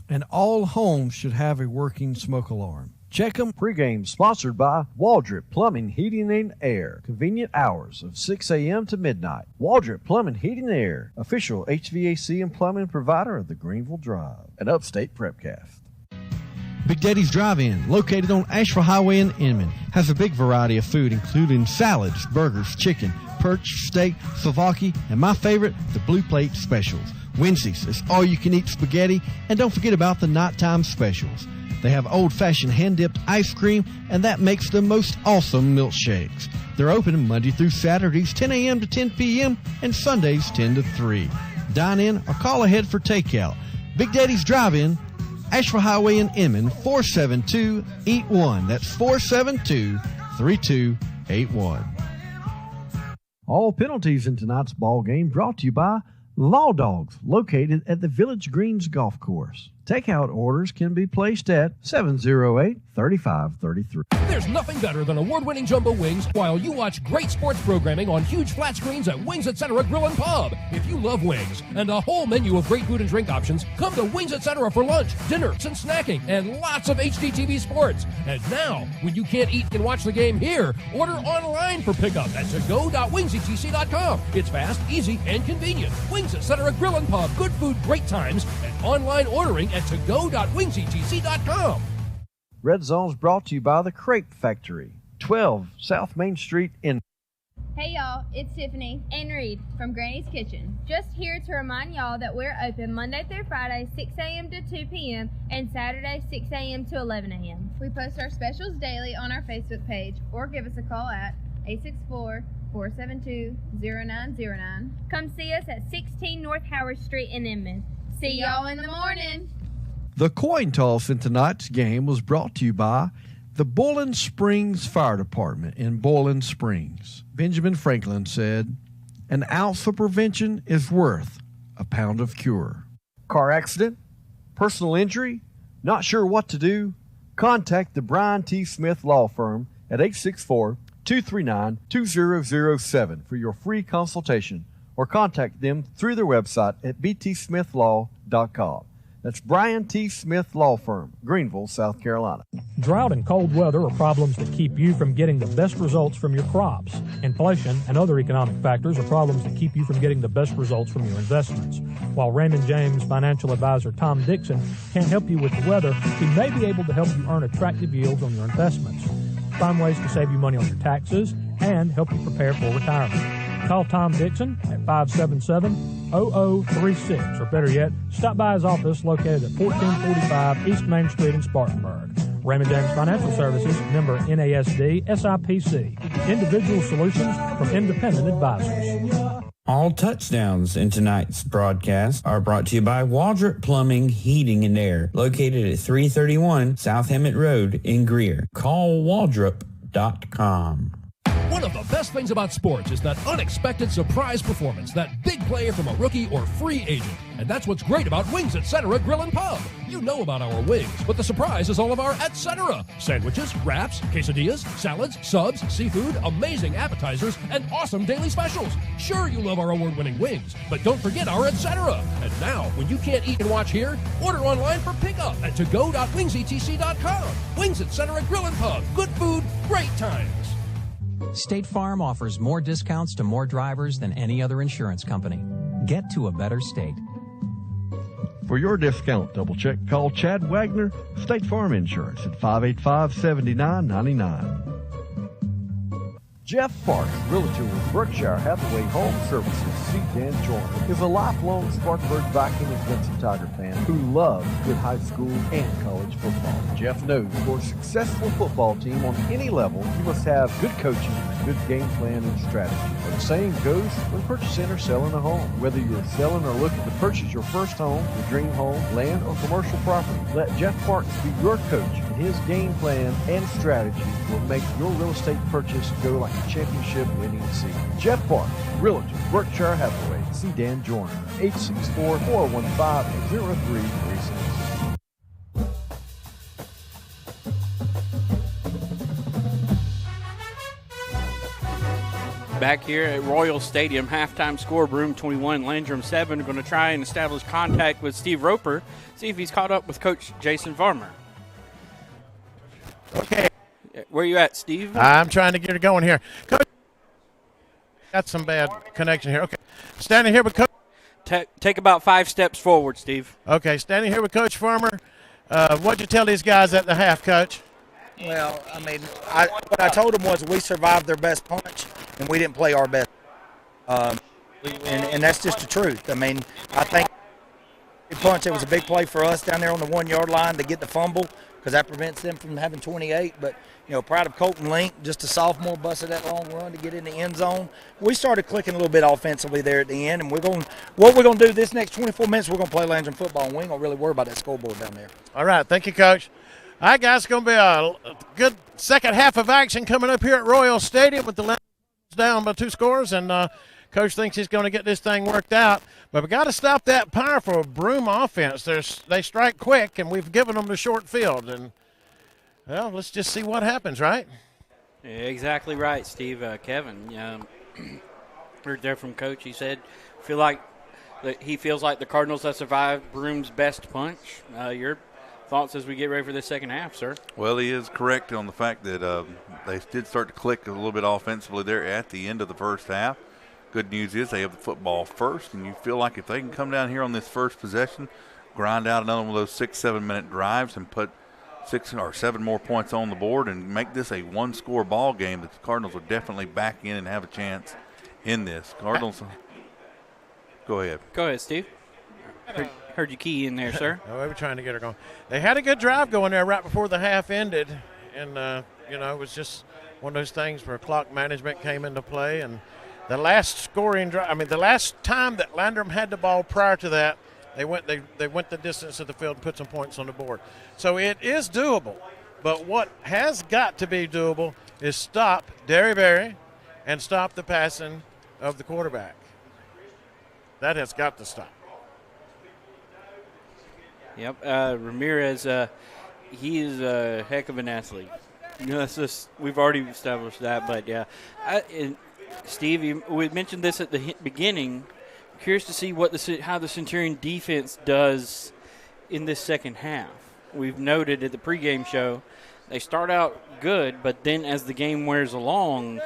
And all homes should have a working smoke alarm. Check them. Pre-game sponsored by Waldrop Plumbing, Heating, and Air. Convenient hours of 6 a.m. to midnight. Waldrop Plumbing, Heating, and Air. Official HVAC and plumbing provider of the Greenville Drive. An Upstate Prep-Cast. Big Daddy's Drive-In, located on Asheville Highway in Inman, has a big variety of food, including salads, burgers, chicken, perch, steak, Slovakia, and my favorite, the Blue Plate Specials. Wednesdays is all-you-can-eat spaghetti, and don't forget about the nighttime specials. They have old-fashioned hand-dipped ice cream, and that makes the most awesome milkshakes. They're open Monday through Saturdays, 10 a.m. to 10 p.m., and Sundays, 10 to 3. Dine in or call ahead for takeout. Big Daddy's Drive-In, Asheville Highway in Inman, 472-81. That's 472-3281. All penalties in tonight's ball game brought to you by Law Dogs, located at the Village Greens Golf Course. Takeout orders can be placed at 708-3533. There's nothing better than award-winning jumbo wings while you watch great sports programming on huge flat screens at Wings Etc. Grill and Pub. If you love wings and a whole menu of great food and drink options, come to Wings Etc. for lunch, dinners, and snacking, and lots of HDTV sports. And now, when you can't eat and watch the game here, order online for pickup at togo.wingsetc.com. It's fast, easy, and convenient. Wings Etc. Grill and Pub. Good food, great times, and online ordering at togo.wingsetc.com. Red Zone's brought to you by the Crepe Factory, 12 South Main Street in Hey y'all, it's Tiffany and Reed from Granny's Kitchen. Just here to remind y'all that we're open Monday through Friday, 6 a.m. to 2 p.m. and Saturday, 6 a.m. to 11 a.m. We post our specials daily on our Facebook page or give us a call at 864-472-0909. Come see us at 16 North Howard Street in Inman. See y'all in the morning. The coin toss in tonight's game was brought to you by the Bowling Springs Fire Department in Bowling Springs. Benjamin Franklin said, "An ounce of prevention is worth a pound of cure." Car accident? Personal injury? Not sure what to do? Contact the Brian T. Smith Law Firm at 864-239-2007 for your free consultation, or contact them through their website at btsmithlaw.com. That's Brian T. Smith Law Firm, Greenville, South Carolina. Drought and cold weather are problems that keep you from getting the best results from your crops. Inflation and other economic factors are problems that keep you from getting the best results from your investments. While Raymond James financial advisor Tom Dixon can't help you with the weather, he may be able to help you earn attractive yields on your investments, find ways to save you money on your taxes, and help you prepare for retirement. Call Tom Dixon at 577-0036, or better yet, stop by his office located at 1445 East Main Street in Spartanburg. Raymond James Financial Services, member NASD, SIPC. Individual solutions from independent advisors. All touchdowns in tonight's broadcast are brought to you by Waldrop Plumbing, Heating, and Air, located at 331 South Hemet Road in Greer. Call Waldrop.com. One of the best things about sports is that unexpected surprise performance, that big play from a rookie or free agent. And that's what's great about Wings Etc. Grill and Pub. You know about our wings, but the surprise is all of our Etc. Sandwiches, wraps, quesadillas, salads, subs, seafood, amazing appetizers, and awesome daily specials. Sure, you love our award-winning wings, but don't forget our Etc. And now, when you can't eat and watch here, order online for pickup at togo.wingsetc.com. Wings Etc. Grill and Pub. Good food, great times. State Farm offers more discounts to more drivers than any other insurance company. Get to a better state. For your discount double check, call Chad Wagner, State Farm Insurance at 585-7999. Jeff Parks, realtor with Berkshire Hathaway Home Services, Dan Jordan, is a lifelong Spartanburg Viking and Clemson Tiger fan who loves good high school and college football. Jeff knows for a successful football team on any level, you must have good coaching, good game plan, and strategy. But the same goes when purchasing or selling a home. Whether you're selling or looking to purchase your first home, your dream home, land, or commercial property, let Jeff Parks be your coach, and his game plan and strategy will make your real estate purchase go like a championship winning season. Jeff Parks, realtor, Berkshire Hathaway. See Dan Joyner, 864-415-0336. Back here at Royal Stadium, halftime score, Broome 21, Landrum 7. We're going to try and establish contact with Steve Roper, see if he's caught up with Coach Jason Farmer. Okay. Where you at, Steve? I'm trying to get it going here. Coach, got some bad connection here. Okay. Standing here with Coach. Take about 5 steps forward, Steve. Okay, standing here with Coach Farmer. What'd you tell these guys at the half, Coach? Well, I mean, what I told them was we survived their best punch, and we didn't play our best. And that's just the truth. I mean, I think punch, it was a big play for us down there on the 1-yard line to get the fumble, because that prevents them from having 28. But, you know, proud of Colton Link, just a sophomore, busted that long run to get in the end zone. We started clicking a little bit offensively there at the end, and what we're going to do this next 24 minutes, we're going to play Landrum football, and we ain't going to really worry about that scoreboard down there. All right, thank you, Coach. All right, guys, it's going to be a good second half of action coming up here at Royal Stadium with the Landrum down by 2 scores, and Coach thinks he's going to get this thing worked out. But we got to stop that powerful Broome offense. They strike quick, and we've given them the short field. And, well, let's just see what happens, right? Yeah, exactly right, Steve. Kevin, heard there from Coach. He said he feels like the Cardinals have survived Broome's best punch. Your thoughts as we get ready for the second half, sir? Well, he is correct on the fact that they did start to click a little bit offensively there at the end of the first half. Good news is they have the football first, and you feel like if they can come down here on this first possession, grind out another one of those 6-7 minute drives and put 6 or 7 more points on the board and make this a one-score ball game, that the Cardinals will definitely back in and have a chance in this. Cardinals, go ahead. Go ahead, Steve. Heard you key in there, sir. Oh, we were trying to get her going. They had a good drive going there right before the half ended, and it was just one of those things where clock management came into play. And the last scoring drive, the last time that Landrum had the ball prior to that, they went the distance of the field and put some points on the board. So it is doable. But what has got to be doable is stop Derryberry and stop the passing of the quarterback. That has got to stop. Yep, Ramirez, he is a heck of an athlete. That's just, we've already established that, but yeah. Steve, we mentioned this at the beginning. Curious to see how the Centurion defense does in this second half. We've noted at the pregame show they start out good, but then as the game wears along,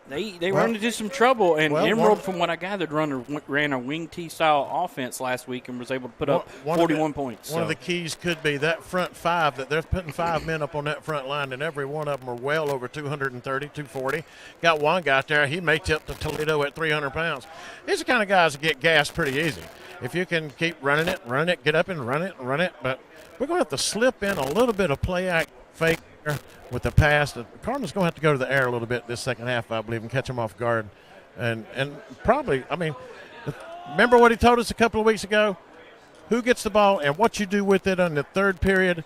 they run into some trouble. And Emerald, from what I gathered, ran a wing T style offense last week and was able to put up 41 points. One of the keys could be that front five, that they're putting 5 men up on that front line, and every one of them are well over 230, 240. Got one guy out there, he may tip to Toledo at 300 pounds. These are the kind of guys that get gassed pretty easy. If you can keep running it, get up and run it. But we're going to have to slip in a little bit of play act fake with the pass. The Cardinals going to have to go to the air a little bit this second half, I believe, and catch them off guard. And probably, remember what he told us a couple of weeks ago? Who gets the ball and what you do with it in the third period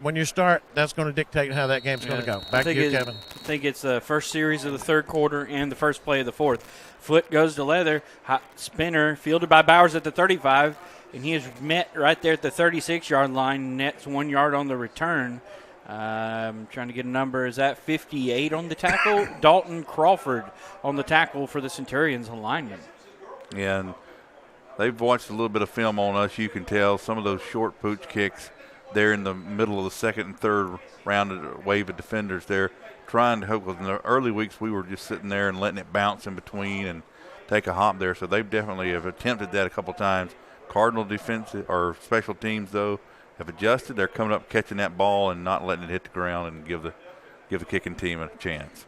when you start, that's going to dictate how that game's going to go. Back to you, Kevin. I think it's the first series of the third quarter and the first play of the fourth. Foot goes to leather, hot spinner, fielded by Bowers at the 35, and he is met right there at the 36-yard line, nets 1 yard on the return. I'm trying to get a number. Is that 58 on the tackle? Dalton Crawford on the tackle for the Centurions alignment. Yeah, and they've watched a little bit of film on us. You can tell some of those short pooch kicks there in the middle of the second and third round wave of defenders there, trying to help. In the early weeks, we were just sitting there and letting it bounce in between and take a hop there. So they definitely have attempted that a couple times. Cardinal defense or special teams, though, have adjusted. They're coming up, catching that ball and not letting it hit the ground and give the kicking team a chance.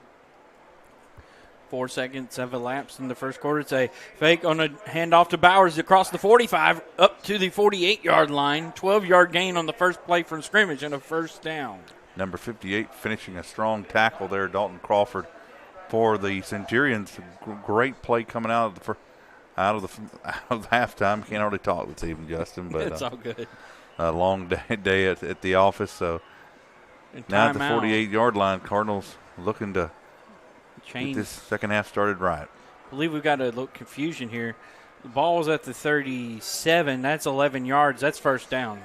4 seconds have elapsed in the first quarter. It's a fake on a handoff to Bowers across the 45 up to the 48-yard line. 12-yard gain on the first play from scrimmage and a first down. Number 58 finishing a strong tackle there, Dalton Crawford, for the Centurions. Great play coming out of the halftime. Can't hardly talk this evening, Justin, but it's all good. A long day at the office. So now at the 48-yard line, Cardinals looking to get this second half started right. I believe we've got a little confusion here. The ball's at the 37. That's 11 yards. That's first down.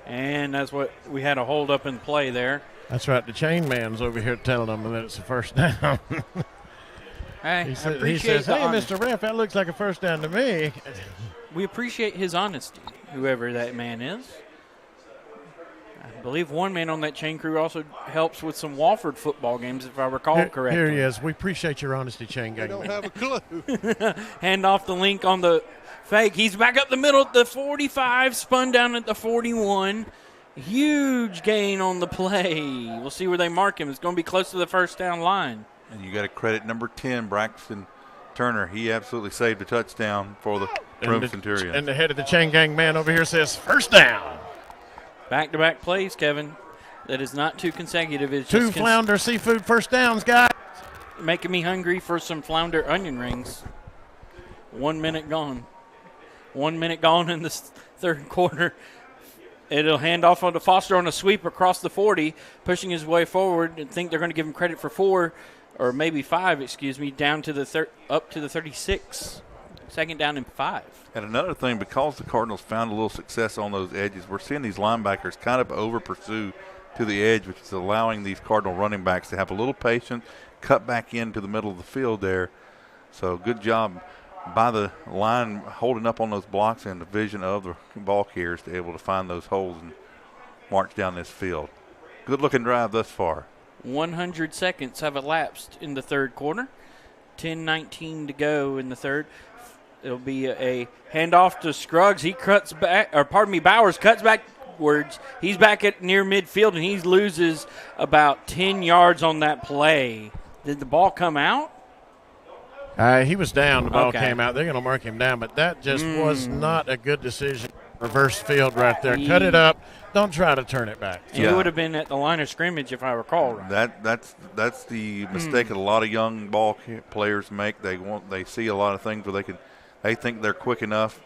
And that's what we had a hold up in play there. That's right. The chain man's over here telling them that it's a first down. Hey, he says, hey, Mr. Ref, that looks like a first down to me. We appreciate his honesty, whoever that man is. I believe one man on that chain crew also helps with some Wofford football games, if I recall correctly. Here he is. We appreciate your honesty, chain gang. I don't have a clue. Hand off the link on the fake. He's back up the middle at the 45, spun down at the 41. Huge gain on the play. We'll see where they mark him. It's going to be close to the first down line. And you got to credit number 10, Braxton Turner. He absolutely saved a touchdown for the Broome Centurions. And the head of the chain gang man over here says, first down. Back-to-back plays, Kevin. That is not too consecutive. It's two flounder seafood first downs, guys. Making me hungry for some flounder onion rings. 1 minute gone. 1 minute gone in the third quarter. It'll hand off on to Foster on a sweep across the 40, pushing his way forward. And think they're going to give him credit for 4, or maybe 5, down to the up to the 36. Second down and 5. And another thing, because the Cardinals found a little success on those edges, we're seeing these linebackers kind of over-pursue to the edge, which is allowing these Cardinal running backs to have a little patience, cut back into the middle of the field there. So good job by the line holding up on those blocks and the vision of the ball carriers to be able to find those holes and march down this field. Good-looking drive thus far. 100 seconds have elapsed in the third quarter. 10:19 to go in the third. It'll be a handoff to Scruggs. He cuts back, Bowers cuts back Edwards. He's back at near midfield, and he loses about 10 yards on that play. Did the ball come out? He was down. The ball came out. They're going to mark him down, but that just was not a good decision. Reverse field right there. Cut it up. Don't try to turn it back. He would have been at the line of scrimmage if I recall right. That's the mistake that a lot of young ball players make. They see a lot of things where they think they're quick enough.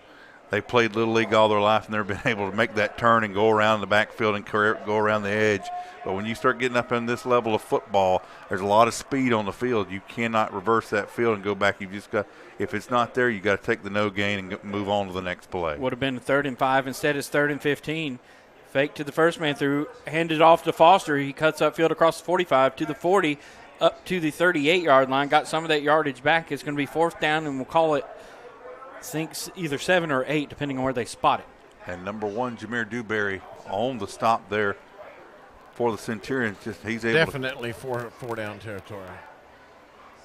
They played Little League all their life, and they've been able to make that turn and go around the backfield and go around the edge. But when you start getting up in this level of football, there's a lot of speed on the field. You cannot reverse that field and go back. You've just got, if it's not there, you got to take the no gain and move on to the next play. Would have been a 3rd and 5. Instead, it's 3rd and 15. Fake to the first man through, handed off to Foster. He cuts upfield across the 45 to the 40, up to the 38-yard line. Got some of that yardage back. It's going to be 4th down, and we'll call it, I think, either 7 or 8, depending on where they spot it. And number 1, Jameer Dewberry, on the stop there for the Centurions. He's able definitely four down territory.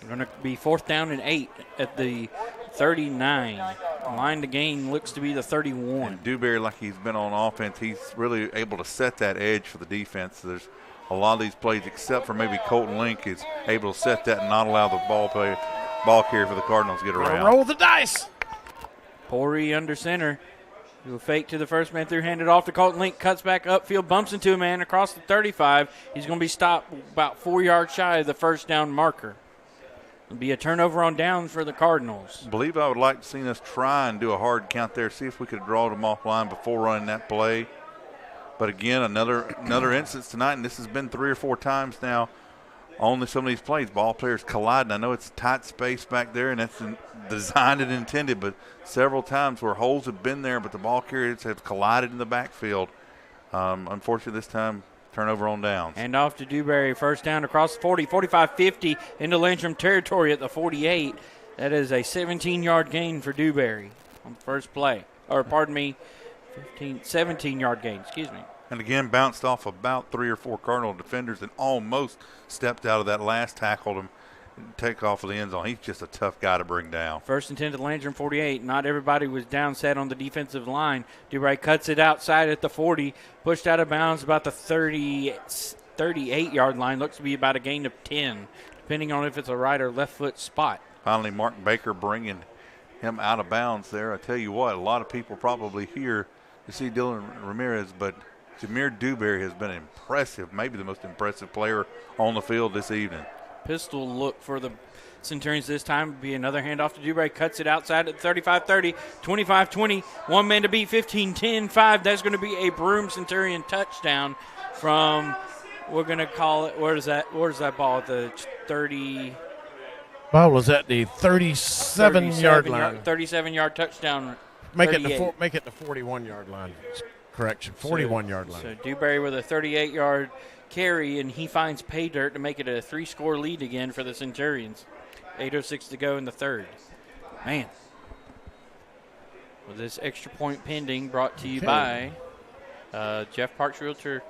Going to be 4th down and 8 at the 39. Line to gain looks to be the 31. And Dewberry, like he's been on offense, he's really able to set that edge for the defense. There's a lot of these plays, except for maybe Colton Link, is able to set that and not allow the ball carrier for the Cardinals to get around. Roll the dice. Pori under center. He'll fake to the first man through, handed off to Colton Link, cuts back upfield, bumps into a man across the 35. He's going to be stopped about 4 yards shy of the first down marker. It'll be a turnover on down for the Cardinals. I believe I would like to see us try and do a hard count there, see if we could draw them offline before running that play. But again, another instance tonight, and this has been 3 or 4 times now on some of these plays. Ball players colliding. I know it's tight space back there, and that's designed and intended, but several times where holes have been there, but the ball carriers have collided in the backfield. Unfortunately, this time, turnover on downs. Hand off to Dewberry, first down across the 40, 45, 50 into Landrum territory at the 48. That is a 17-yard gain for Dewberry on the first play. Or, pardon me, 17-yard gain, excuse me. And again, bounced off about 3 or 4 Cardinal defenders and almost stepped out of that last tackle and take off of the end zone. He's just a tough guy to bring down. 1st and 10 to Landrum 48. Not everybody was down set on the defensive line. Dewberry cuts it outside at the 40, pushed out of bounds about the 38-yard line. Looks to be about a gain of 10, depending on if it's a right or left foot spot. Finally, Mark Baker bringing him out of bounds there. I tell you what, a lot of people probably here to see Dylan Ramirez, but Jameer Dewberry has been impressive, maybe the most impressive player on the field this evening. Pistol look for the Centurions this time would be another handoff to Dewberry. Cuts it outside at 35-30, 25-20. 1 man to beat, 15-10, 5. That's going to be a Broome Centurion touchdown from, we're going to call it, where's that ball? The 30. Ball was at the 37-yard line. 37-yard touchdown. Make it the 41-yard line. Correction, 41-yard line. So Dewberry with a 38-yard carry, and he finds pay dirt to make it a 3-score lead again for the Centurions. 8:06 to go in the third. Man. With this extra point pending, brought to you by Jeff Parks Realtor,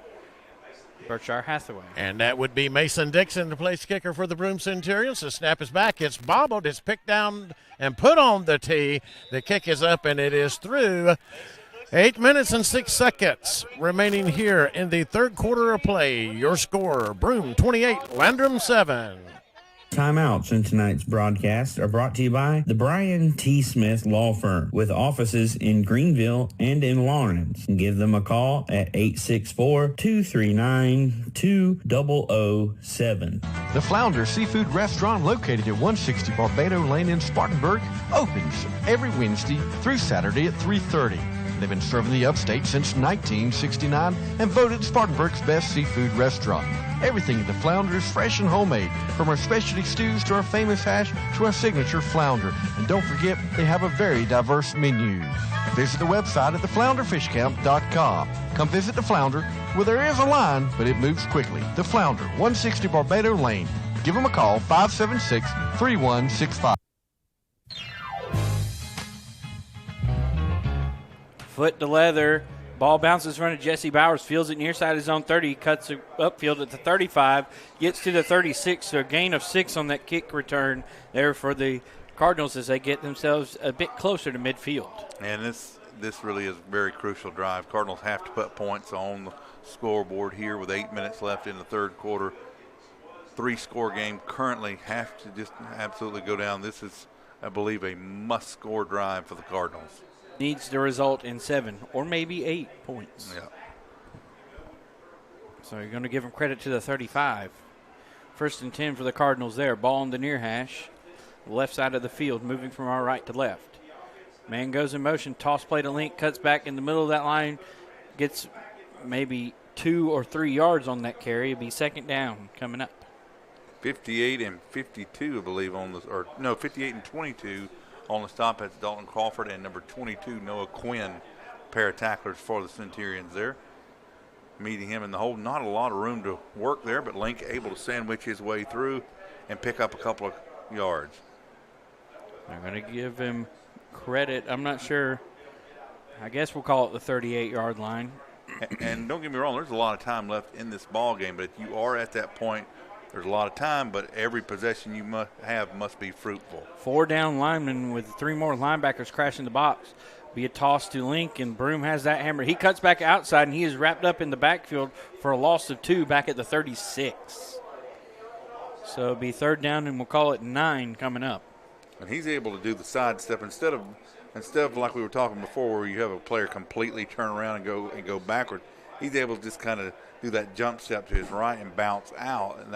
Berkshire Hathaway. And that would be Mason Dixon, the place kicker for the Broome Centurions. The snap is back. It's bobbled. It's picked down and put on the tee. The kick is up, and it is through. 8 minutes and 6 seconds remaining here in the third quarter of play. Your score, Broome 28, Landrum 7. Timeouts in tonight's broadcast are brought to you by the Brian T. Smith Law Firm with offices in Greenville and in Lawrence. Give them a call at 864-239-2007. The Flounder Seafood Restaurant, located at 160 Barbado Lane in Spartanburg, opens every Wednesday through Saturday at 3:30. They've been serving the Upstate since 1969 and voted Spartanburg's best seafood restaurant. Everything at the Flounder is fresh and homemade, from our specialty stews to our famous hash to our signature flounder. And don't forget, they have a very diverse menu. Visit the website at theflounderfishcamp.com. Come visit the Flounder, where there is a line, but it moves quickly. The Flounder, 160 Barbado Lane. Give them a call, 576-3165. Foot to leather. Ball bounces in front of Jesse Bowers. Fields it near side of zone 30. Cuts it upfield at the 35. Gets to the 36. So a gain of 6 on that kick return there for the Cardinals as they get themselves a bit closer to midfield. And this this really is a very crucial drive. Cardinals have to put points on the scoreboard here with 8 minutes left in the third quarter. 3-score game currently have to just absolutely go down. This is, I believe, a must-score drive for the Cardinals. Needs to result in 7 or maybe 8 points. Yeah. So you're going to give them credit to the 35. 1st and 10 for the Cardinals there. Ball on the near hash. Left side of the field, moving from our right to left. Man goes in motion. Toss play to Link. Cuts back in the middle of that line. Gets maybe 2 or 3 yards on that carry. It'll be 2nd down coming up. 58 and 52, I believe, on the, or no, 58 and 22 on the stop. That's Dalton Crawford and number 22, Noah Quinn, pair of tacklers for the Centurions there. Meeting him in the hole. Not a lot of room to work there, but Link able to sandwich his way through and pick up a couple of yards. They're going to give him credit. I'm not sure. I guess we'll call it the 38-yard line. And don't get me wrong, there's a lot of time left in this ball game, but if you are at that point, there's a lot of time, but every possession you must be fruitful. 4 down linemen with 3 more linebackers crashing the box. Be a toss to Link, and Broome has that hammer. He cuts back outside, and he is wrapped up in the backfield for a loss of 2 back at the 36. So it'll be 3rd down, and we'll call it 9 coming up. And he's able to do the sidestep instead of like we were talking before, where you have a player completely turn around and go backward. He's able to just kind of do that jump step to his right and bounce out, and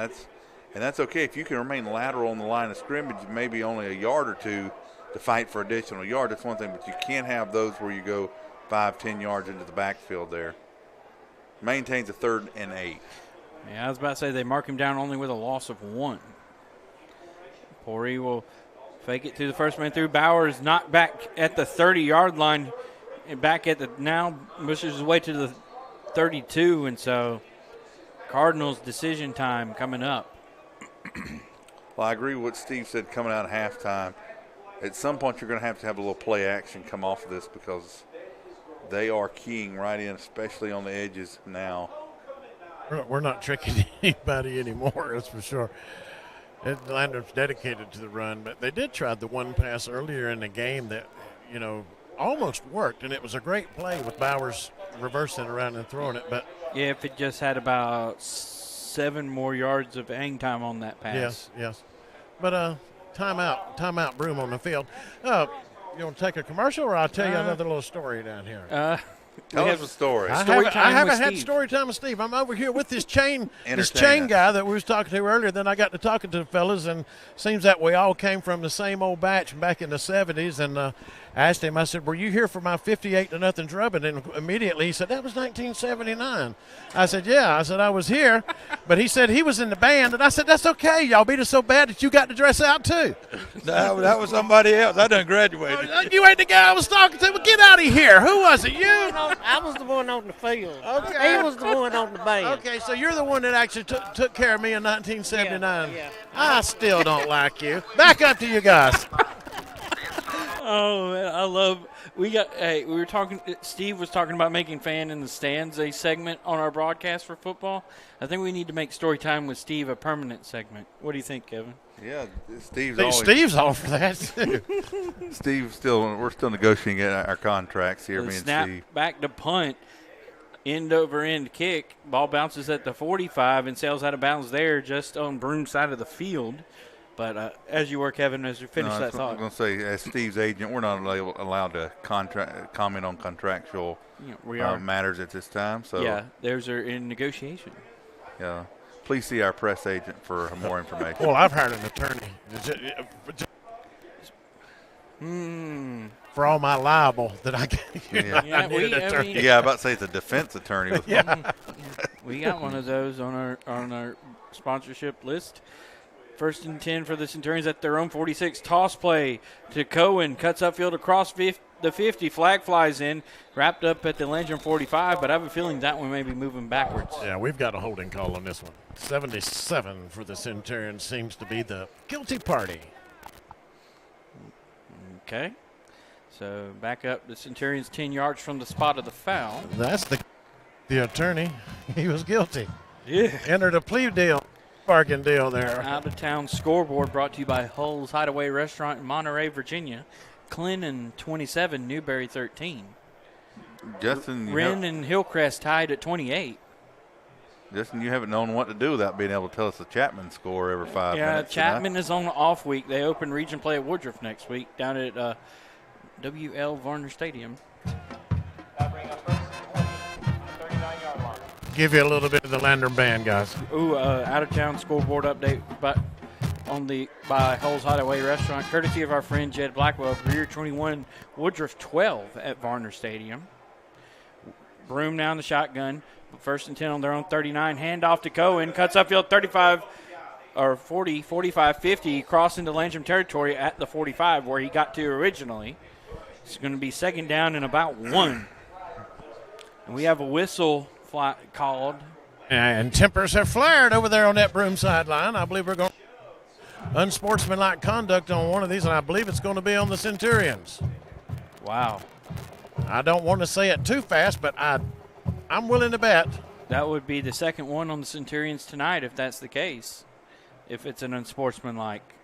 that's okay if you can remain lateral on the line of scrimmage, maybe only a yard or 2 to fight for additional yard. That's one thing, but you can't have those where you go 5-10 yards into the backfield there. Maintains a 3rd and 8. Yeah, I was about to say they mark him down only with a loss of 1. Pori will fake it to the first man through. Bowers knocked back at the 30-yard line and back at the now pushes his way to the 32, and so Cardinals decision time coming up. Well, I agree with what Steve said coming out of halftime. At some point you're going to have a little play action come off of this because they are keying right in, especially on the edges now. We're not tricking anybody anymore, that's for sure. Landrum's dedicated to the run, but they did try the one pass earlier in the game that, almost worked, and it was a great play with Bowers reversing around and throwing it. But yeah, if it just had about 7 more yards of hang time on that pass. Yes. But timeout, Broome on the field. You want to take a commercial, or I'll tell you another little story down here? Tell us a story. I haven't had story time with Steve. I'm over here with this chain guy that we was talking to earlier. Then I got to talking to the fellas, and seems that we all came from the same old batch back in the 70s. And asked him, I said, were you here for my 58-0 drubbing? And immediately he said, that was 1979. I said, yeah. I said, I was here. But he said he was in the band. And I said, that's okay. Y'all beat us so bad that you got to dress out too. That was somebody else. I done graduated. You ain't the guy I was talking to. Well, get out of here. Who was it? You? I was the one on the field. Okay. He was the one on the band. Okay, so you're the one that actually took care of me in 1979. Yeah. I still don't like you. Back up to you guys. Oh, man, I love. We were talking. Steve was talking about making fan in the stands a segment on our broadcast for football. I think we need to make story time with Steve a permanent segment. What do you think, Kevin? Yeah, Steve's all for that too. We're still negotiating our contracts here. Me and Steve. Back to punt, end over end kick. Ball bounces at the 45 and sails out of bounds there, just on Broome's side of the field. But as you were, Kevin, as you finish that thought. I'm going to say, as Steve's agent, we're not allowed to comment on contractual matters at this time. So yeah, those are in negotiation. Yeah. Please see our press agent for more information. Well, I've hired an attorney. For all my libel that I get. I need an attorney. I'm about to say it's a defense attorney. We got one of those on our sponsorship list. 1st and 10 for the Centurions at their own 46. Toss play to Cohen. Cuts upfield across the 50. Flag flies in. Wrapped up at the Landrum 45, but I have a feeling that one may be moving backwards. Yeah, we've got a holding call on this one. 77 for the Centurions seems to be the guilty party. Okay. So back up. The Centurions 10 yards from the spot of the foul. That's the attorney. He was guilty. Yeah. Entered a plea deal. Bargain deal there. Out-of-town scoreboard brought to you by Hull's Hideaway Restaurant in Monterey, Virginia. Clinton 27, Newberry 13. Justin, Wren and Hillcrest tied at 28. Justin, you haven't known what to do without being able to tell us the Chapman score every 5 minutes. Yeah, Chapman is on the off week. They open region play at Woodruff next week down at W.L. Varner Stadium. Give you a little bit of the Landrum Band, guys. Out-of-town scoreboard update by Holes Hideaway Restaurant, courtesy of our friend Jed Blackwell. Greer 21, Woodruff 12 at Varner Stadium. Broome now in the shotgun. First and 10 on their own 39. Handoff to Cohen. Cuts upfield 35 or 40, 45, 50. Crossing into Landrum territory at the 45 where he got to originally. It's going to be second down and about 1. And we have a whistle called. And tempers have flared over there on that Broome sideline. I believe we're going unsportsmanlike conduct on one of these, and I believe it's going to be on the Centurions. Wow. I don't want to say it too fast, but I'm willing to bet. That would be the second one on the Centurions tonight if that's the case, if it's an unsportsmanlike.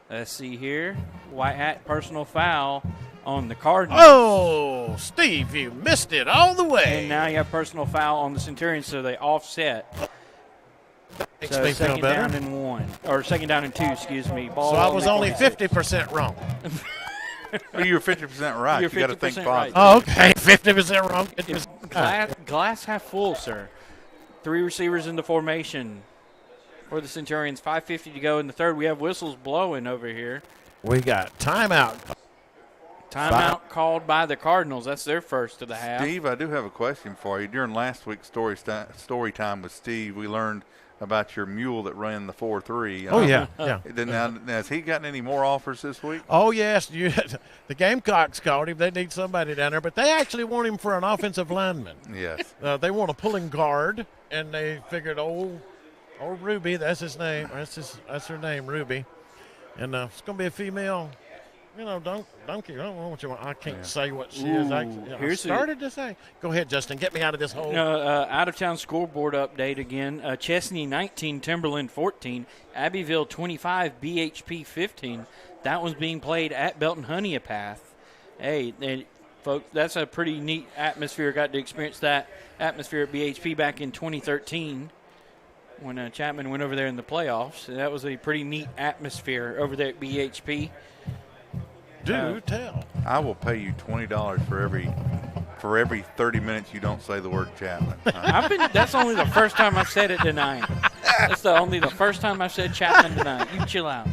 Let's see here. White hat personal foul on the Cardinals. Oh, Steve, you missed it all the way. And now you have personal foul on the Centurions, so they offset. Makes So me feel second better. down and 1, or second down and 2, excuse me. Ball So I was on only the 50% wrong. Well, you're 50% right. You're You got to think 50% positive. Oh, okay, 50% wrong. Glass half full, sir. 3 receivers in the formation for the Centurions. 5:50 to go in the third. We have whistles blowing over here. We got timeout. Timeout called by the Cardinals. That's their first of the half. Steve, I do have a question for you. During last week's story time with Steve, we learned about your mule that ran the 4.3. Oh, yeah. Now, has he gotten any more offers this week? Oh, yes. The Gamecocks called him. They need somebody down there, but they actually want him for an offensive lineman. Yes. They want a pulling guard, and they figured, old Ruby, that's his name. That's her name, Ruby. And it's going to be a female. Donkey. I don't know what you want. I can't say what she is. I started to say. Go ahead, Justin. Get me out of this hole. Out-of-town scoreboard update again. Chesney 19, Timberland 14, Abbeville 25, BHP 15. That one's being played at Belton Honeypath. Hey, folks, that's a pretty neat atmosphere. Got to experience that atmosphere at BHP back in 2013 when Chapman went over there in the playoffs. That was a pretty neat atmosphere over there at BHP. Do tell. I will pay you $20 for every 30 minutes you don't say the word Chapman. That's only the first time I've said it tonight. That's only the first time I've said Chapman tonight. You chill out.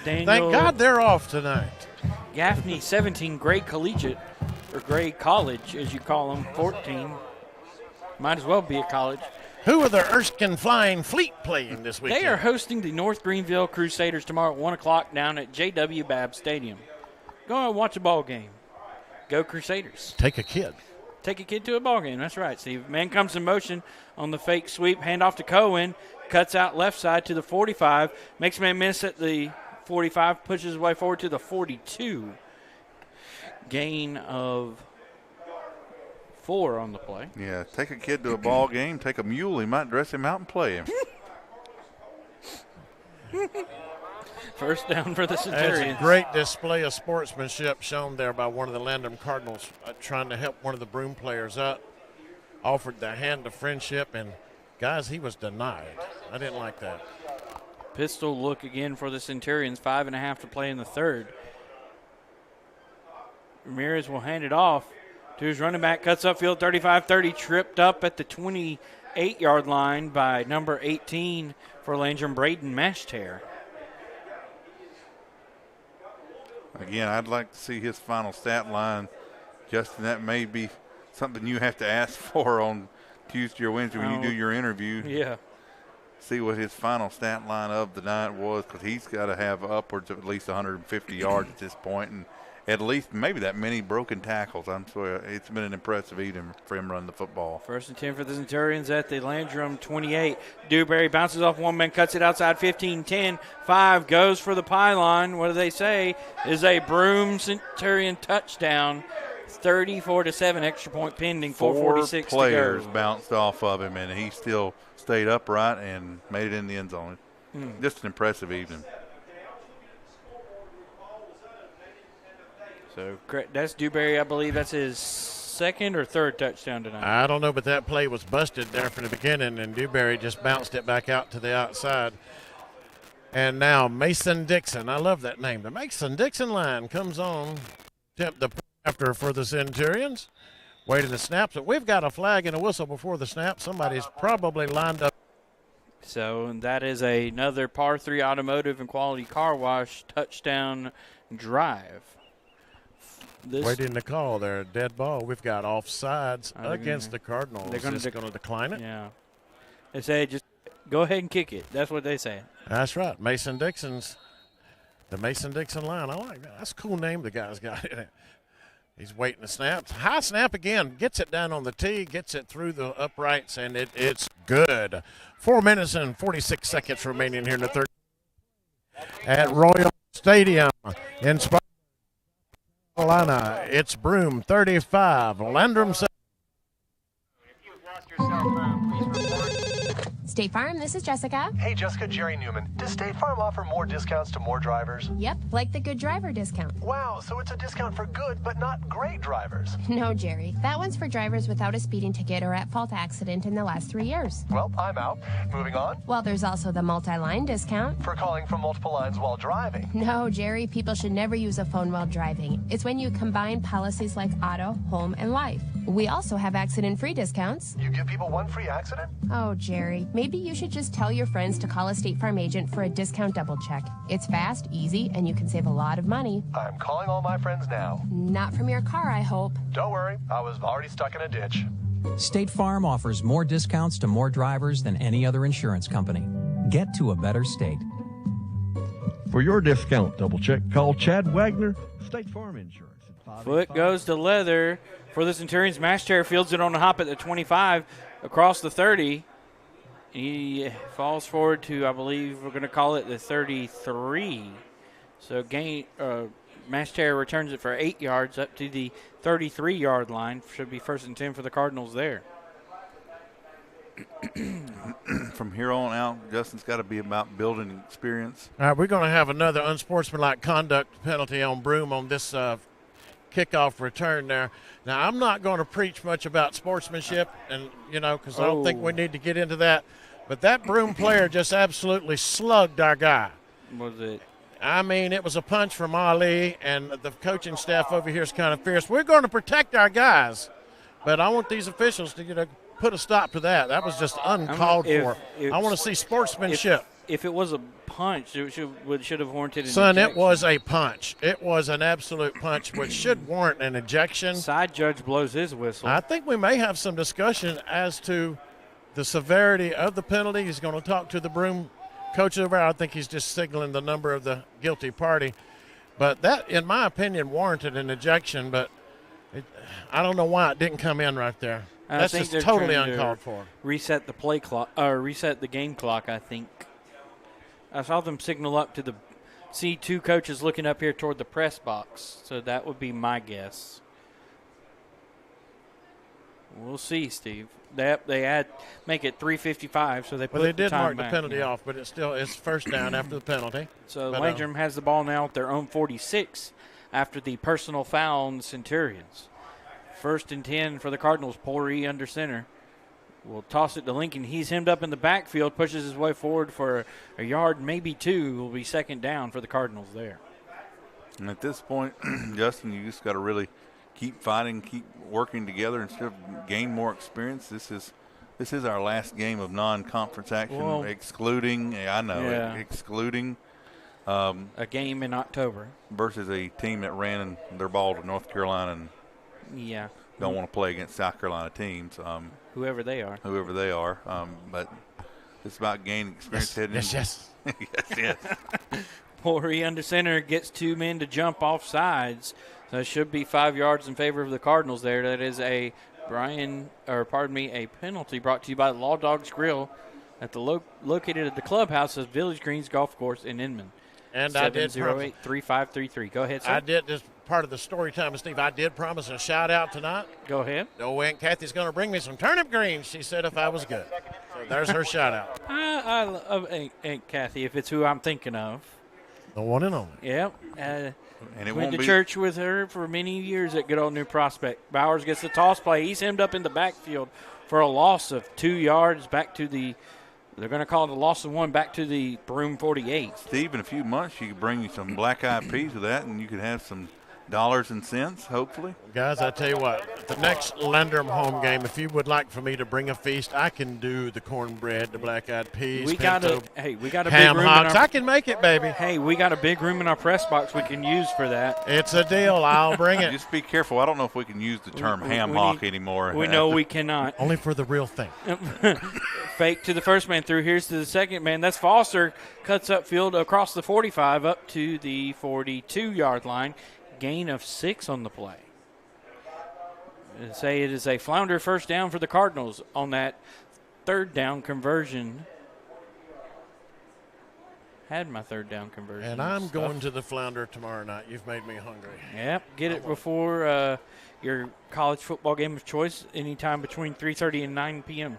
Daniel, Thank God they're off tonight. Gaffney 17, Gray Collegiate, or Gray College as you call them, 14. Might as well be a college. Who are the Erskine Flying Fleet playing this weekend? They are hosting the North Greenville Crusaders tomorrow at 1 o'clock down at J.W. Babb Stadium. Go and watch a ball game. Go Crusaders. Take a kid. Take a kid to a ball game. That's right, Steve. Man comes in motion on the fake sweep. Handoff to Cohen. Cuts out left side to the 45. Makes man miss at the 45. Pushes his way forward to the 42. Gain of 4 on the play. Yeah, take a kid to a ball game. Take a mule. He might dress him out and play him. First down for the Centurions. That's a great display of sportsmanship shown there by one of the Landrum Cardinals trying to help one of the Broome players up. Offered the hand of friendship, and, guys, he was denied. I didn't like that. Pistol look again for the Centurions. 5.5 to play in the third. Ramirez will hand it off to his running back. Cuts upfield 35-30. Tripped up at the 28-yard line by number 18 for Landrum, Braden Mashtair. Again, I'd like to see his final stat line. Justin, that may be something you have to ask for on Tuesday or Wednesday when you do your interview. Yeah. See what his final stat line of the night was, because he's got to have upwards of at least 150 yards at this point, and at least maybe that many broken tackles. I'm sorry, it's been an impressive evening for him running the football. First and 10 for the Centurions at the Landrum 28. Dewberry bounces off one man, cuts it outside 15, 10, 5, goes for the pylon. What do they say? Is a Broome Centurion touchdown. 34-7, extra point pending, 4:46 to go. 4 players bounced off of him, and he still stayed upright and made it in the end zone. Just an impressive evening. So that's Dewberry, I believe. That's his second or third touchdown tonight. I don't know, but that play was busted there from the beginning, and Dewberry just bounced it back out to the outside. And now Mason Dixon. I love that name. The Mason Dixon line comes on. Attempt the after for the Centurions. Waiting the snap. So we've got a flag and a whistle before the snap. Somebody's probably lined up. So that is another par 3 automotive and quality car wash touchdown drive. Waiting the call there. Dead ball. We've got offsides against the Cardinals. They're going to decline it. Yeah. They say just go ahead and kick it. That's what they say. That's right. Mason Dixon's. The Mason Dixon line. I like that. That's a cool name the guy's got in it. He's waiting the snap. High snap again. Gets it down on the tee. Gets it through the uprights, and it's good. 4 minutes and 46 seconds remaining here in the third. At Royal Stadium in North Carolina, it's Broome 35. Landrum. State Farm, this is Jessica. Hey, Jessica, Jerry Newman. Does State Farm offer more discounts to more drivers? Yep, like the good driver discount. Wow, so it's a discount for good but not great drivers. No, Jerry. That one's for drivers without a speeding ticket or at-fault accident in the last 3 years. Well, I'm out. Moving on. Well, there's also the multi-line discount. For calling from multiple lines while driving. No, Jerry, people should never use a phone while driving. It's when you combine policies like auto, home, and life. We also have accident-free discounts. You give people one free accident? Oh, Jerry, maybe you should just tell your friends to call a State Farm agent for a discount double check. It's fast, easy, and you can save a lot of money. I'm calling all my friends now. Not from your car, I hope. Don't worry, I was already stuck in a ditch. State Farm offers more discounts to more drivers than any other insurance company. Get to a better state. For your discount double check, call Chad Wagner, State Farm Insurance. Foot goes to leather for the Centurions. Mashter fields it on the hop at the 25 across the 30. He falls forward to, I believe, we're going to call it the 33. So Mashter returns it for 8 yards up to the 33-yard line. Should be 1st and 10 for the Cardinals there. From here on out, Justin's got to be about building experience. All right, we're going to have another unsportsmanlike conduct penalty on Broome on this kickoff return there. Now, I'm not going to preach much about sportsmanship, and because I don't think we need to get into that. But that Broome player just absolutely slugged our guy. Was it? I mean, it was a punch from Ali, and the coaching staff over here is kind of fierce. We're going to protect our guys, but I want these officials to put a stop to that. That was just uncalled for. I want to see sportsmanship. If it was a punch, it should have warranted an Son, ejection. it was a punch. It was an absolute punch, which should warrant an ejection. Side judge blows his whistle. I think we may have some discussion as to the severity of the penalty. He's going to talk to the Broome coach over there. I think he's just signaling the number of the guilty party. But that, in my opinion, warranted an ejection, but I don't know why it didn't come in right there. That's just totally uncalled for. Reset the play clock, or reset the game clock, I think. I saw them signal up to the C2 coaches looking up here toward the press box, so that would be my guess. We'll see, Steve. They make it 3:55, so they put they did the time mark back, the penalty off, but it's 1st down after the penalty. So Landrum has the ball now at their own 46 after the personal foul on the Centurions. 1st and 10 for the Cardinals. Pori under center. Will toss it to Lincoln. He's hemmed up in the backfield, pushes his way forward for a yard, maybe 2. Will be 2nd down for the Cardinals there. And at this point, Justin, you just got to really keep fighting, keep working together, and still gain more experience. This is our last game of non-conference action, excluding excluding a game in October versus a team that ran their ball to North Carolina and don't want to play against South Carolina teams. Whoever they are. But it's about gaining experience heading in. Yes. Yes. Pori under center gets 2 men to jump off sides. So it should be 5 yards in favor of the Cardinals there. That is a penalty brought to you by Law Dogs Grill at the located at the clubhouse of Village Greens Golf Course in Inman. And 708-3533. Go ahead, sir. I did this part of the story time, Steve. I did promise a shout out tonight. Go ahead. Oh, Aunt Kathy's going to bring me some turnip greens. She said if I was good. So there's her shout out. I love Aunt Kathy if it's who I'm thinking of. The one and only. Yep. And it went won't to be church with her for many years at good old New Prospect. Bowers gets the toss play. He's hemmed up in the backfield for a loss of 2 yards back to they're going to call it a loss of 1 back to the Broome 48. Steve, in a few months, you could bring you some black-eyed peas with that, and you could have some dollars and cents, hopefully. Guys, I tell you what, the next Landrum home game, if you would like for me to bring a feast, I can do the cornbread, the black-eyed peas, We got a ham big room hocks. in our, I can make it, baby. Hey, we got a big room in our press box we can use for that. It's a deal. I'll bring it. Just be careful. I don't know if we can use the term ham hock anymore. We know we cannot. Only for the real thing. Fake to the first man through. Here's to the second man. That's Foster. Cuts upfield across the 45 up to the 42-yard line. Gain of 6 on the play. Say it is a flounder first down for the Cardinals on that third down conversion. Had my third down conversion. And I'm going to the flounder tomorrow night. You've made me hungry. Yep, get it before your college football game of choice anytime between 3:30 and 9 p.m.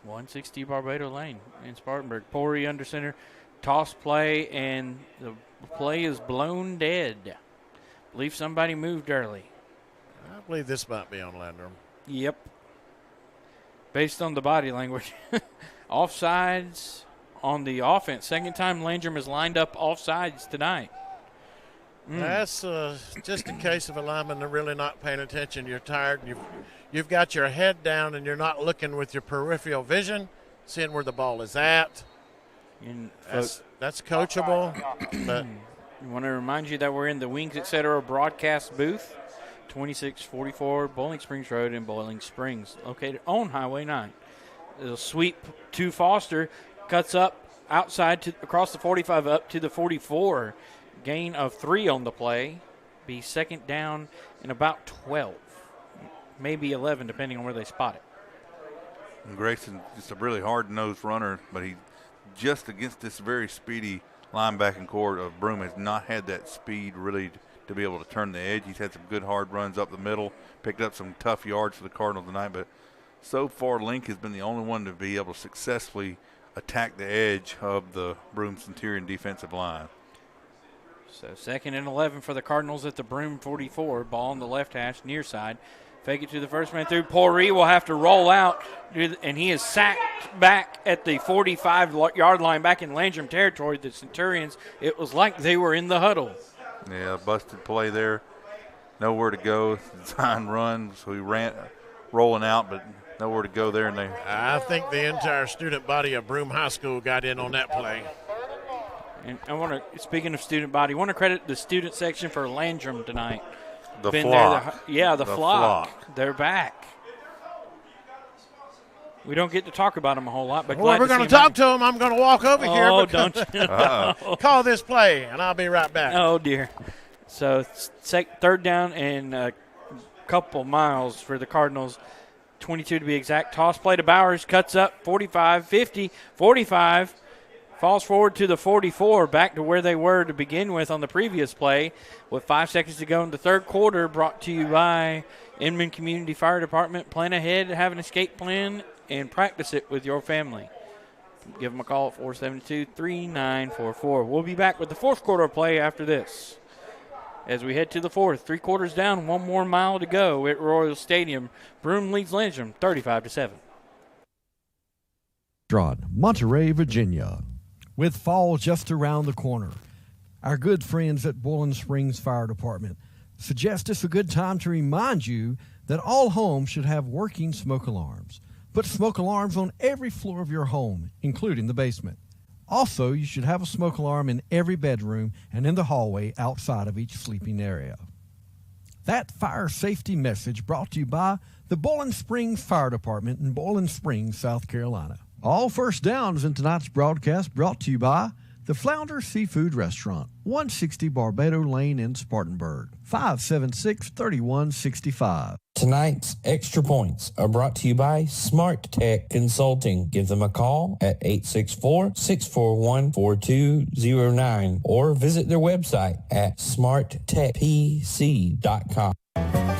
160 Barbados Lane in Spartanburg. Pori under center. Toss play, and the play is blown dead. Believe somebody moved early. I believe this might be on Landrum. Yep. Based on the body language. Offsides on the offense. Second time Landrum has lined up offsides tonight. That's just a case of a lineman really not paying attention. You're tired. You've got your head down, and you're not looking with your peripheral vision, seeing where the ball is at. That's coachable. But I want to remind you that we're in the Wings Etc. broadcast booth, 2644 Bowling Springs Road in Bowling Springs, located on Highway 9. It'll sweep to Foster, cuts up outside across the 45 up to the 44. Gain of 3 on the play. Be second down and about 12, maybe 11, depending on where they spot it. And Grayson, just a really hard-nosed runner, but he just against this very speedy linebacking core of Broome has not had that speed really to be able to turn the edge. He's had some good hard runs up the middle, picked up some tough yards for the Cardinals tonight, but so far Link has been the only one to be able to successfully attack the edge of the Broome Centurion defensive line. So 2nd and 11 for the Cardinals at the Broome 44. Ball on the left hash, near side. Fake it to the first man through. Pori will have to roll out, and he is sacked back at the 45-yard line back in Landrum territory. The Centurions, it was like they were in the huddle. Yeah, busted play there. Nowhere to go. Design run, so he ran, rolling out, but nowhere to go there. And I think the entire student body of Broome High School got in on that play. And I want to, speaking of student body, I want to credit the student section for Landrum tonight. The flock. The flock. They're back. We don't get to talk about them a whole lot, but well, we're going to talk to them. I'm going to walk over here. Oh, don't you? Call this play, and I'll be right back. Oh, dear. So third down and a couple miles for the Cardinals. 22 to be exact. Toss play to Bowers. Cuts up 45, 50, 45. Falls forward to the 44, back to where they were to begin with on the previous play. With 5 seconds to go in the third quarter, brought to you by Inman Community Fire Department. Plan ahead, have an escape plan, and practice it with your family. Give them a call at 472-3944. We'll be back with the fourth quarter play after this. As we head to the fourth, 3 quarters down, 1 more mile to go at Royal Stadium. Broome leads Landrum 35-7. Monterey, Virginia. With fall just around the corner, our good friends at Bowling Springs Fire Department suggest it's a good time to remind you that all homes should have working smoke alarms. Put smoke alarms on every floor of your home, including the basement. Also, you should have a smoke alarm in every bedroom and in the hallway outside of each sleeping area. That fire safety message brought to you by the Bowling Springs Fire Department in Bowling Springs, South Carolina. All first downs in tonight's broadcast brought to you by the Flounder Seafood Restaurant, 160 Barbados Lane in Spartanburg, 576-3165. Tonight's Extra Points are brought to you by Smart Tech Consulting. Give them a call at 864-641-4209 or visit their website at smarttechpc.com.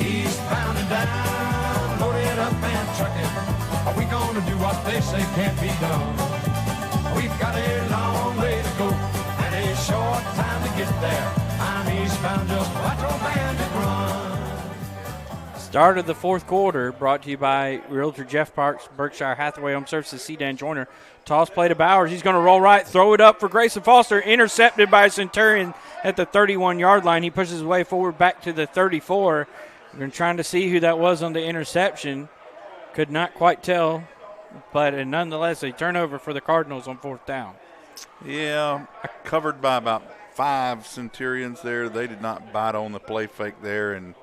Eastbound and down, load it up and truck it. Are we going to do what they say can't be done? We've got a long way to go and a short time to get there. I'm eastbound, just watch old bandit run. Start of the fourth quarter brought to you by Realtor Jeff Parks, Berkshire Hathaway Home Services, C-Dan Joyner. Toss play to Bowers. He's going to roll right, throw it up for Grayson Foster. Intercepted by Centurion at the 31-yard line. He pushes his way forward back to the 34. We're trying to see who that was on the interception. Could not quite tell, but nonetheless a turnover for the Cardinals on fourth down. Yeah, covered by about 5 Centurions there. They did not bite on the play fake there and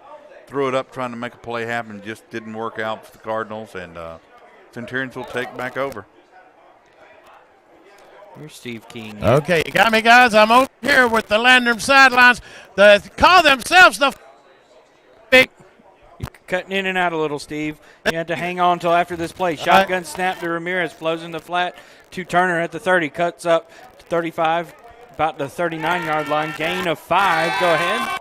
threw it up trying to make a play happen. Just didn't work out for the Cardinals, and Centurions will take back over. Here's Steve King. Okay, you got me, guys. I'm over here with the Landrum sidelines. They call themselves the big. You're cutting in and out a little, Steve. You had to hang on until after this play. Shotgun snap to Ramirez, flows in the flat to Turner at the 30, cuts up to 35, about the 39-yard line. Gain of 5. Go ahead.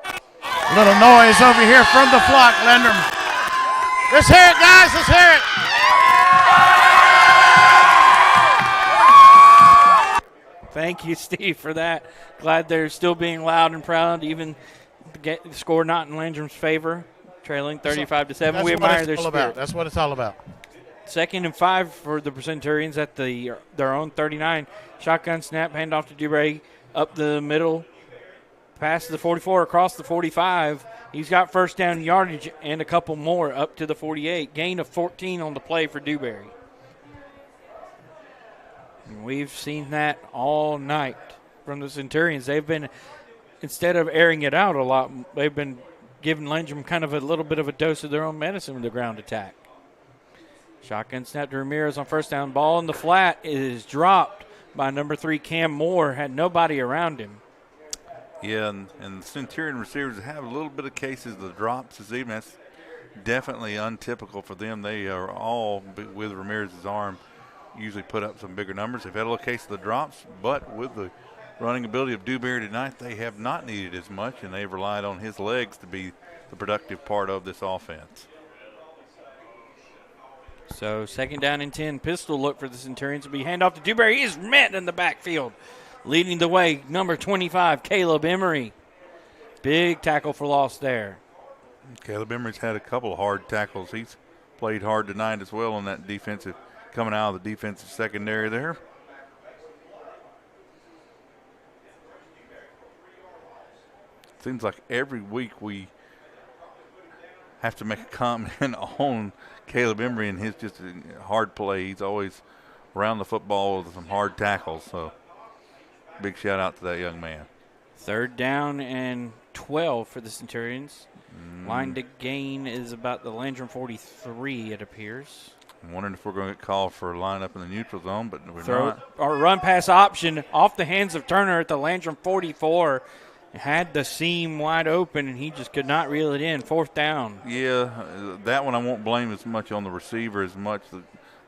Little noise over here from the flock, Landrum. Let's hear it, guys. Let's hear it. Thank you, Steve, for that. Glad they're still being loud and proud, even the score not in Landrum's favor, trailing 35-7. We admire their spirit. That's what it's all about. 2nd and 5 for the Centurions at their own 39. Shotgun snap, handoff to Dubray, up the middle, past the 44, across the 45. He's got first down yardage and a couple more up to the 48. Gain of 14 on the play for Dewberry. And we've seen that all night from the Centurions. They've been, instead of airing it out a lot, they've been giving Landrum kind of a little bit of a dose of their own medicine with the ground attack. Shotgun snap to Ramirez on first down. Ball in the flat is dropped by number 3, Cam Moore. Had nobody around him. Yeah, and the Centurion receivers have a little bit of cases of the drops this evening. That's definitely untypical for them. They are all, with Ramirez's arm, usually put up some bigger numbers. They've had a little case of the drops, but with the running ability of Dewberry tonight, they have not needed as much, and they've relied on his legs to be the productive part of this offense. So 2nd down and 10. Pistol look for the Centurions will be handoff to Dewberry. He is met in the backfield. Leading the way, number 25, Caleb Emery. Big tackle for loss there. Caleb Emery's had a couple of hard tackles. He's played hard tonight as well on that defensive, coming out of the defensive secondary there. Seems like every week we have to make a comment on Caleb Emery and his just hard play. He's always around the football with some hard tackles, so big shout out to that young man. 3rd down and 12 for the Centurions. Line to gain is about the Landrum 43, it appears. I'm wondering if we're going to get called for a line up in the neutral zone, but we're not. Or run pass option off the hands of Turner at the Landrum 44. Had the seam wide open, and he just could not reel it in. 4th down. Yeah, that one I won't blame as much on the receiver as much.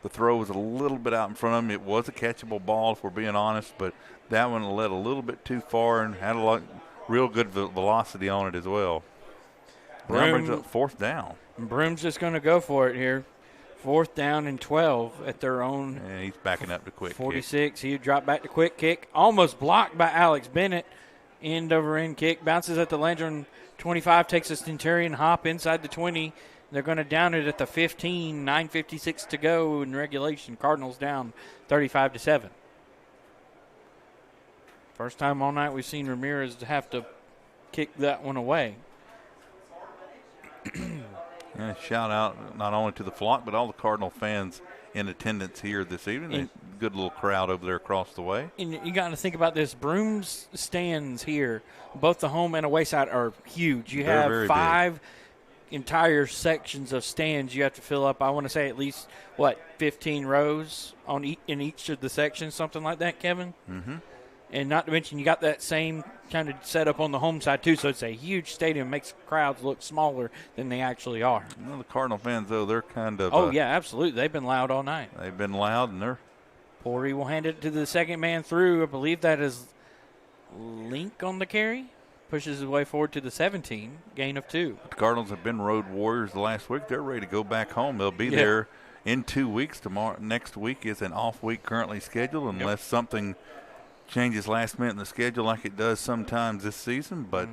The throw was a little bit out in front of him. It was a catchable ball, if we're being honest, but that one led a little bit too far and had a lot, real good velocity on it as well. That brings up 4th down. Broome's just going to go for it here. 4th down and 12 at their own. And he's backing up to quick 46. He dropped back to quick kick. Almost blocked by Alex Bennett. End over end kick. Bounces at the Landrum 25. Takes a Centurion hop inside the 20. They're going to down it at the 15. 9:56 to go in regulation. Cardinals down 35-7. First time all night we've seen Ramirez have to kick that one away. Yeah, shout out not only to the flock, but all the Cardinal fans in attendance here this evening. Good little crowd over there across the way. And you got to think about this. Broome's stands here, both the home and away side, are huge. You have 5 entire sections of stands you have to fill up. I want to say at least, 15 rows in each of the sections, something like that, Kevin? Mm-hmm. And not to mention you got that same kind of setup on the home side, too, so it's a huge stadium. Makes crowds look smaller than they actually are. Well, the Cardinal fans, though, they're kind of... Oh, yeah, absolutely. They've been loud all night. They've been loud, and they're... Pori will hand it to the second man through. I believe that is Link on the carry. Pushes his way forward to the 17. Gain of 2. The Cardinals have been road warriors the last week. They're ready to go back home. They'll be there in 2 weeks. Next week is an off week currently scheduled unless something changes last minute in the schedule like it does sometimes this season. But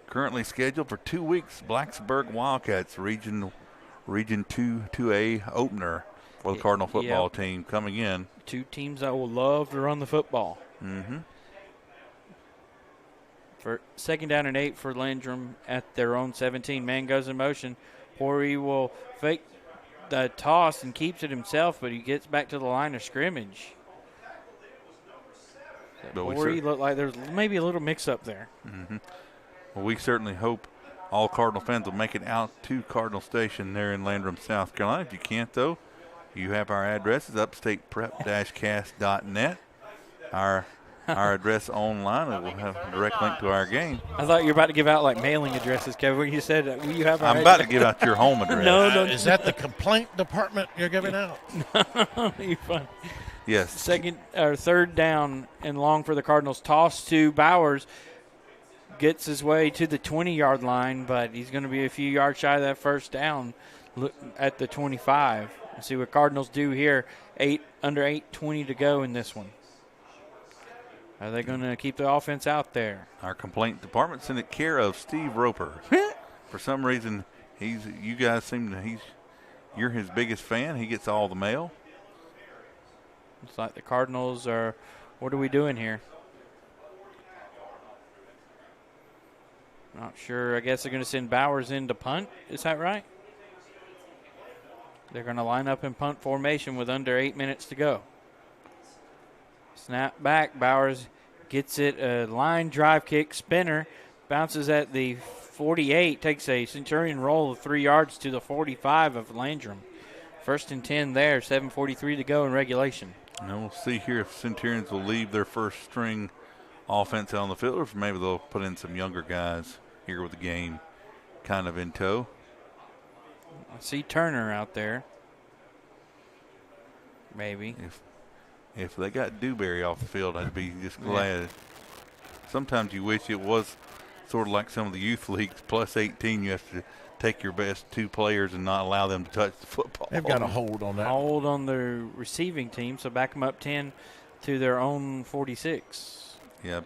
currently scheduled for 2 weeks, Blacksburg Wildcats Region 2A opener for the Cardinal football team coming in. Two teams that will love to run the football. Mm-hmm. For 2nd down and 8 for Landrum at their own 17. Man goes in motion. Horry will fake the toss and keeps it himself, but he gets back to the line of scrimmage. Horry looked like there's maybe a little mix-up there. Mm-hmm. Well, we certainly hope all Cardinal fans will make it out to Cardinal Station there in Landrum, South Carolina. If you can't, though, you have our addresses, upstateprep-cast.net. Our address online, and we'll have a direct link to our game. I thought you were about to give out like mailing addresses, Kevin. When you said you have our I'm about to give out your home address. No. Is that the complaint department you're giving out? You're fine. Yes. 3rd down and long for the Cardinals. Toss to Bowers. Gets his way to the 20-yard line, but he's going to be a few yards shy of that first down. Look at the 25. Let's see what Cardinals do here. Under 8:20 to go in this one. Are they going to keep the offense out there? Our complaint department sent it care of Steve Roper. For some reason, you're his biggest fan. He gets all the mail. It's like the Cardinals are, what are we doing here? Not sure. I guess they're going to send Bowers in to punt. Is that right? They're going to line up in punt formation with under 8 minutes to go. Snap back. Bowers gets it. A line drive kick. Spinner bounces at the 48. Takes a Centurion roll of 3 yards to the 45 of Landrum. 1st and 10 there. 7:43 to go in regulation. And we'll see here if Centurions will leave their first string offense on the field, or if maybe they'll put in some younger guys here with the game kind of in tow. I see Turner out there. Maybe. If they got Dewberry off the field, I'd be just glad. Yeah. Sometimes you wish it was sort of like some of the youth leagues, plus 18, you have to take your best 2 players and not allow them to touch the football. They've got a hold on that. Hold on the receiving team, so back them up 10 to their own 46. Yeah,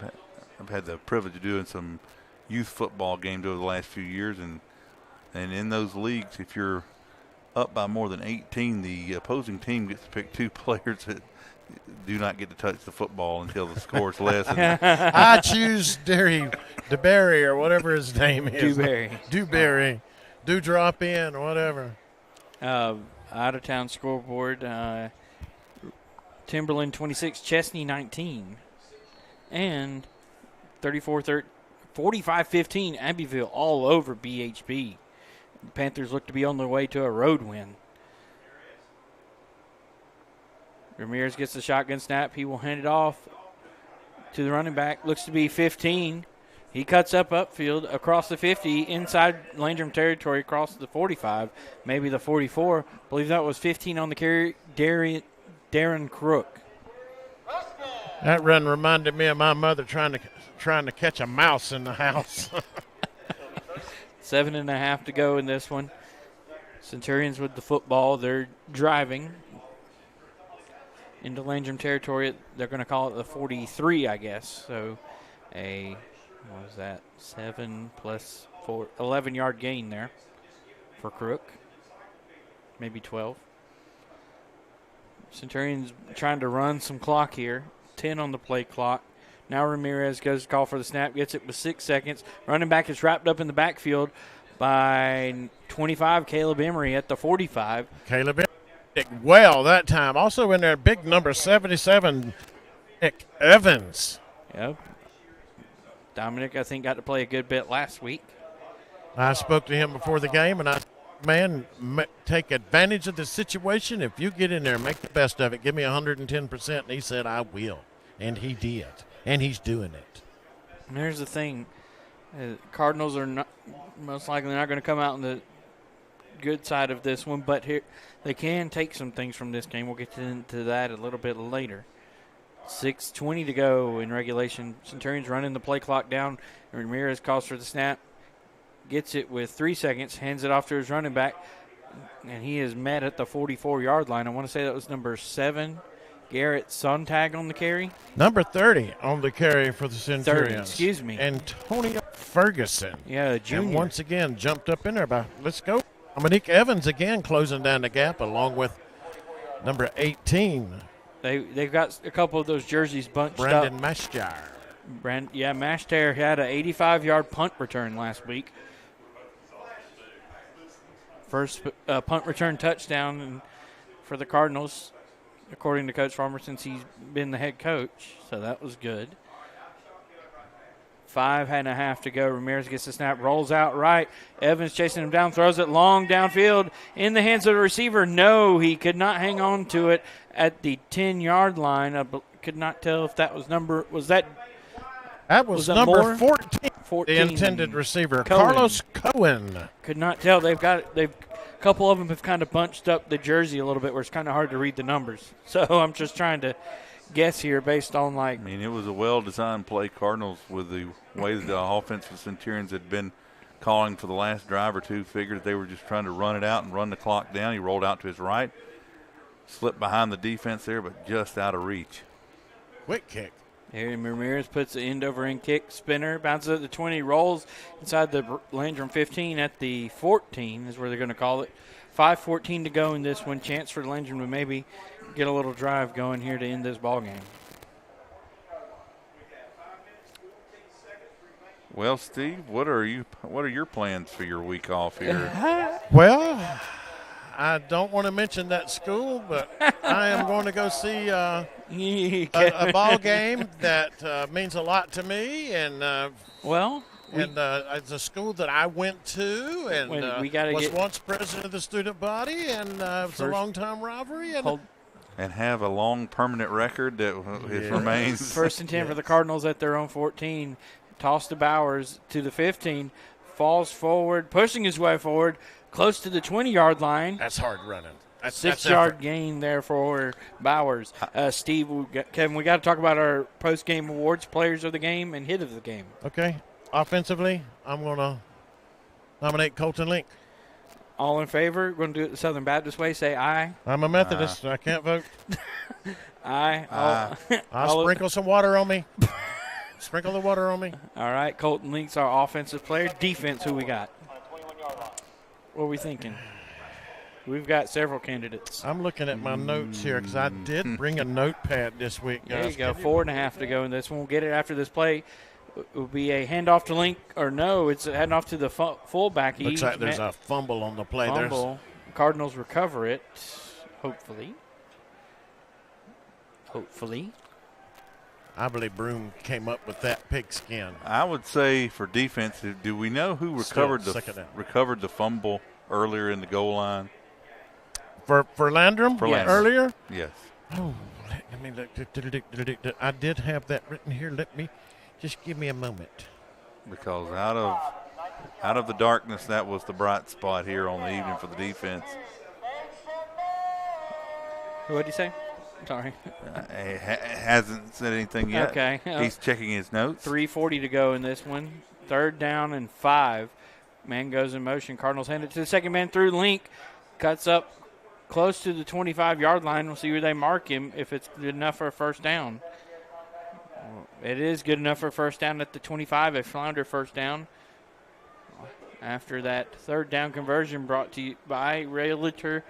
I've had the privilege of doing some youth football games over the last few years, and in those leagues, if you're up by more than 18, the opposing team gets to pick 2 players that do not get to touch the football until the score is less. I choose DeBerry or whatever his name is. Dewberry. Do drop in or whatever. Out-of-town scoreboard, Timberland 26, Chesney 19. And 45-15, Abbeville all over BHB. The Panthers look to be on their way to a road win. Ramirez gets the shotgun snap. He will hand it off to the running back. Looks to be 15. He cuts upfield across the 50, inside Landrum territory, across the 45, maybe the 44. I believe that was 15 on the carry, Darren Crook. That run reminded me of my mother trying to catch a mouse in the house. 7.5 to go in this one. Centurions with the football. They're driving into Landrum territory. They're going to call it the 43, I guess. So what was that? 7 plus 4, 11-yard gain there for Crook. Maybe 12. Centurions trying to run some clock here. 10 on the play clock. Now Ramirez goes to call for the snap, gets it with 6 seconds. Running back is wrapped up in the backfield by 25, Caleb Emery at the 45. Caleb Emery did well that time. Also in there, big number 77, Nick Evans. Yep. Dominic, I think, got to play a good bit last week. I spoke to him before the game, and I man, take advantage of the situation. If you get in there, make the best of it. Give me 110%. And he said, I will. And he did. And he's doing it. And here's the thing. Cardinals are most likely not going to come out on the good side of this one, but here they can take some things from this game. We'll get into that a little bit later. 6:20 to go in regulation. Centurions running the play clock down. Ramirez calls for the snap. Gets it with 3 seconds. Hands it off to his running back. And he is met at the 44-yard line. I want to say that was number 7, Garrett Sontag on the carry. Number 30 on the carry for the Centurions. 30, excuse me. Antonio Ferguson. Yeah, junior. And once again, jumped up in there. Let's go. Dominique Evans again closing down the gap along with number 18. They've got a couple of those jerseys bunched Brandon up. Mashjar. Mashtar had an 85-yard punt return last week. First punt return touchdown for the Cardinals, according to Coach Farmer, since he's been the head coach. So that was good. 5.5 to go. Ramirez gets the snap, rolls out right. Evans chasing him down, throws it long downfield in the hands of the receiver. No, he could not hang on to it at the 10-yard line. I could not tell if that was number. That was number 14, the intended receiver, Carlos Cohen. Could not tell. A couple of them have kind of bunched up the jersey a little bit where it's kind of hard to read the numbers. So I'm just trying to guess here based on it was a well-designed play. Cardinals, with the way the offensive Centurions had been calling for the last drive or two, figured they were just trying to run it out and run the clock down. He rolled out to his right, slipped behind the defense there, but just out of reach. Quick kick. Aaron Ramirez puts the end-over-end kick spinner, bounces at the 20, rolls inside the Landrum 15 at the 14 is where they're going to call it. 5:14 to go in this one. Chance for Landrum to maybe get a little drive going here to end this ball game. Well, Steve, what are your plans for your week off here? Well, I don't want to mention that school, but I am going to go see a ball game that means a lot to me, and it's a school that I went to, and was once president of the student body, and it's a long-time rivalry. And have a long permanent record that remains. First and 10 for the Cardinals at their own 14. Toss to Bowers to the 15. Falls forward, pushing his way forward, close to the 20-yard line. That's hard running. That's 6-yard gain there for Bowers. Steve, Kevin, we got to talk about our post-game awards, players of the game and hit of the game. Okay. Offensively, I'm going to nominate Colton Link. All in favor? We're going to do it the Southern Baptist way. Say aye. I'm a Methodist. I can't vote. Aye. I'll sprinkle some water on me. Sprinkle the water on me. All right. Colton Link's our offensive player. Defense, who we got? What are we thinking? We've got several candidates. I'm looking at my notes here because I did bring a notepad this week, guys. There you go. 4.5 to go in this one. We'll get it after this play. It will be a handoff to Link, or no, it's a handoff to the fullback. Looks like there's a fumble on the play. Fumble. Cardinals recover it, hopefully. I believe Broome came up with that pigskin. I would say for defense, do we know who recovered the fumble earlier in the goal line? For Landrum? Yes. Earlier? Yes. Oh, let me look. I did have that written here. Just give me a moment. Because out of the darkness, that was the bright spot here on the evening for the defense. What did he say? Sorry. He hasn't said anything yet. Okay. He's checking his notes. 3:40 to go in this one. 3rd down and 5. Man goes in motion. Cardinals hand it to the second man through. Link cuts up close to the 25-yard line. We'll see where they mark him if it's good enough for a first down. It is good enough for a first down at the 25. A flounder first down. After that 3rd down conversion brought to you by Realtor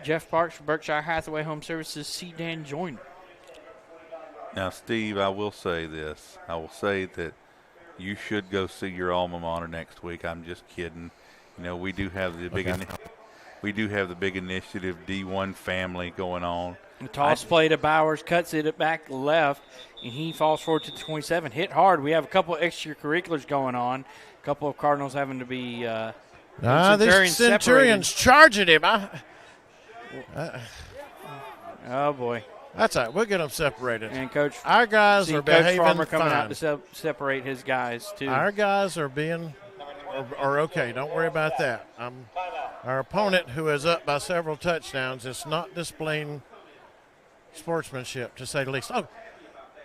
Jeff Parks for Berkshire Hathaway Home Services, C. Dan Joyner. Now, Steve, I will say this. I will say that you should go see your alma mater next week. I'm just kidding. We do have the big initiative D1 family going on. The toss play to Bowers, cuts it back left, and he falls forward to the 27. Hit hard. We have a couple of extracurriculars going on. A couple of Cardinals having to be these Centurions charging him. Oh, boy. That's all right. We'll get them separated. And Coach, our guys are behaving Coach Farmer coming fine. out to separate his guys, too. Our guys are okay. Don't worry about that. Our opponent, who is up by several touchdowns, is not displaying sportsmanship, to say the least. Oh,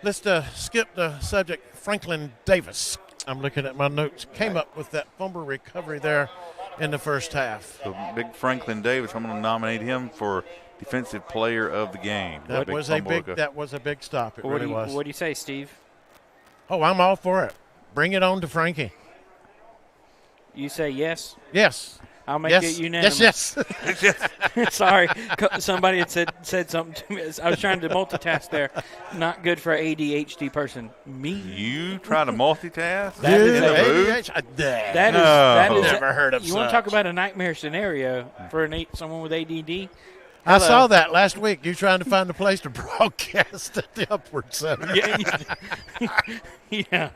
let's skip the subject. Franklin Davis, I'm looking at my notes, came up with that fumble recovery there in the first half. So big Franklin Davis, I'm going to nominate him for Defensive Player of the Game. That was a big stop. It really was. What do you say, Steve? Oh, I'm all for it. Bring it on to Frankie. You say yes? Yes. I'll make it unanimous. Yes. Sorry, somebody had said something to me. I was trying to multitask there. Not good for an ADHD person. Me? You try to multitask? That is never heard of You want to talk about a nightmare scenario for someone with ADD? I saw that last week. You trying to find a place to broadcast at the Upward Center. Yeah.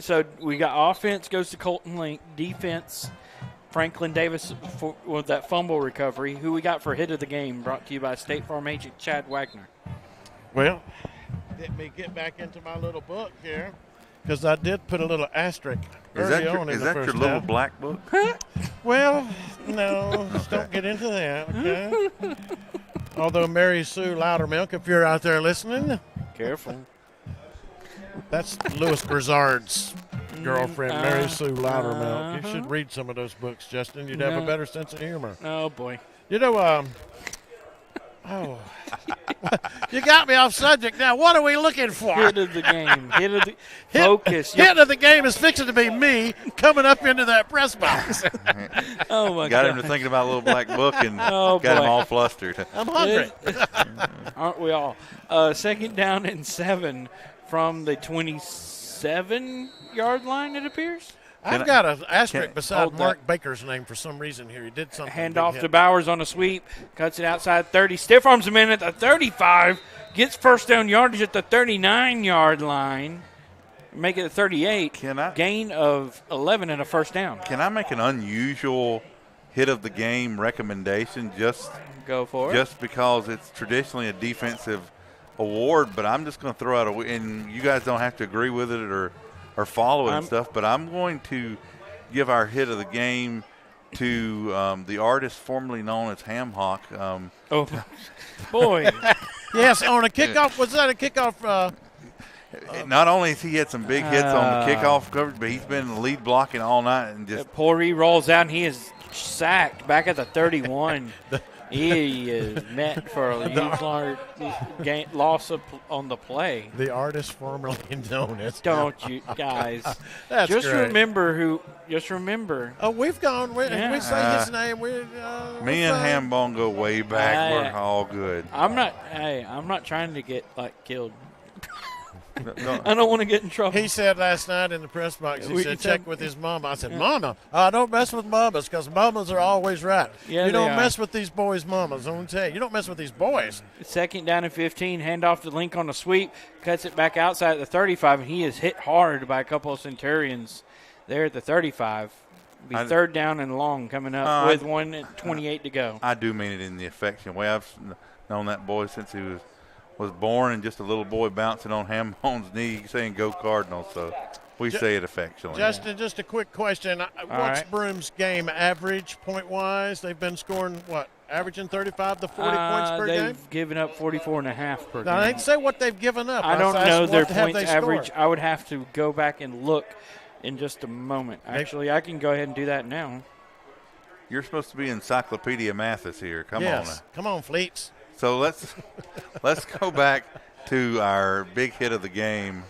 So we got offense goes to Colton Link, defense Franklin Davis with that fumble recovery. Who we got for hit of the game? Brought to you by State Farm agent Chad Wagner. Well, let me get back into my little book here because I did put a little asterisk early on in the first half. Is that your little black book? Well, no, just don't get into that, okay? Although Mary Sue Loudermilk, if you're out there listening. Careful. That's Louis Broussard's girlfriend, Mary Sue Loudermilk. You should read some of those books, Justin. You'd have a better sense of humor. Oh, boy. You know, you got me off subject now. What are we looking for? Hit of the game. Focus. Hit of the game is fixing to be me coming up into that press box. Oh, my God. Got him to thinking about a little black book and got him all flustered. I'm hungry. Aren't we all? 2nd down and 7 from the 27-yard line, it appears. I've got an asterisk beside Mark Baker's name for some reason here. He did something. Hand off to Bowers on a sweep. Cuts it outside 30. Stiff arms him in at the 35. Gets first down yardage at the 39-yard line. Make it a 38. Gain of 11 and a first down. Can I make an unusual hit of the game recommendation? Go for it. Just because it's traditionally a defensive award, but I'm just going to throw out and you guys don't have to agree with it or follow it and stuff, but I'm going to give our hit of the game to the artist formerly known as Ham Hock. Boy. Yes, on a kickoff. Was that a kickoff? Not only has he had some big hits on the kickoff coverage, but he's been lead blocking all night. And just Poiree rolls out, and he is sacked back at the 31. He is met for a huge loss on the play. The artist formerly known as. Don't you guys? That's just great. remember. Just remember. Oh, we've gone. We say his name. Me and Hambone go way back. We're all good. I'm not trying to get killed. No. I don't want to get in trouble. He said last night in the press box, he said, check with his mama. I said, Mama, don't mess with mamas because mamas are always right. Yeah, you don't mess with these boys' mamas. I'm going to tell you. You don't mess with these boys. 2nd down and 15. Hand off to Link on a sweep. Cuts it back outside at the 35, and he is hit hard by a couple of Centurions there at the 35. Be 3rd down and long coming up with 1:28 to go. I do mean it in the affectionate way. I've known that boy since he was born and just a little boy bouncing on Hambone's knee saying go Cardinals, so we say it affectionately. Justin, just a quick question. What's Broome's game average point-wise? They've been scoring, averaging 35 to 40 points per game? They've given up 44.5 per game. I didn't say what they've given up. I don't know their points average. I would have to go back and look in just a moment. Actually, I can go ahead and do that now. You're supposed to be Encyclopedia Mathis here. Come on now. Come on, Fleets. So let's go back to our big hit of the game.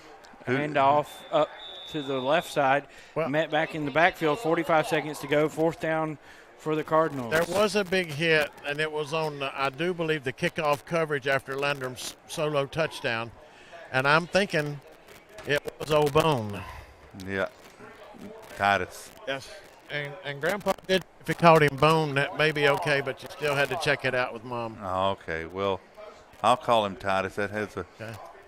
Hand off up to the left side. Met back in the backfield. 45 seconds to go. 4th down for the Cardinals. There was a big hit, and it was on, I do believe, the kickoff coverage after Landrum's solo touchdown. And I'm thinking it was Old Bone. Yeah, Titus. Yes. And Grandpa did, if he called him Bone, that may be okay, but you still had to check it out with Mom. Oh, okay. Well, I'll call him Titus. That has a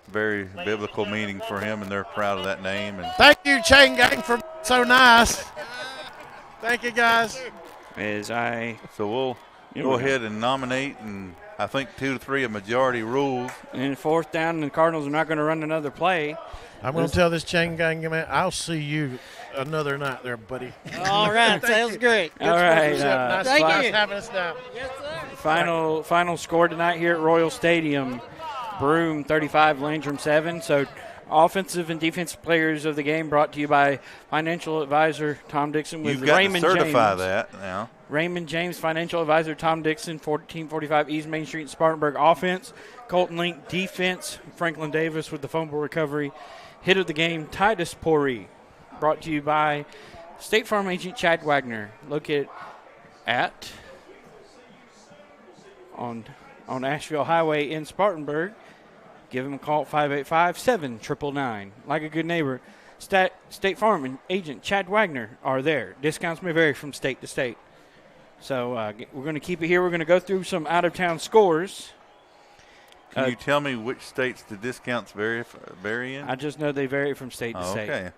very biblical meaning for him, and they're proud of that name. And thank you, Chain Gang, for so nice. Thank you, guys. So we'll go ahead and nominate, and I think 2 to 3 a majority rules. And 4th down, and the Cardinals are not going to run another play. I'm going to tell this Chain Gang man, I'll see you another night there, buddy. All right, sounds great. All right. Nice having us down. Yes, sir. Final score tonight here at Royal Stadium. Broome 35, Landrum 7. So Offensive and defensive players of the game brought to you by financial advisor Tom Dixon with You've got Raymond to certify James. that now. Raymond James, financial advisor Tom Dixon, 1445 East Main Street, Spartanburg. Offense, Colton Link. Defense, Franklin Davis with the fumble recovery. Hit of the game, Titus Pori. Brought to you by State Farm agent Chad Wagner, located at on Asheville Highway in Spartanburg. Give him a call at 585-7999. Like a good neighbor, State Farm and agent Chad Wagner are there. Discounts may vary from state to state. So we're going to keep it here. We're going to go through some out-of-town scores. Can you tell me which states the discounts vary in? I just know they vary from state to state. Okay.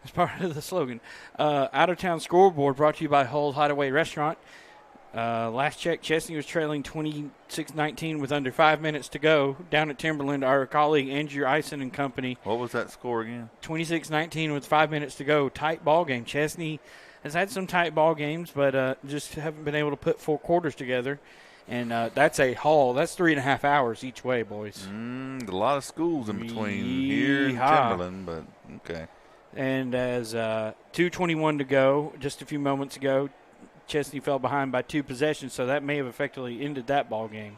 It's part of the slogan. Out-of-town scoreboard brought to you by Hull's Hideaway Restaurant. Last check, Chesney was trailing 26-19 with under 5 minutes to go. Down at Timberland, our colleague Andrew Eisen and company. What was that score again? 26-19 with 5 minutes to go. Tight ball game. Chesney has had some tight ball games, but just haven't been able to put 4 quarters together. And that's a haul. That's 3.5 hours each way, boys. A lot of schools in between here and Timberland, but okay. And as 2:21 to go, just a few moments ago, Chesney fell behind by 2 possessions, so that may have effectively ended that ball game.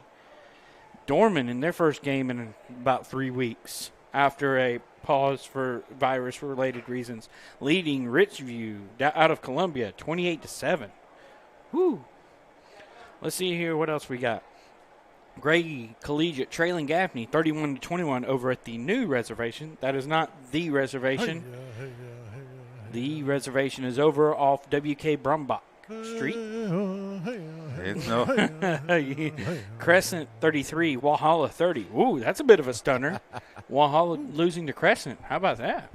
Dorman in their first game in about 3 weeks after a pause for virus-related reasons, leading Richview out of Columbia 28-7. Woo! Let's see here what else we got. Gray Collegiate trailing Gaffney 31-21 over at the new reservation. That is not the reservation. The reservation is over off W.K. Brumbach Street. It's no. Crescent 33, Walhalla 30. Ooh, that's a bit of a stunner. Walhalla losing to Crescent. How about that?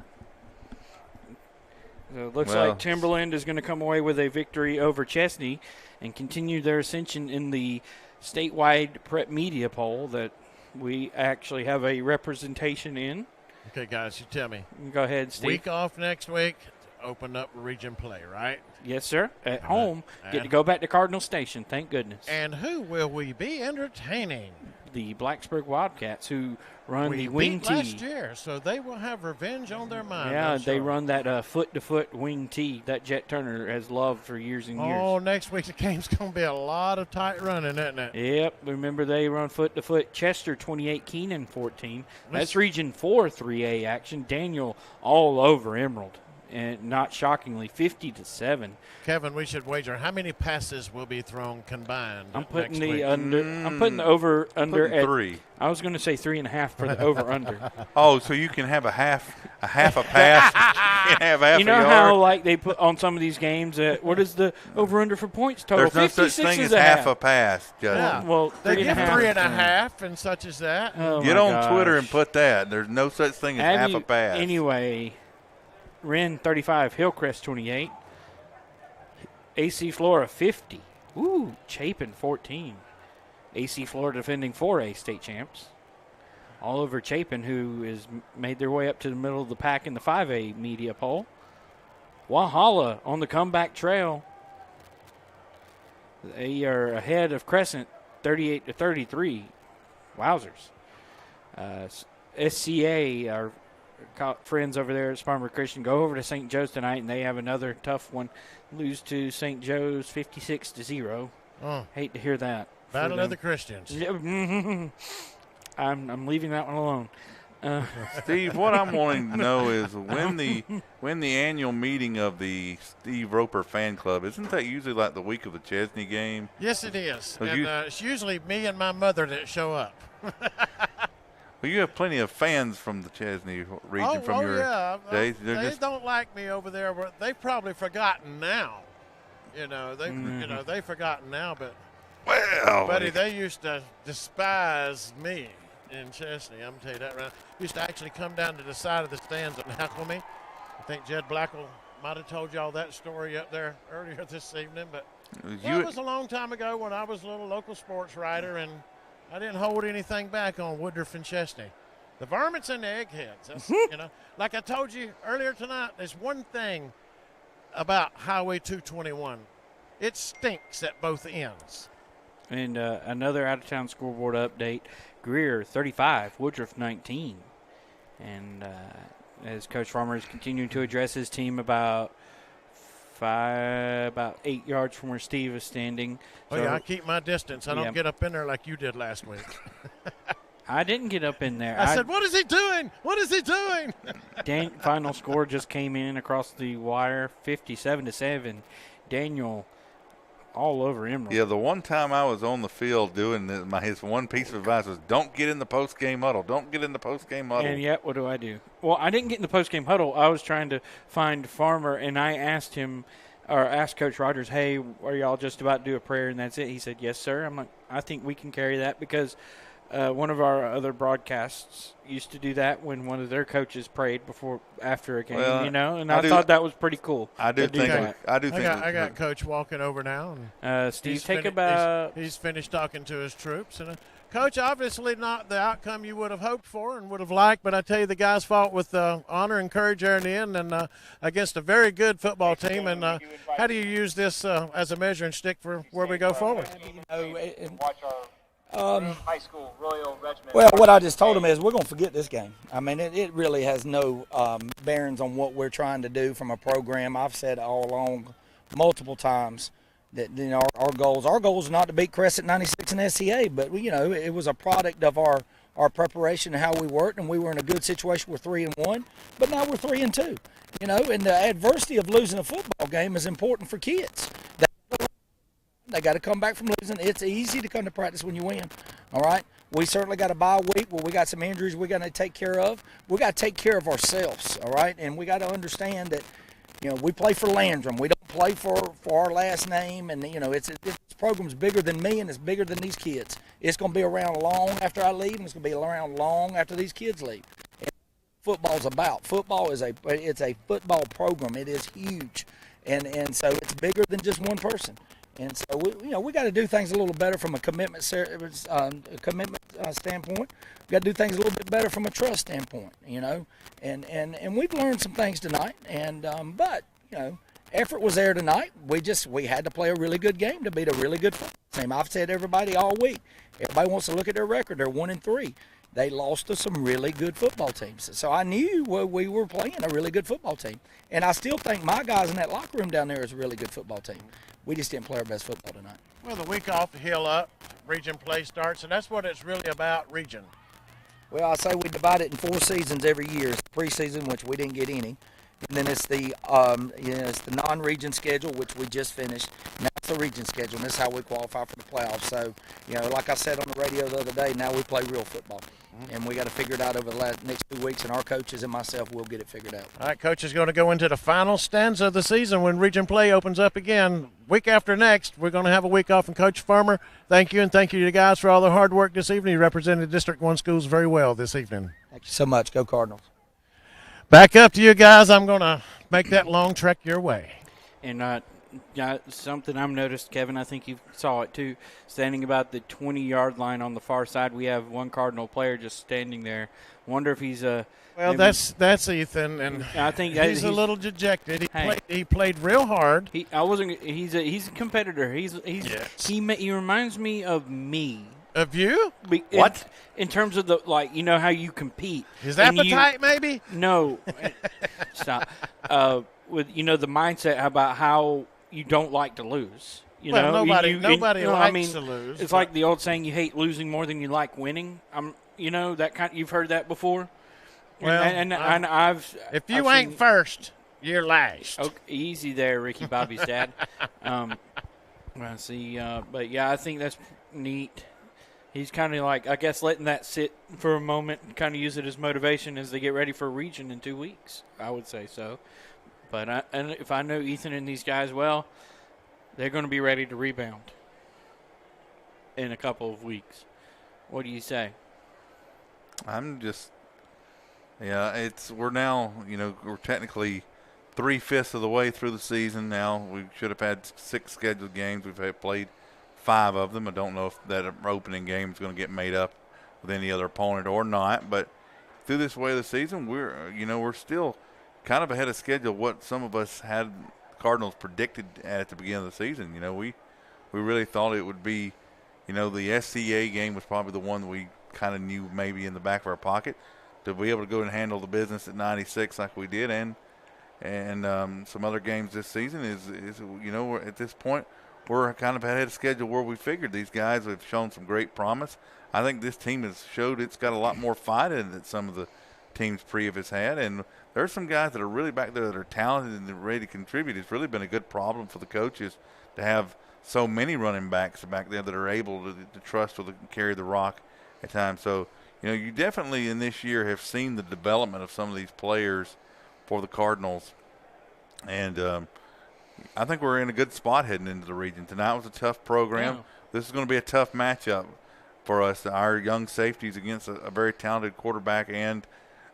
So it looks like Timberland is going to come away with a victory over Chesney and continue their ascension in the statewide prep media poll that we actually have a representation in. Okay, guys, you tell me. Go ahead, Steve. Week off next week, open up region play, right? Yes, sir. At home, get to go back to Cardinal Station, thank goodness. And who will we be entertaining? The Blacksburg Wildcats, who run the wing beat tee. last year, so they will have revenge on their mind. Yeah, they run that foot-to-foot wing tee that Jet Turner has loved for years and years. Oh, next week's game's going to be a lot of tight running, isn't it? Yep, remember they run foot-to-foot. Chester 28, Keenan 14. That's Region 4 3A action. Daniel all over Emerald. And not shockingly, 50-7. Kevin, we should wager how many passes will be thrown combined. I'm putting the week? under. I'm putting the over under at 3. I was going to say 3.5 for the over under. Oh, so you can have a half a pass. You can have half You know a yard. how like they put on some of these games? What is the over under for points total? There's no such 56 thing is as half a pass, Justin. Yeah. Well, they give 3.5. 3.5 and such as that. Oh Get my on gosh. Twitter and put that. There's no such thing as half a pass. Anyway, Wren 35, Hillcrest 28, AC Flora 50. Ooh, Chapin 14. AC Flora defending 4A state champs. All over Chapin, who has made their way up to the middle of the pack in the 5A media poll. Walhalla on the comeback trail. They are ahead of Crescent 38-33. Wowzers. SCA, our friends over there at Spartanburg Christian, go over to St. Joe's tonight, and they have another tough one. Lose to St. Joe's 56-0. Oh. Hate to hear that. Battle of the Christians. I'm leaving that one alone. Steve, what I'm wanting to know is when the annual meeting of the Steve Roper fan club, isn't that usually like the week of the Chesney game? Yes, it is. So and it's usually me and my mother that show up. Well, you have plenty of fans from the Chesney region from your days. They don't like me over there. But they've probably forgotten now. They've forgotten now. But buddy, they used to despise me in Chesney. I'm gonna tell you that right. Used to actually come down to the side of the stands and heckle me. I think Jed Blackle might have told y'all that story up there earlier this evening. But it was a long time ago when I was a little local sports writer and I didn't hold anything back on Woodruff and Chesney. The varmints and the eggheads. That's, like I told you earlier tonight, there's one thing about Highway 221. It stinks at both ends. And another out-of-town scoreboard update. Greer 35, Woodruff 19. And as Coach Farmer is continuing to address his team about 8 yards from where Steve is standing. Oh, yeah, I keep my distance. I don't Yeah. get up in there like you did last week. I didn't get up in there. I said, what is he doing? What is he doing? Final score just came in across the wire, 57-7. Daniel all over Emerald. Yeah, the one time I was on the field doing this, his one piece of advice was don't get in the post-game huddle. Don't get in the post-game huddle. And yet, what do I do? Well, I didn't get in the post-game huddle. I was trying to find Farmer, and I asked him, or asked Coach Rogers, hey, are y'all just about to do a prayer and that's it? He said, yes, sir. I'm like, I think we can carry that because one of our other broadcasts used to do that when one of their coaches prayed after a game, and I thought that was pretty cool. I got Coach walking over now. And Steve, he's finished talking to his troops. And Coach, obviously not the outcome you would have hoped for and would have liked, but I tell you, the guys fought with honor and courage there in the end, and against a very good football team. And how do you use this as a measuring stick for where we go forward? High school Royal Regiment. Well, what I just told them is we're going to forget this game. I mean, it really has no bearings on what we're trying to do from a program. I've said all along multiple times that our goals are not to beat Crescent 96 and SCA, but it was a product of our preparation and how we worked, and we were in a good situation. We're 3-1, but now we're 3-2. And the adversity of losing a football game is important for kids. They got to come back from losing. It's easy to come to practice when you win, all right? We certainly got a bye week where we got some injuries we got to take care of. We got to take care of ourselves, all right? And we got to understand that, we play for Landrum. We don't play for our last name. And, this program's bigger than me and it's bigger than these kids. It's going to be around long after I leave, and it's going to be around long after these kids leave. And football's about. Football is a football program. It is huge. And so it's bigger than just one person. And so we got to do things a little better from a commitment standpoint. We got to do things a little bit better from a trust standpoint. And we've learned some things tonight. And but effort was there tonight. We had to play a really good game to beat a really good football team. I've said everybody all week. Everybody wants to look at their record. They're 1-3. They lost to some really good football teams. So I knew we were playing a really good football team. And I still think my guys in that locker room down there is a really good football team. We just didn't play our best football tonight. Well, the week off, the hill up, region play starts, and that's what it's really about, region. Well, I say we divide it in 4 seasons every year. It's the preseason, which we didn't get any. And then it's the non-region schedule, which we just finished. Now it's the region schedule, and this is how we qualify for the playoffs. So, like I said on the radio the other day, now we play real football. And we got to figure it out over the next 2 weeks, and our coaches and myself will get it figured out. All right, Coach is going to go into the final stanza of the season when region play opens up again. Week after next, we're going to have a week off. And Coach Farmer, thank you, and thank you to the guys for all their hard work this evening. You represented District 1 schools very well this evening. Thank you so much. Go Cardinals. Back up to you guys. I'm going to make that long trek your way. And something I've noticed, Kevin, I think you saw it too, standing about the 20-yard line on the far side, we have one Cardinal player just standing there. Wonder if he's a well, that's Ethan, and I think he's a little dejected. He played real hard. He's a competitor. He reminds me of me. Of you? What? In terms of how you compete. His appetite, maybe? No. Stop. With the mindset about how you don't like to lose. Nobody likes to lose. It's like the old saying: you hate losing more than you like winning. That kind. You've heard that before. Well, and if you ain't first, you're last. Okay, easy there, Ricky Bobby's dad. I see, but yeah, I think that's neat. He's kind of I guess, letting that sit for a moment and kind of use it as motivation as they get ready for region in 2 weeks. I would say so. But if I know Ethan and these guys well, they're going to be ready to rebound in a couple of weeks. What do you say? We're now, we're technically 3/5 of the way through the season now. We should have had 6 scheduled games. We've played 5 of them. I don't know if that opening game is going to get made up with any other opponent or not. But through this way of the season, we're still kind of ahead of schedule what some of us had Cardinals predicted at the beginning of the season. We really thought it would be, the SCA game was probably the one that we kind of knew maybe in the back of our pocket. to be able to go and handle the business at 96 like we did, and some other games this season is we're, at this point we're kind of ahead of schedule where we figured. These guys have shown some great promise. I think this team has showed it's got a lot more fight in it than some of the teams previous had, and there's some guys that are really back there that are talented and ready to contribute. It's really been a good problem for the coaches to have so many running backs back there that are able to trust or to carry the rock at times. So, you definitely in this year have seen the development of some of these players for the Cardinals. And I think we're in a good spot heading into the region. Tonight was a tough program. Yeah. This is going to be a tough matchup for us. Our young safeties against a very talented quarterback and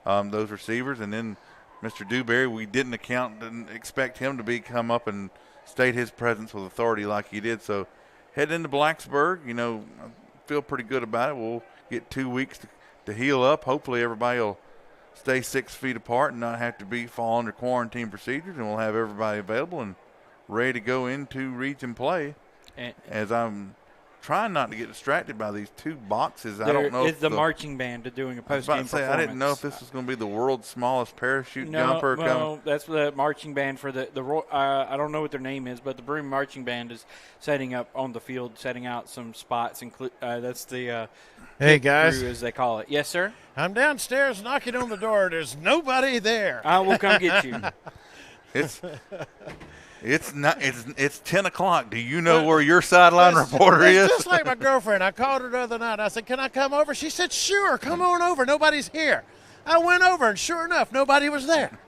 those receivers. And then Mr. Dewberry, we didn't expect him to come up and state his presence with authority like he did. So heading into Blacksburg, I feel pretty good about it. We'll get 2 weeks to heal up. Hopefully everybody will stay 6 feet apart and not have to fall under quarantine procedures, and we'll have everybody available and ready to go into region play. As I'm trying not to get distracted by these two boxes. I don't know if the marching band doing a post-game performance. I didn't know if this was going to be the world's smallest parachute jumper. No, that's the marching band for the I don't know what their name is, but the Broome marching band is setting up on the field, setting out some spots. That's the hey guys, crew, as they call it. Yes, sir. I'm downstairs knocking on the door. There's nobody there. I will come get you. It's 10 o'clock. Do you know where your sideline reporter is? Just like my girlfriend. I called her the other night. I said, can I come over? She said, sure, come on over. Nobody's here. I went over, and sure enough, nobody was there.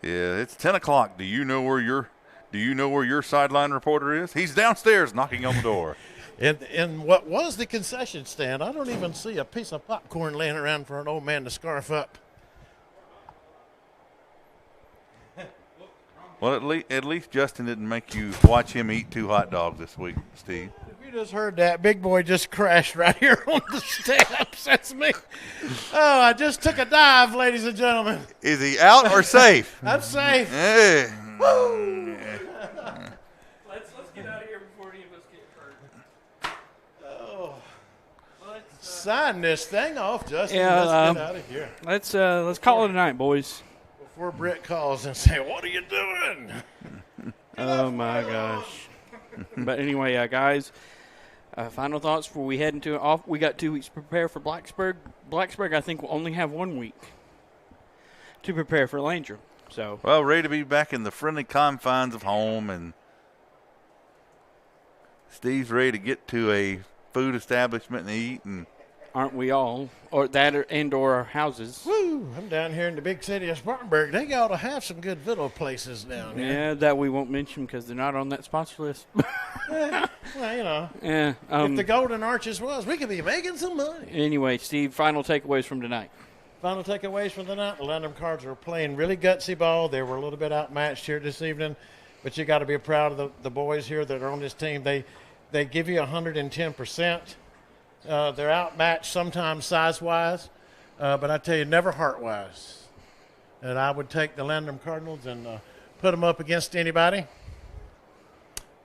Yeah, it's 10 o'clock. Do you know where your sideline reporter is? He's downstairs knocking on the door. In what was the concession stand, I don't even see a piece of popcorn laying around for an old man to scarf up. Well, at least Justin didn't make you watch him eat 2 hot dogs this week, Steve. If you just heard that, big boy just crashed right here on the steps. That's me. Oh, I just took a dive, ladies and gentlemen. Is he out or safe? I'm safe. Hey. Woo! Let's get out of here before any of us get hurt. Oh. Sign this thing off, Justin. Yeah, let's get out of here. Let's call it a night, boys. Before Britt calls and say, what are you doing? Oh, my gosh. But anyway, guys, final thoughts before we head into off. We got 2 weeks to prepare for Blacksburg. Blacksburg, I think, will only have 1 week to prepare for Landrum. So, well, ready to be back in the friendly confines of home, and Steve's ready to get to a food establishment and eat. And aren't we all? Or that or our houses. Woo! I'm down here in the big city of Spartanburg. They got to have some good vittle places down here. Yeah, that we won't mention because they're not on that sponsor list. Well, Yeah. If the Golden Arches was, we could be making some money. Anyway, Steve, final takeaways from tonight. Final takeaways from the night. The Landrum Cards are playing really gutsy ball. They were a little bit outmatched here this evening, but you got to be proud of the boys here that are on this team. They give you 110%. They're outmatched sometimes size-wise, but I tell you, never heart-wise. And I would take the Landrum Cardinals and put them up against anybody.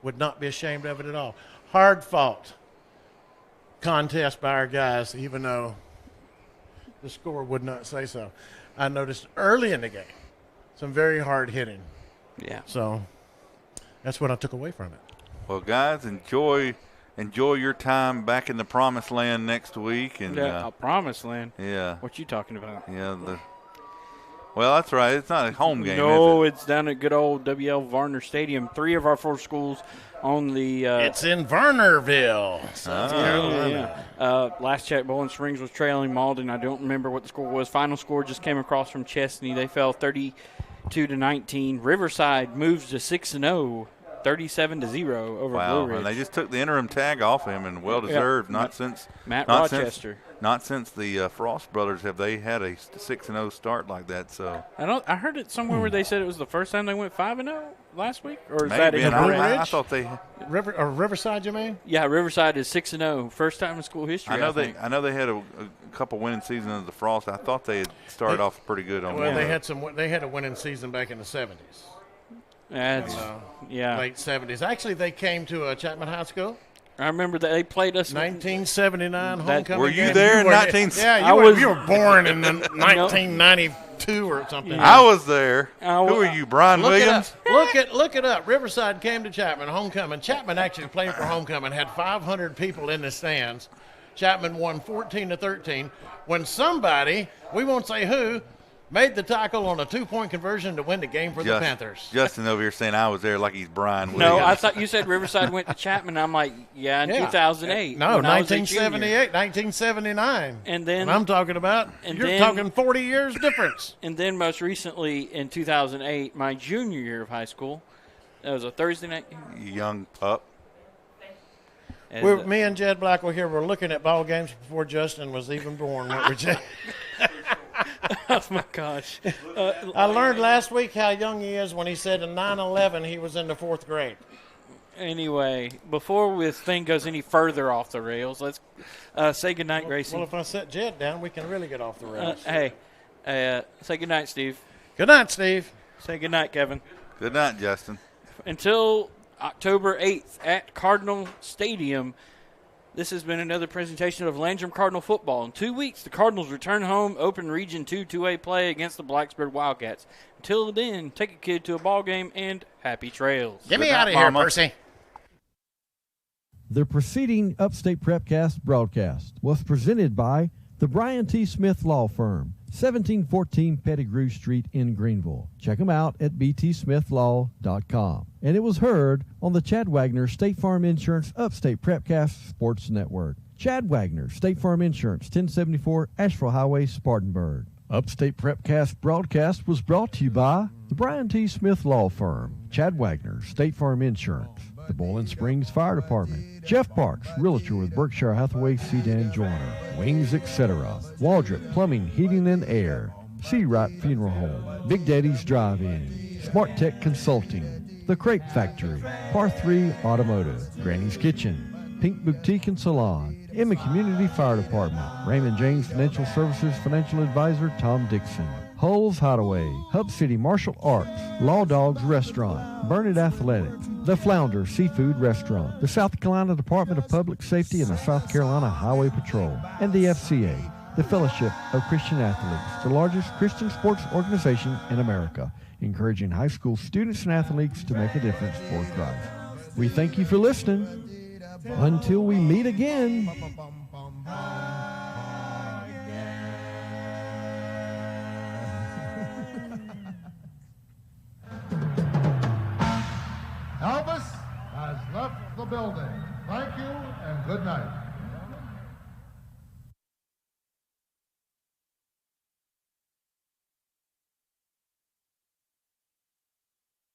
Would not be ashamed of it at all. Hard-fought contest by our guys, even though the score would not say so. I noticed early in the game some very hard hitting. Yeah. So that's what I took away from it. Well, guys, enjoy your time back in the promised land next week. And promised land? Yeah. What you talking about? Yeah. Well, that's right. It's not a home game, No, is it? It's down at good old W.L. Varner Stadium. 3 of our 4 schools on the it's in Varnerville, South Carolina. Last check, Bowling Springs was trailing Malden. I don't remember what the score was. Final score just came across from Chesney. They fell 32-19. Riverside moves to 6-0. 37-0 over Blue Ridge. And they just took the interim tag off him, and well-deserved. Yeah. Matt Rochester. Not since the Frost brothers have they had a 6-0 start like that. So I heard it somewhere where they said it was the first time they went 5-0 last week, or is maybe, that in Blue Ridge? I thought they Riverside. You mean? Yeah, Riverside is 6-0, first time in school history. I know they had a couple winning seasons under the Frost. I thought they had started off pretty good on. Well, they had a winning season back in the 70s. That's, yeah. Late 70s. Actually, they came to Chapman High School. I remember that they played us. 1979 homecoming. Were you game. there in were, 19? Yeah, you were born in 1992 or something. Yeah. I was there. Who are you, Brian Williams? Look it up. Riverside came to Chapman homecoming. Chapman actually played for homecoming. Had 500 people in the stands. Chapman won 14-13. When somebody, we won't say who, made the tackle on a 2-point conversion to win the game for the Panthers. Justin over here saying I was there like he's Brian Williams. No, I thought you said Riverside went to Chapman. I'm like, in 2008. No, 1978, 1979. And then I'm talking about, talking 40 years difference. And then most recently in 2008, my junior year of high school, that was a Thursday night. Young pup. Me and Jed Black were here. We're looking at ball games before Justin was even born. Weren't we, Jed? Oh, my gosh. I learned last week how young he is when he said in 9/11 he was in the 4th grade. Anyway, before this thing goes any further off the rails, let's say goodnight, Gracie. Well, if I set Jed down, we can really get off the rails. Say goodnight, Steve. Good night, Steve. Say goodnight, Kevin. Good night, Justin. Until October 8th at Cardinal Stadium, this has been another presentation of Landrum Cardinal football. In 2 weeks, the Cardinals return home, open Region 2 2A play against the Blacksburg Wildcats. Until then, take a kid to a ball game and happy trails. Get me out of here, Percy. The preceding Upstate Prep-Cast broadcast was presented by the Brian T. Smith Law Firm, 1714 Pettigrew Street in Greenville. Check them out at btsmithlaw.com. And it was heard on the Chad Wagner State Farm Insurance Upstate Prep-Cast Sports Network. Chad Wagner, State Farm Insurance, 1074 Asheville Highway, Spartanburg. Upstate Prep-Cast broadcast was brought to you by the Brian T. Smith Law Firm, Chad Wagner, State Farm Insurance, the Bowling Springs Fire Department, Jeff Parks, Realtor with Berkshire Hathaway Sedan Joiner, Wings, etc., Waldrop Plumbing, Heating and Air, Seawright Funeral Home, Big Daddy's Drive-In, Smart Tech Consulting, The Crepe Factory, Par 3 Automotive, Granny's Kitchen, Pink Boutique and Salon, Emma Community Fire Department, Raymond James Financial Services Financial Advisor Tom Dixon, Hull's Hideaway, Hub City Martial Arts, Law Dogs Restaurant, Burnett Athletics, The Flounder Seafood Restaurant, the South Carolina Department of Public Safety and the South Carolina Highway Patrol, and the FCA, the Fellowship of Christian Athletes, the largest Christian sports organization in America, encouraging high school students and athletes to make a difference for Christ. We thank you for listening. Until we meet again. Elvis has left the building. Thank you and good night.